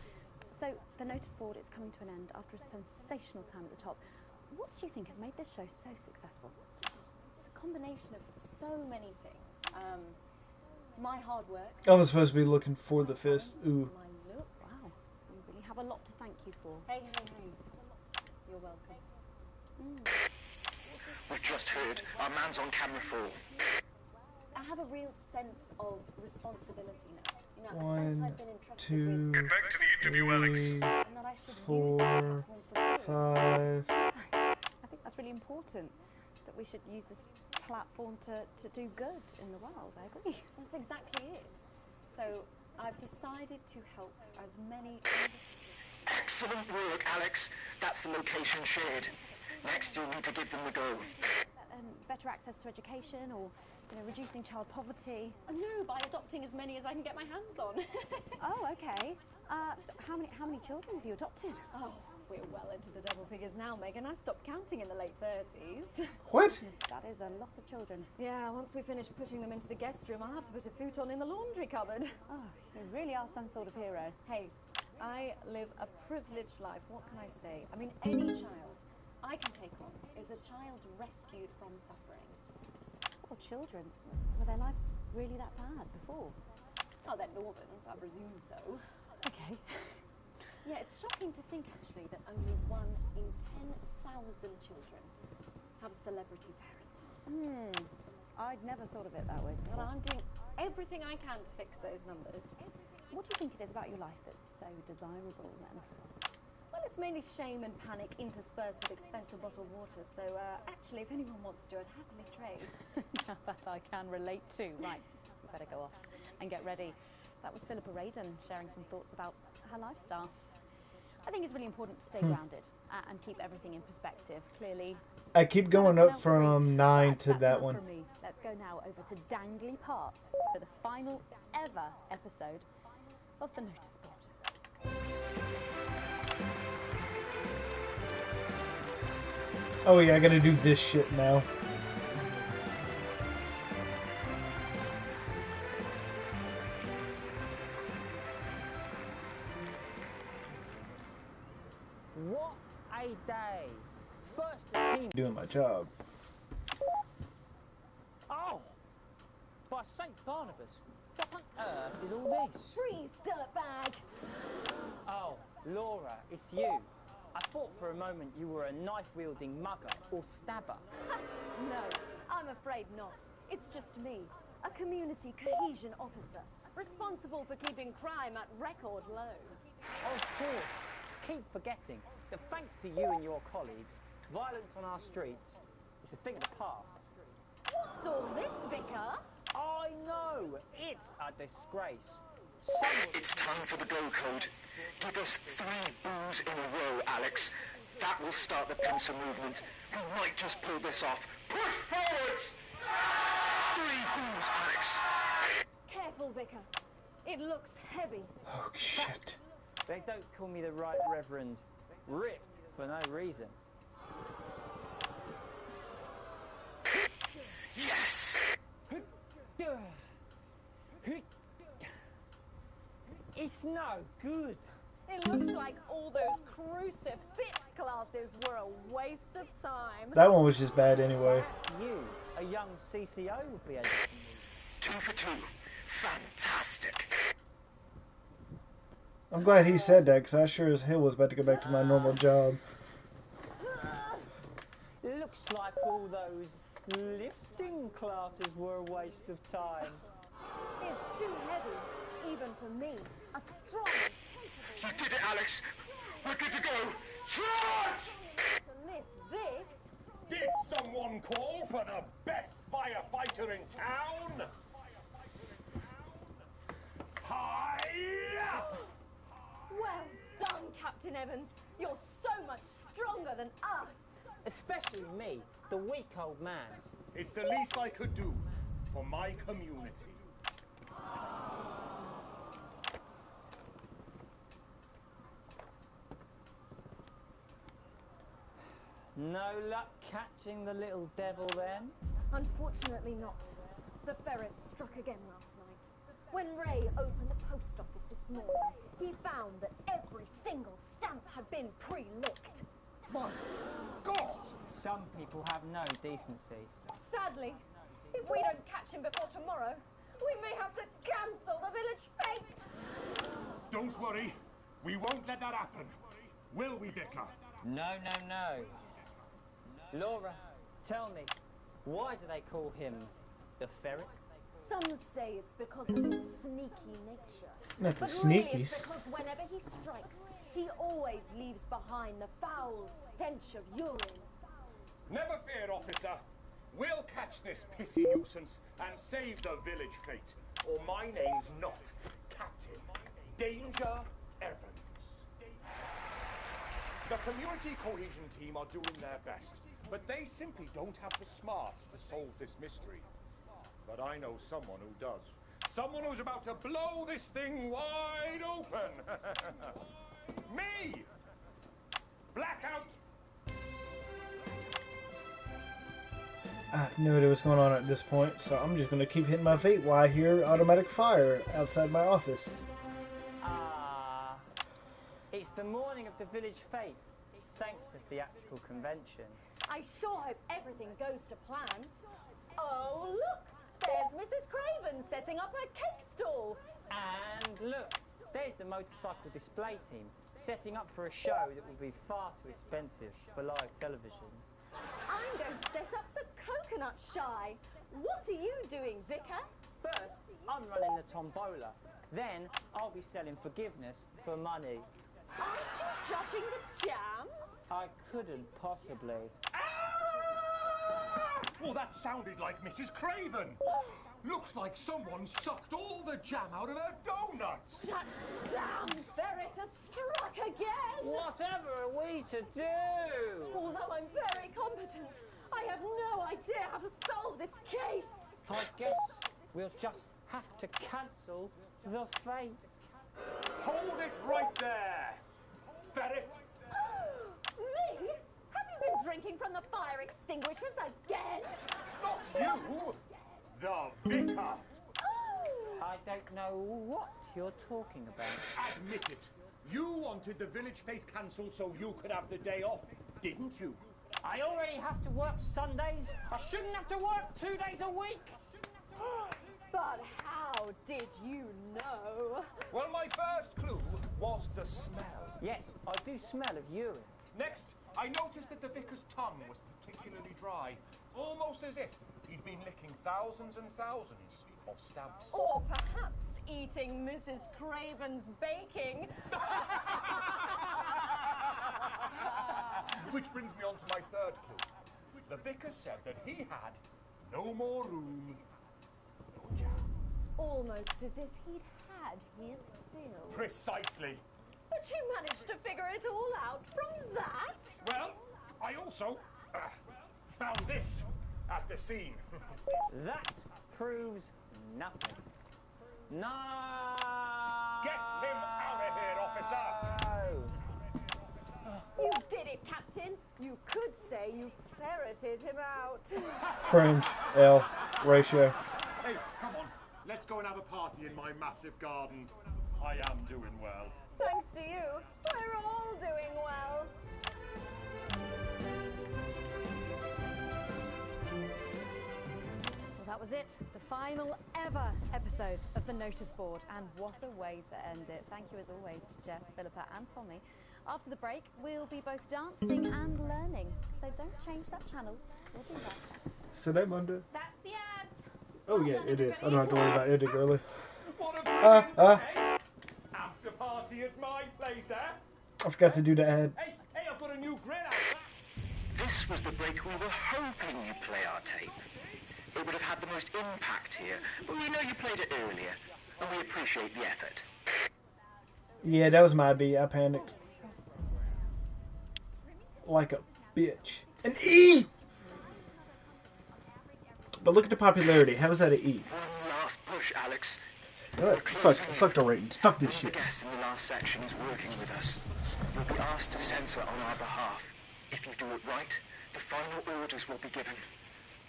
So, the notice board is coming to an end after a sensational time at the top. What do you think has made this show so successful? It's a combination of so many things. My hard work. I was supposed to be looking for the fist. Ooh. My look. Wow, you really have a lot to thank you for. Hey. You're welcome. We've just heard our man's on camera fall. I have a real sense of responsibility now. You know, a One, sense I've been entrusted two, with. Get back to the interview, Alex. And that I should use 4, that platform for good. 5. I think that's really important, that we should use this platform to do good in the world. I agree. That's exactly it. So I've decided to help as many. Excellent work, Alex. That's the location shared. Next, you'll need to give them the go. Better access to education, or reducing child poverty. Oh, no, by adopting as many as I can get my hands on. Oh, okay. How many children have you adopted? Oh, we're well into the double figures now, Megan. I stopped counting in the late 30s. What? Yes, that is a lot of children. Yeah, once we finish putting them into the guest room, I'll have to put a futon in the laundry cupboard. Oh, you really are some sort of hero. Hey, I live a privileged life. What can I say? I mean, any child I can take on is a child rescued from suffering. Oh, children. Were their lives really that bad before? Oh, they're Northerns, I presume so. Okay. Yeah, it's shocking to think, actually, that only 1 in 10,000 children have a celebrity parent. I'd never thought of it that way. And I'm doing everything I can to fix those numbers. What do you think it is about your life that's so desirable, then? Well, it's mainly shame and panic interspersed with expensive bottled water, so actually, if anyone wants to, I'd happily trade. Now that I can relate to. Right, we better go off and get ready. That was Philippa Radin sharing some thoughts about her lifestyle. I think it's really important to stay grounded and keep everything in perspective. Clearly, I keep going up from 9 to that's that enough one. from me. Let's go now over to Dangly Parts for the final ever episode of the Notice Board. Oh yeah, I gotta do this shit now. What a day! First the team. Doing my job. Oh! By St. Barnabas, what on earth is all this? Freeze, dirtbag! Oh, Laura, it's you. I thought for a moment you were a knife-wielding mugger or stabber. No, I'm afraid not. It's just me, a community cohesion officer, responsible for keeping crime at record lows. Of course. Keep forgetting that thanks to you and your colleagues, violence on our streets is a thing of the past. What's all this, Vicar? I know! It's a disgrace. It's time for the go code. Give us 3 boos in a row, Alex. That will start the pincer movement. We might just pull this off. Push forwards! 3 boos, Alex. Careful, Vicar. It looks heavy. Oh, shit. They don't call me the Right Reverend. Ripped for no reason. Yes! It's no good. It looks like all those crucifix classes were a waste of time. That one was just bad anyway. You, a young CCO, would be able to 2 for 2. Fantastic. I'm glad he said that, because I sure as hell was about to go back to my normal job. Looks like all those lifting classes were a waste of time. It's too heavy, even for me. A strong... You did it, Alex. We're good to go. Charge! To lift this... Did someone call for the best firefighter in town? Hi-ya! Well done, Captain Evans. You're so much stronger than us. Especially me, the weak old man. It's the least I could do for my community. No luck catching the little devil then? Unfortunately not. The ferret struck again last night. When Ray opened the post office this morning, he found that every single stamp had been pre-licked. My God! Some people have no decency. Sadly, if we don't catch him before tomorrow, we may have to cancel the village fete. Don't worry, we won't let that happen. Will we, Vicar? No, no, no. Laura, tell me, why do they call him the ferret? Some say it's because of his sneaky nature. Not the But really sneakies. it's because whenever he strikes, he always leaves behind the foul stench of urine. Never fear, officer. We'll catch this pissy nuisance and save the village fate. Or my name's not Captain Danger Evans. The community cohesion team are doing their best, but they simply don't have the smarts to solve this mystery. But I know someone who does. Someone who's about to blow this thing wide open. Me! Blackout! I have no idea what's going on at this point, so I'm just going to keep hitting my feet while I hear automatic fire outside my office. It's the morning of the village fete, thanks to theatrical convention. I sure hope everything goes to plan. Oh, look! There's Mrs. Craven setting up her cake stall. And look, there's the motorcycle display team, setting up for a show that will be far too expensive for live television. I'm going to set up the coconut shy. What are you doing, Vicar? First, I'm running the tombola. Then, I'll be selling forgiveness for money. Aren't you judging the jams? I couldn't possibly. Well, that sounded like Mrs. Craven. Looks like someone sucked all the jam out of her donuts. That damn ferret has struck again! Whatever are we to do? Although I'm very competent, I have no idea how to solve this case. I guess we'll just have to cancel the fate. Hold it right there, ferret. Me? Have you been drinking from the fire extinguishers again? Not you, the vicar. I don't know what you're talking about. Admit it. You wanted the village fete cancelled so you could have the day off, didn't you? I already have to work Sundays. I shouldn't have to work 2 days a week. But how did you know? Well, my first clue was the smell. Yes, I do smell of urine. Next, I noticed that the vicar's tongue was particularly dry, almost as if he'd been licking thousands and thousands of stamps. Or perhaps eating Mrs. Craven's baking. Which brings me on to my third clue. The vicar said that he had no more room, no jam. Almost as if he'd had his fill. Precisely. But you managed to figure it all out from that? Well, I also found this at the scene. That proves nothing. No! Get him out of here, officer! You did it, Captain. You could say you ferreted him out. Cringe. L. Ratio. Hey, come on. Let's go and have a party. party in my massive garden. I am doing well. Thanks to you, we're all doing well. Well, that was it. The final ever episode of the Notice Board. And what a way to end it. Thank you as always to Jeff, Philippa and Tommy. After the break, we'll be both dancing and learning. So don't change that channel. We'll be back. So that Monday. That's the ads. Oh yeah, it is. I don't have to worry about editing early. What a after party at my place, eh? I forgot to do the ad. Hey, I've got a new grill out. This was the break we were hoping you'd play our tape. It would have had the most impact here, but we know you played it earlier, and we appreciate the effort. Yeah, that was my B. I panicked. Like a bitch. An E! But look at the popularity. How is that an E? One last push, Alex. Alright, fuck the ratings. Fuck this One shit. of the guests in the last section is working with us. You'll be asked to censor on our behalf. If you do it right, the final orders will be given.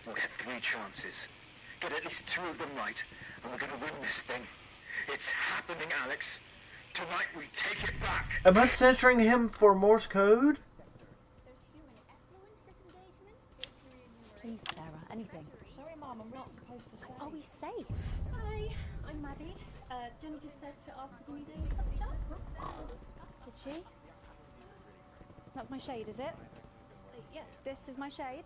You'll get 3 chances. Get at least 2 of them right, and we're going to win this thing. It's happening, Alex. Tonight we take it back. Am I censoring him for Morse code? Please, Sarah, anything. Sorry, Mum, I'm not supposed to say. Are we safe? Hi, I'm Maddie. Jenny just said to ask if we need any touch-up. Did she? That's my shade, is it? Yeah. This is my shade?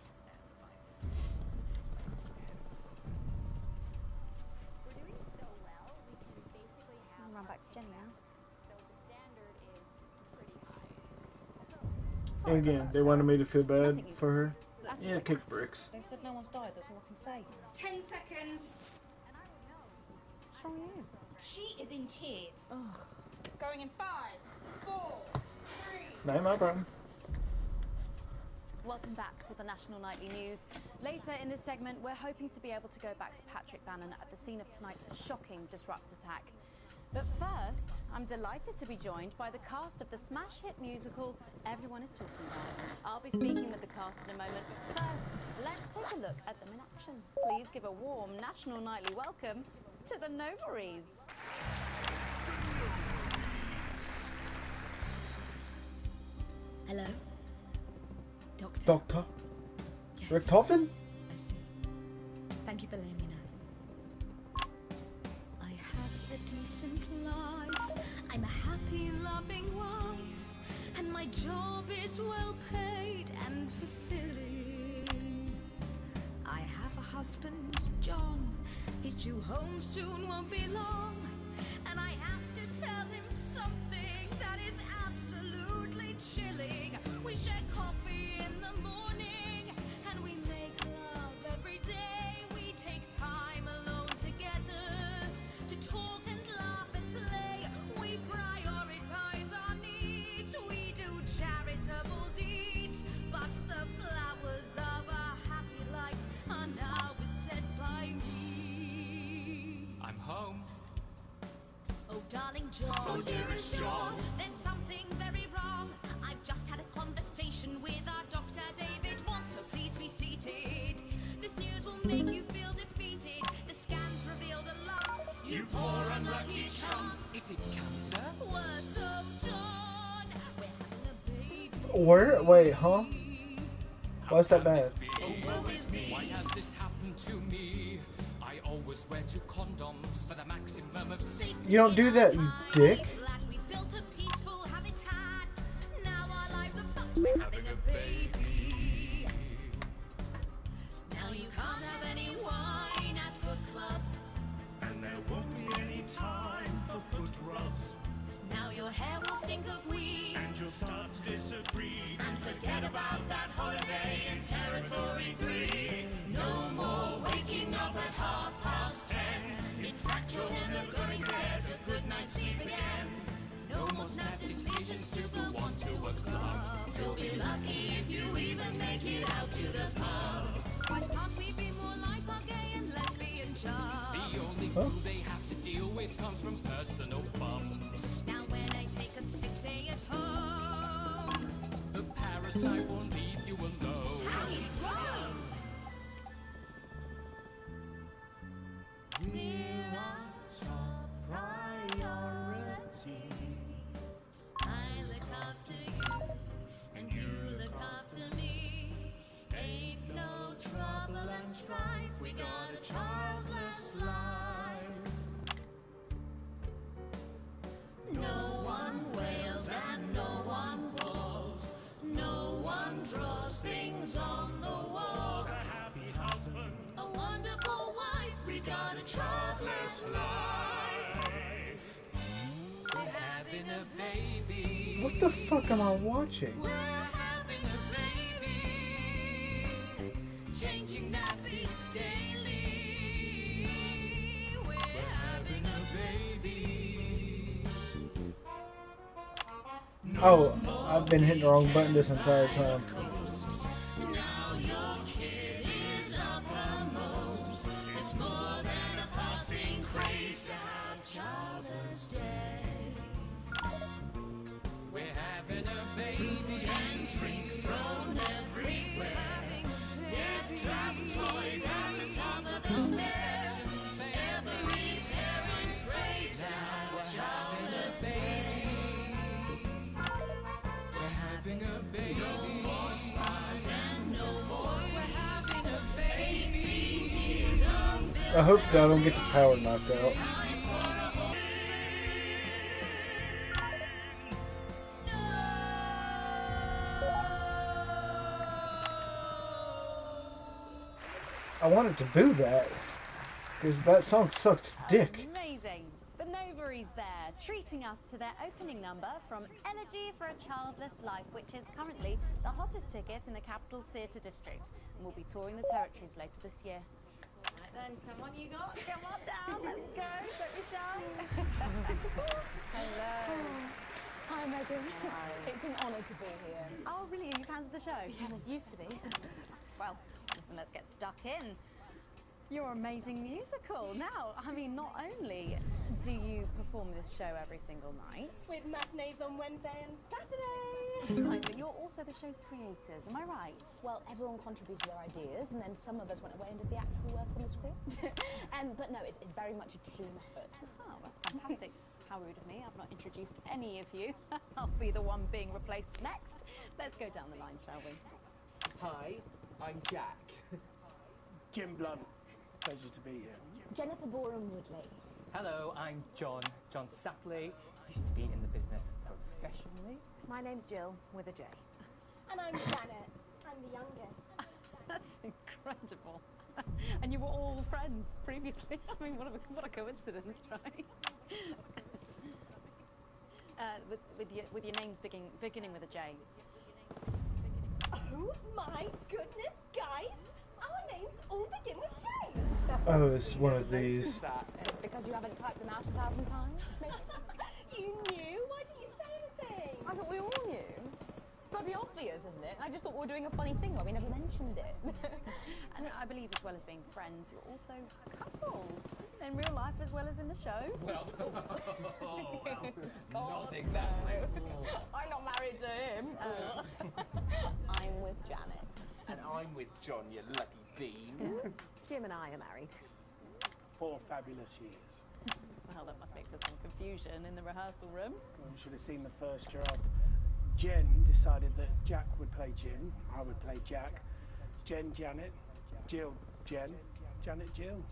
I'll run back to Jenny now. And again, they wanted me to feel bad for her. Yeah, kick bricks. They said no one's died, that's all I can say. 10 seconds. What's wrong with you? She is in tears. Going in 5, 4, 3. Not my problem. Welcome back to the National Nightly News. Later in this segment, we're hoping to be able to go back to Patrick Bannon at the scene of tonight's shocking Disrupt attack. But first, I'm delighted to be joined by the cast of the smash hit musical Everyone is Talking About. I'll be speaking with the cast in a moment, but first, let's take a look at them in action. Please give a warm National Nightly welcome to the Novaries. Hello? Doctor? Rick Toppin? I see. Thank you for letting me know. I have a decent life. I'm a happy, loving wife. And my job is well paid and fulfilling. I have a husband, John. He's due home soon, won't be long. And I have to tell him something that is absolutely chilling. We share coffee in the morning, and we make love every day. We take time alone together to talk and laugh and play. We prioritize our needs. We do charitable deeds. But the flowers of a happy life are now beset by weeds. I'm home. Oh, darling John. Oh, dearest John. There's something very wrong. I've just had a conversation with our doctor, David Wong, so please be seated. This news will make you feel defeated. The scans revealed a lot. You poor unlucky chum. Is it cancer? Worse, oh, John. We're having a baby. Where? Wait, huh? Why's that bad? Oh, woe is me. Why has this happened to me? I always wear 2 condoms for the maximum of safety. You don't do that, you dick. We built a peaceful habitat. Now our lives are fucked. We're having a baby. Now you can't have any wine at book club. And there won't be any time for foot rubs. Now your hair will stink of weed. And you'll start to disagree. And forget about that holiday in Territory 3. No more waking up at 10:30. In fact, you're never going to get a good night's sleep again. No more snap decisions to go on to a club. You'll be lucky if you even make it out to the pub. Why can't we be more like our gay and lesbian chums? The only boo they have to deal with comes from personal bums. Now when I take a sick day at home, The parasite won't leave you alone. how he's grown. We're on top. childless life. We're having a baby. What the fuck am I watching? We're having a baby. Changing nappies daily. We're having a baby. Oh, I've been hitting the wrong button this entire time. Now your kid is uppermost. It's more than a passing craze to have childless days. We're having a baby and drink thrown everywhere. Death trap toys at the top of the stairs. Every parent prays now we're having a baby. We're having a baby. No more spas and no more. We're having a baby. 18 years old. I hope that I don't get the power knocked out. I wanted to do that because that song sucked dick. Amazing. The Novaries there, treating us to their opening number from Elegy for a Childless Life, which is currently the hottest ticket in the Capital Theatre District, and will be touring the territories later this year. Right then, come on you lot, come on down, let's go, don't be shy. Hello. Hi Megan. Hi. It's an honour to be here. Oh really, are you fans of the show? Yeah, it used to be. Well, listen, let's get stuck in. Your amazing musical. Now, I mean, not only do you perform this show every single night, with matinees on Wednesday and Saturday. right, but you're also the show's creators, am I right? Well, everyone contributed their ideas, and then some of us went away and did the actual work on the script. But no, it's very much a team effort. Oh, that's fantastic. How rude of me, I've not introduced any of you. I'll be the one being replaced next. Let's go down the line, shall we? Hi, I'm Jack. Jim Blunt. Pleasure to be here. Jennifer Borum Woodley. Hello, I'm John Sapley. Used to be in the business professionally. My name's Jill, with a J. And I'm Janet. I'm the youngest. That's incredible. And you were all friends previously. I mean, what a coincidence, right? with your names beginning with a J. Oh my goodness, guys! Our names all begin with J. Oh, it's one of these. Because you haven't typed them out 1,000 times, maybe? You knew? Why didn't you say anything? I thought we all knew. It's bloody obvious, isn't it? I just thought we were doing a funny thing where we never mentioned it. And I believe as well as being friends, you're also couples. In real life as well as in the show. Well, God, not exactly. I'm not married to him. I'm with Janet. And I'm with John, you lucky bean. Jim and I are married. 4 fabulous years. Well, that must make for some confusion in the rehearsal room. Well, you should have seen the first draft. Jen decided that Jack would play Jim, I would play Jack. Jen, Janet. Jill, Jen. Janet, Jill.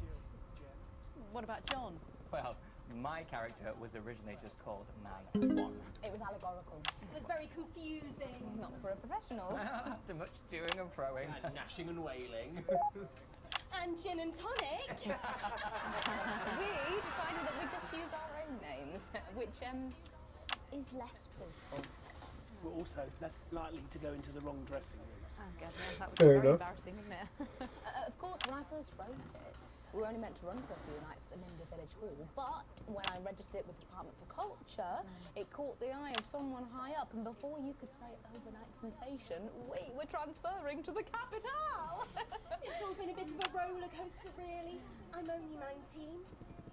What about John? Well, my character was originally just called Man 1. It was allegorical. It was very confusing. Not for a professional. After much toing and froing. And gnashing and wailing. And gin and tonic. We decided that we'd just use our own names, which is less truthful. We're also less likely to go into the wrong dressing rooms. Oh, God, no, that was Fair very enough. embarrassing, isn't it? Of course, when I first wrote it, we were only meant to run for a few nights at the Linda Village Hall, but when I registered it with the Department for Culture, it caught the eye of someone high up, and before you could say overnight sensation, we were transferring to the capital. It's all been a bit of a roller coaster, really. I'm only 19.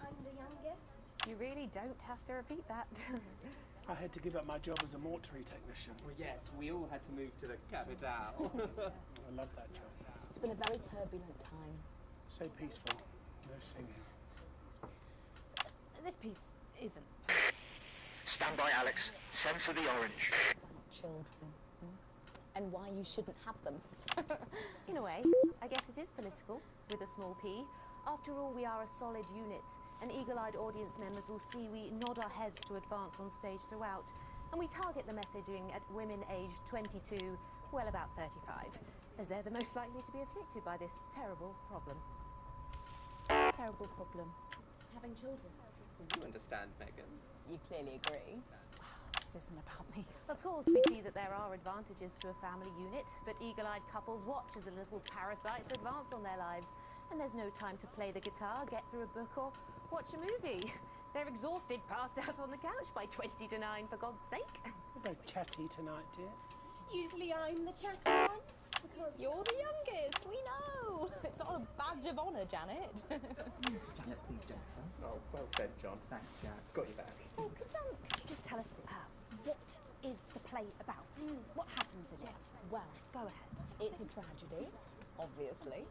I'm the youngest. You really don't have to repeat that. I had to give up my job as a mortuary technician. Well, yes, we all had to move to the capital. I love that job. It's been a very turbulent time. So peaceful. No singing. This piece isn't. Stand by, Alex. Censor the orange. Children. And why you shouldn't have them. In a way, I guess it is political, with a small p. After all, we are a solid unit, and eagle-eyed audience members will see we nod our heads to advance on stage throughout, and we target the messaging at women aged 22, well about 35, as they're the most likely to be afflicted by this terrible problem. terrible problem? Having children. You understand, Megan. You clearly agree. This isn't about me. Of course, we see that there are advantages to a family unit, but eagle-eyed couples watch as the little parasites advance on their lives. And there's no time to play the guitar, get through a book, or watch a movie. They're exhausted, passed out on the couch by 20 to 9, for God's sake. We're both chatty tonight, dear. Usually I'm the chatty one. Because You're the youngest, we know. It's not a badge of honour, Janet. Janet, please, Jennifer. Oh, well said, John. Thanks, Jack. Got you back. So could you just tell us what is the play about? What happens in it? Well, Go ahead. it's a tragedy, obviously.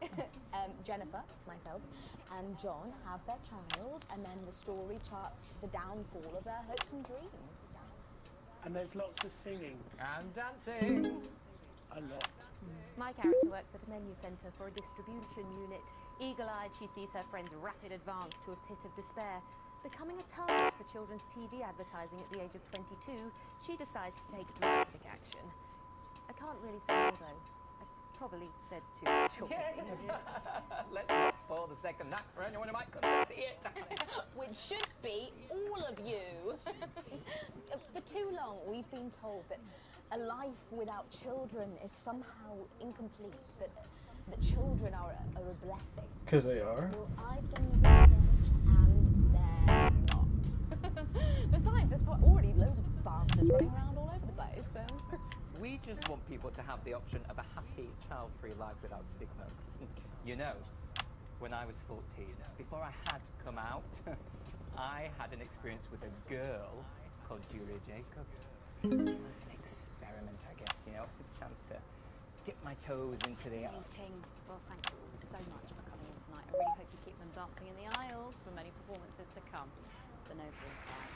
Jennifer, myself, and John have their child, and then the story charts the downfall of their hopes and dreams. And there's lots of singing. And dancing. A lot. My character works at a menu centre for a distribution unit. Eagle-eyed, she sees her friend's rapid advance to a pit of despair. Becoming a target for children's TV advertising at the age of 22, she decides to take drastic action. I can't really say more, though. I probably said too much already. Let's not spoil the second act for anyone who might come to see it. Which should be all of you. For too long, we've been told that a life without children is somehow incomplete, that children are a blessing. Because they are. Well, I've done research and they're not. Besides, there's already loads of bastards running around all over the place, so... We just want people to have the option of a happy, child-free life without stigma. You know, when I was 14, before I had come out, I had an experience with a girl called Julia Jacobs. It was an experiment, I guess, you know, a chance to dip my toes into the... Fascinating. Well, thank you so much for coming in tonight. I really hope you keep them dancing in the aisles for many performances to come. The Noble Side.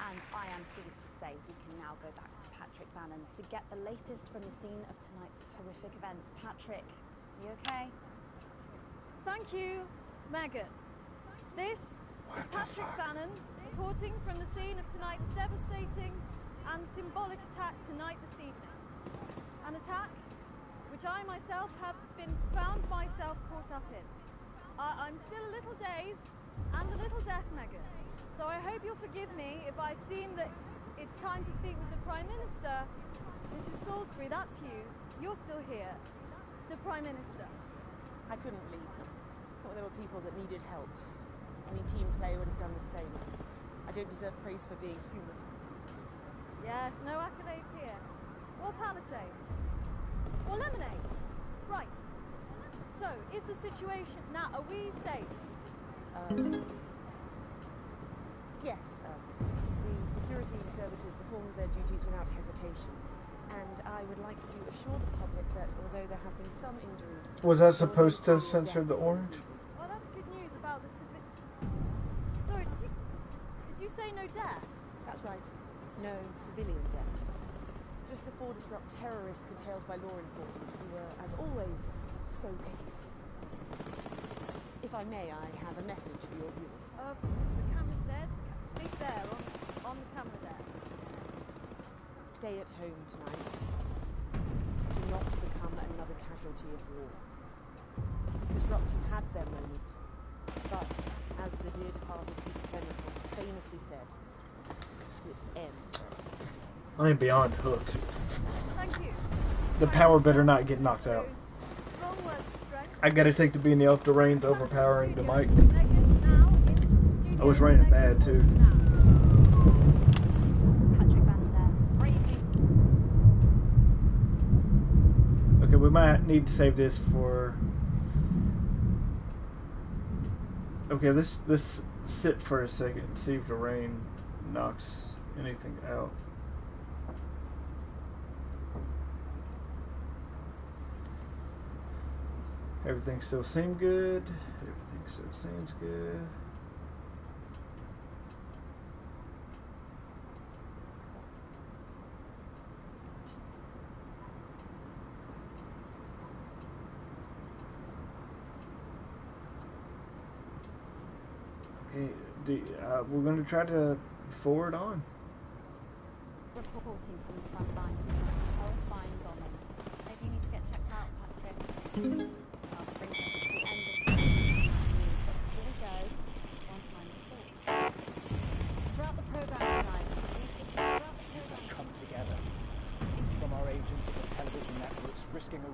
And I am pleased to say we can now go back to Patrick Bannon to get the latest from the scene of tonight's horrific events. Patrick, are you okay? Thank you, Megan. This is Patrick Bannon reporting from the scene of tonight's devastating and symbolic attack tonight this evening. An attack which I myself have found myself caught up in. I'm still a little dazed and a little deaf, Megan. So I hope you'll forgive me if I seem that it's time to speak with the Prime Minister. Mrs. Salisbury, that's you. You're still here. The Prime Minister. I couldn't leave them. Thought there were people that needed help. Any team player would have done the same. I don't deserve praise for being human. Yes, no accolades here. Or Palisades. Or lemonade. Right. So, is the situation... Now, are we safe? Yes, the security services performed their duties without hesitation. And I would like to assure the public that although there have been some injuries... Was that supposed to censor the orange? Well, that's good news about the Sorry, did you say no deaths? That's right. No civilian deaths. Just the 4 disrupt terrorists curtailed by law enforcement who were, as always, so cohesive. If I may, I have a message for your viewers. Of course, the camera's there. Speak there, on the camera there. Stay at home tonight. Do not become another casualty of war. Disrupt have had their moment, but as the dear departed Peter Clements once famously said, it ends today. I am beyond hooked. Thank you. The power better not get knocked out. Strong words of strength. I gotta take the beanie off the rain's overpowering the mic. I was raining bad too. Okay, we might need to save this for... Okay, let's sit for a second and see if the rain knocks anything out. Everything still seems good. Everything still seems good. Okay, we're going to try to forward on. Reporting from the front line of tonight's horrifying bombing. Maybe you need to get checked out, Patrick. That brings us to the end of tonight's news, but before we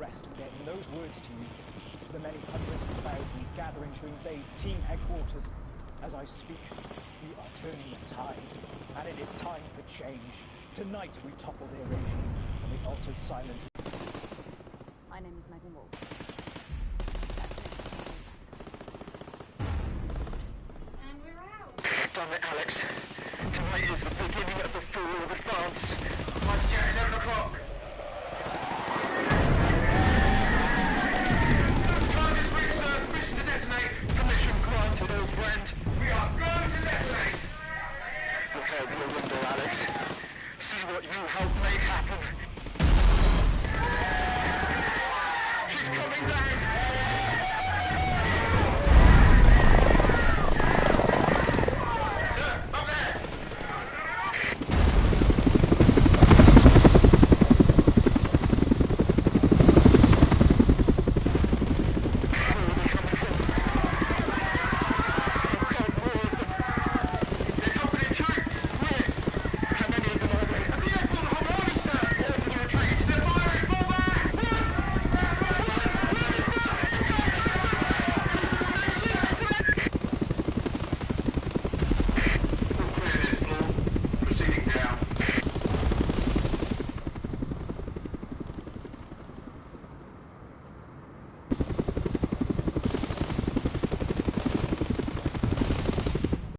pressed and getting those words to you, to the many hundreds of thousands gathering to invade team headquarters. As I speak, we are turning the tide, and it is time for change. Tonight we topple their regime, and we also silence... My name is Megan Wolf. And we're out. Damn it, Alex. Tonight is the beginning of the fall of France. Vice Chair, 11 o'clock.